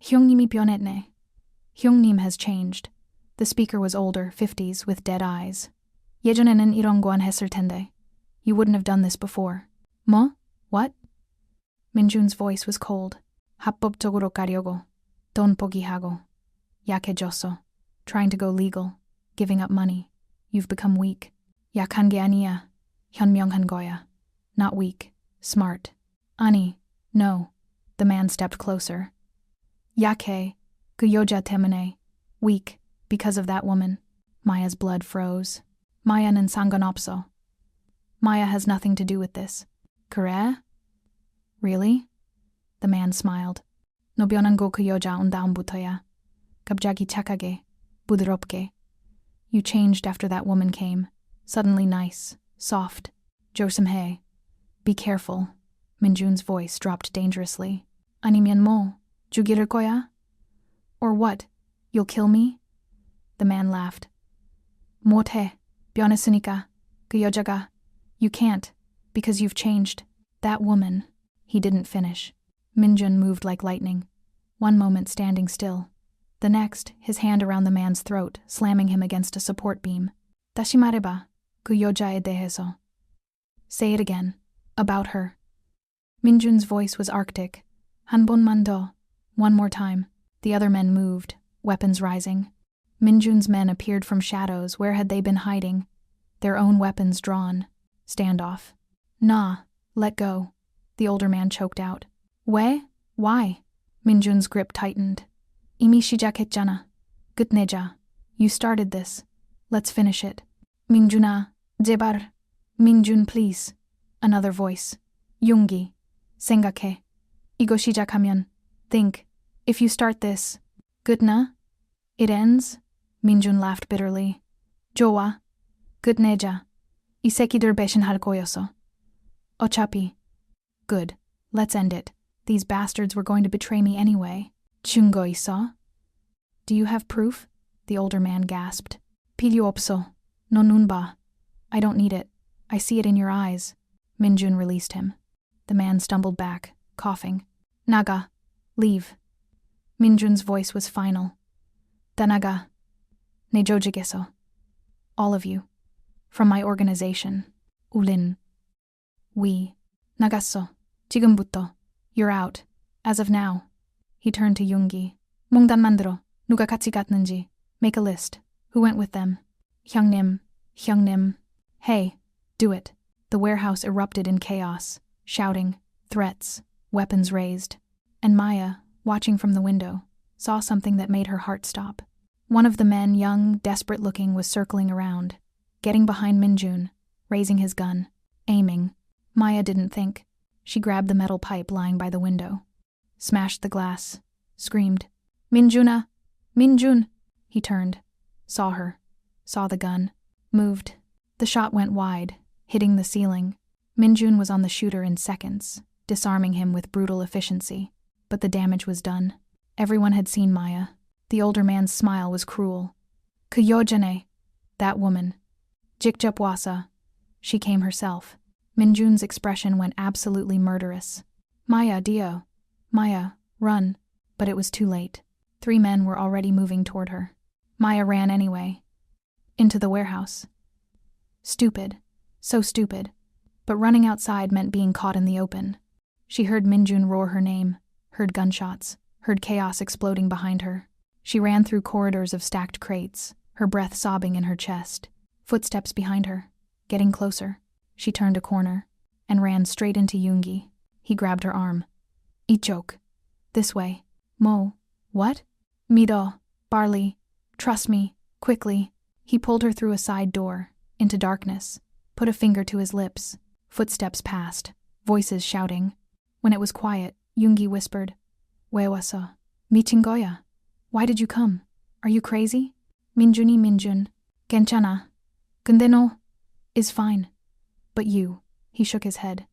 형님이 변했네. 형님 has changed. The speaker was older, 50s, with dead eyes. 예전에는 이런 거 안 했을 텐데. You wouldn't have done this before. 뭐? What? Minjun's voice was cold. 합법적으로 가려고. 돈 포기하고. 약해졌어. Trying to go legal. Giving up money. You've become weak. 약한 게 아니야. 현명한 거야. Not weak. Smart. 아니. No. The man stepped closer. 약해. 그 여자 때문에. Weak. Because of that woman. Maya's blood froze. 마야는 상관없어. Maya has nothing to do with this. 그래? Really? The man smiled. 너 변한 거 그 여자 온 다음부터야. 갑자기 착하게, 부드럽게. You changed after that woman came. Suddenly nice, soft. 조심해. Be careful. Minjun's voice dropped dangerously. 아니면 뭐? 죽일 거야? Or what? You'll kill me? The man laughed. 못해. 변했으니까. 그 여자가. You can't, because you've changed. That woman. He didn't finish. Minjun moved like lightning. One moment standing still. The next, his hand around the man's throat, slamming him against a support beam. 다시 말해봐. 그 여자에 대해서. Say it again. About her. Minjun's voice was arctic. 한 번만 더. One more time. The other men moved, weapons rising. Minjun's men appeared from shadows. Where had they been hiding? Their own weapons drawn. Standoff. Nah, let go. The older man choked out. 왜? Why? Minjun's grip tightened. 이미 시작했잖아. 끝내자. You started this. Let's finish it. 민준아, 제발. Minjun, please. Another voice. 용기. 생각해. 이거 시작하면. Think. If you start this. 끝나? It ends? Minjun laughed bitterly. 좋아. 끝내자. 이 새끼들 배신할 거였어. 어차피. Good. Let's end it. These bastards were going to betray me anyway. 증거 있어? Do you have proof? The older man gasped. 필요 없어. 너 눈 봐. I don't need it. I see it in your eyes. Minjun released him. The man stumbled back, coughing. 나가. Leave. Minjun's voice was final. 다 나가. 내 조직에서. All of you. From my organization. 우린. We. 나갔어. 지금부터. You're out. As of now. He turned to Yoongi. 명단 만들어. 누가 같이 갔는지. Make a list. Who went with them? 형님. 형님. Hey. Do it. The warehouse erupted in chaos. Shouting. Threats. Weapons raised. And Maya, watching from the window, saw something that made her heart stop. One of the men, young, desperate-looking, was circling around, getting behind Minjun, raising his gun, aiming. Maya didn't think. She grabbed the metal pipe lying by the window, smashed the glass, screamed, Minjuna! Minjun! He turned, saw her, saw the gun, moved. The shot went wide, hitting the ceiling. Minjun was on the shooter in seconds, disarming him with brutal efficiency. But the damage was done. Everyone had seen Maya. The older man's smile was cruel. 그 여자네. That woman. 직접 와서. She came herself. Minjun's expression went absolutely murderous. Maya, Dio. Maya, run. But it was too late. 3 men were already moving toward her. Maya ran anyway. Into the warehouse. Stupid. So stupid. But running outside meant being caught in the open. She heard Minjun roar her name, heard gunshots, heard chaos exploding behind her. She ran through corridors of stacked crates, her breath sobbing in her chest. Footsteps behind her, getting closer. She turned a corner and ran straight into Yoongi. He grabbed her arm. 이쪽. This way. Mo. What? 믿어. Barley. Trust me. Quickly. He pulled her through a side door, into darkness, put a finger to his lips. Footsteps passed, voices shouting. When it was quiet, Yoongi whispered, 왜 왔어? 미친 거야. Why did you come? Are you crazy? Minjun. 괜찮아. 근데 너 is fine. But you. He shook his head.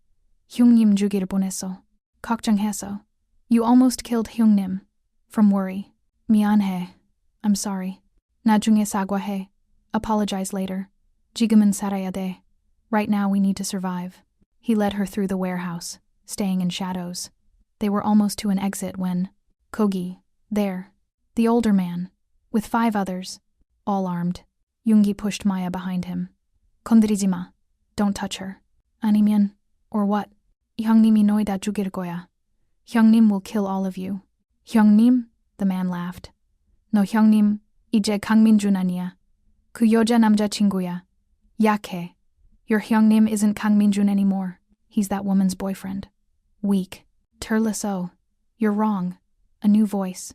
형님 죽일 뻔했어. 걱정해서. You almost killed 형님. From worry. 미안해. I'm sorry. 나중에 사과해. Apologize later. 지금은 살아야 돼. Right now we need to survive. He led her through the warehouse, staying in shadows. They were almost to an exit when Kogi, there, the older man, with 5 others, all armed. Yoongi pushed Maya behind him. 건드리지 마. Don't touch her. 아니면, or what? 형님이 너희 다 죽일 거야. 형님 will kill all of you. 형님? The man laughed. 너 형님, 이제 강민준 아니야. 그 여자 남자친구야. 약해. Your 형님 isn't 강민준 anymore. He's that woman's boyfriend. Weak. Turleso. You're wrong. A new voice.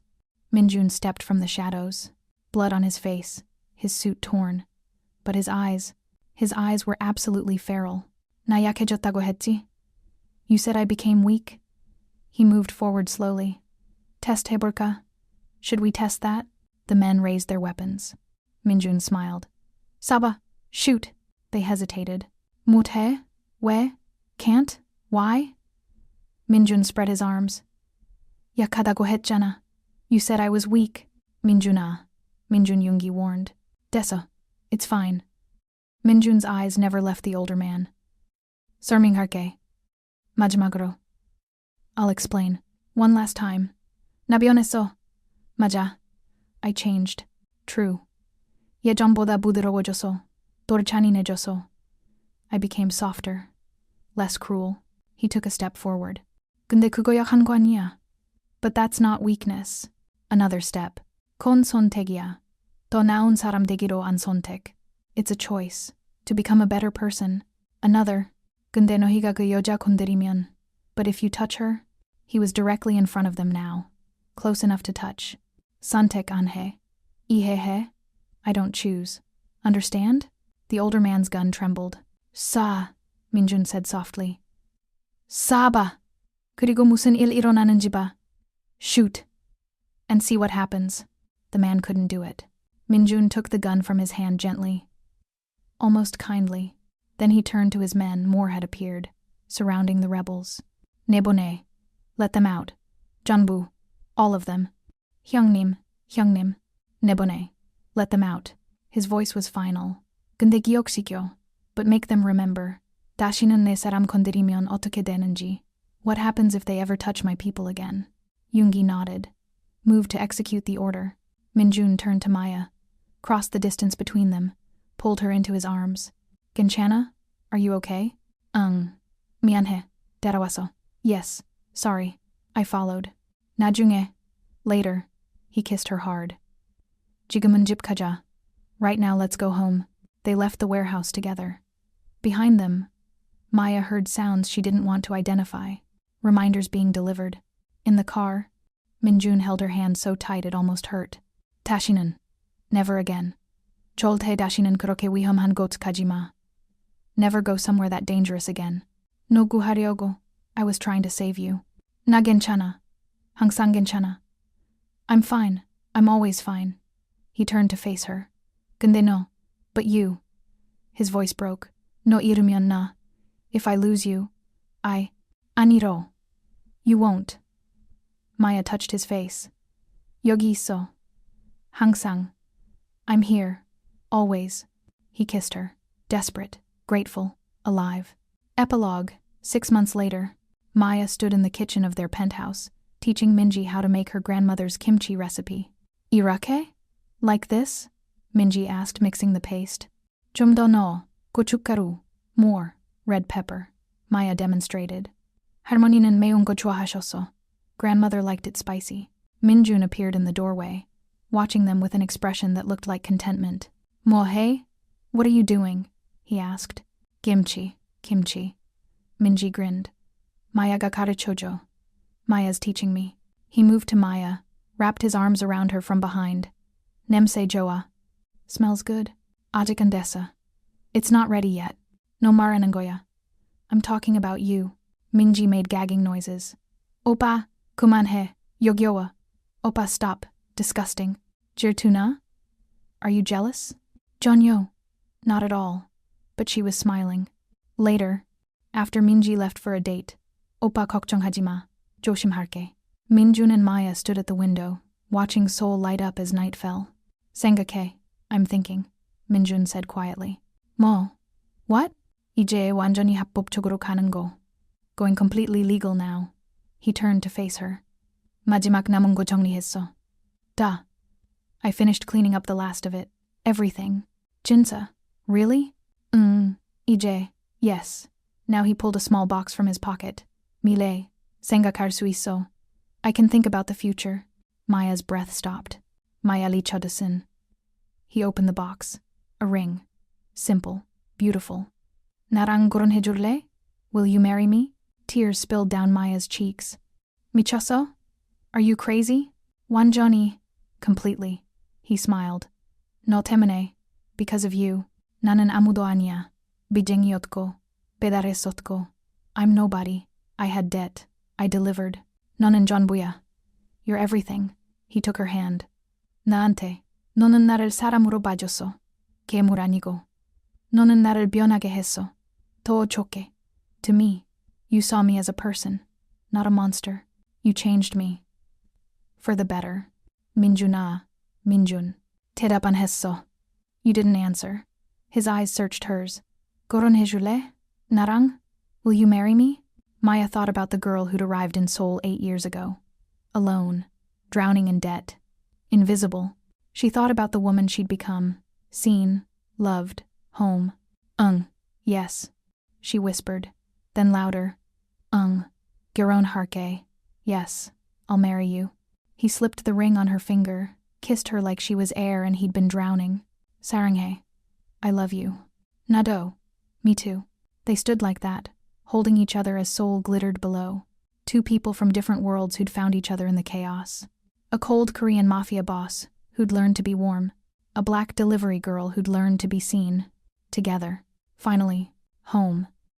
Minjun stepped from the shadows. Blood on his face, his suit torn. But his eyes were absolutely feral. 나 약해졌다고 했지? You said I became weak? He moved forward slowly. Test 해볼까? Should we test that? The men raised their weapons. Minjun smiled. Saba, shoot. They hesitated. 못해? 왜? Can't? Why? Minjun spread his arms. 약하다고 했잖아. You said I was weak. Minjun Yoongi warned. 됐어. It's fine. Minjun's eyes never left the older man. 설명할게. 마지막으로. I'll explain. One last time. 나 변했어. 맞아. I changed. True. 예전보다 부드러워졌어. 덜 잔인해졌어. I became softer. Less cruel. He took a step forward. 근데 그거 약한 거 아니야. But that's not weakness. Another step. 그건 선택이야. 더 나은 사람 되기로 한 선택. It's a choice. To become a better person. Another. 근데 너희가 그 여자 건드리면. But if you touch her. He was directly in front of them now. Close enough to touch. 선택 안 해. 이해해? I don't choose. Understand? The older man's gun trembled. 쏴, Minjun said softly. 쏴봐. 그리고 무슨 일 일어나는지 봐. Shoot. And see what happens. The man couldn't do it. Minjun took the gun from his hand gently. Almost kindly. Then he turned to his men. More had appeared, surrounding the rebels. 내보내. Let them out. 전부. All of them. 형님. 내보내. Let them out. His voice was final. 근데 기억시켜. But make them remember. 다시는 내 사람 건드리면 어떻게 되는지. What happens if they ever touch my people again? Yoongi nodded. Moved to execute the order. Minjun turned to Maya. Crossed the distance between them. Pulled her into his arms. 괜찮아? Are you okay? 미안해. 따라와서. Yes. Sorry. I followed. 나중에. Later. He kissed her hard. 지금은 집 가자. Right now let's go home. They left the warehouse together. Behind them, Maya heard sounds she didn't want to identify. Reminders being delivered. In the car, Minjun held her hand so tight it almost hurt. 다시는. Never again. 절대 다시는 그렇게 위험한 곳 가지 마. Never go somewhere that dangerous again. 너 구하려고. I was trying to save you. 나 괜찮아. 항상 괜찮아. I'm fine. I'm always fine. He turned to face her. 근데 너. But you. His voice broke. 너 잃으면 나. If I lose you, 아니로. You won't. Maya touched his face. 여기 있어. 항상. I'm here. Always. He kissed her. Desperate. Grateful. Alive. Epilogue. 6 months later, Maya stood in the kitchen of their penthouse, teaching Minji how to make her grandmother's kimchi recipe. 이렇게? Like this? Minji asked, mixing the paste. 좀 더 넣어. 고춧가루. More. Red pepper. Maya demonstrated. 할머니는 매운 거 좋아하셨어. Grandmother liked it spicy. Minjun appeared in the doorway, watching them with an expression that looked like contentment. 뭐 해? What are you doing? He asked. Kimchi. Minji grinned. Maya가 가르쳐줘. Maya's teaching me. He moved to Maya, wrapped his arms around her from behind. 냄새 좋아. Smells good. 아직 안 됐어. It's not ready yet. 너 말하는 거야. I'm talking about you. Minji made gagging noises. 오빠, 그만해. 여겨워. Oppa, stop. Disgusting. Jirtuna? Are you jealous? Jeonyo. Not at all. But she was smiling. Later, after Minji left for a date, Oppa 걱정하지 마. 조심할게. Minjun and Maya stood at the window, watching Seoul light up as night fell. 생각해. I'm thinking, Minjun said quietly. 뭐? What? 이제 완전히 합법적으로 가는 거. Going completely legal now. He turned to face her. 마지막 남은 거 정리했어. Duh. I finished cleaning up the last of it. Everything. 진짜? Really? 이제. Yes. Now he pulled a small box from his pocket. 미래. 생각할 수 있어. I can think about the future. Maya's breath stopped. Maya Richardson. He opened the box. A ring. Simple. Beautiful. 나랑 결혼해줄래? Will you marry me? Tears spilled down Maya's cheeks. 미쳤어? Are you crazy? 완전히. Completely. He smiled. 너 때문에. Because of you. 나는 아무도 아니야. 빚쟁이였고. 배달했었고. I'm nobody. I had debt. I delivered. 너는 전부야. You're everything. He took her hand. 나한테. 너는 나를 사람으로 봐줬어. 괴물 아니고. 너는 나를 변하게 했어. 더 좋게. To me, you saw me as a person, not a monster. You changed me. For the better. 민준아. 민준. 대답 안 했어. You didn't answer. His eyes searched hers. 결혼해줄래? 나랑? Will you marry me? Maya thought about the girl who'd arrived in Seoul 8 years ago. Alone. Drowning in debt. Invisible. She thought about the woman she'd become. Seen. Loved. Home. Yes. She whispered. Then louder. 결혼할게. Yes. I'll marry you. He slipped the ring on her finger, kissed her like she was air and he'd been drowning. 사랑해. I love you. 나도. Me too. They stood like that, holding each other as Seoul glittered below. Two people from different worlds who'd found each other in the chaos. A cold Korean MAFIA boss who'd learned to be warm. A black delivery girl who'd learned to be seen. Together. Finally, home.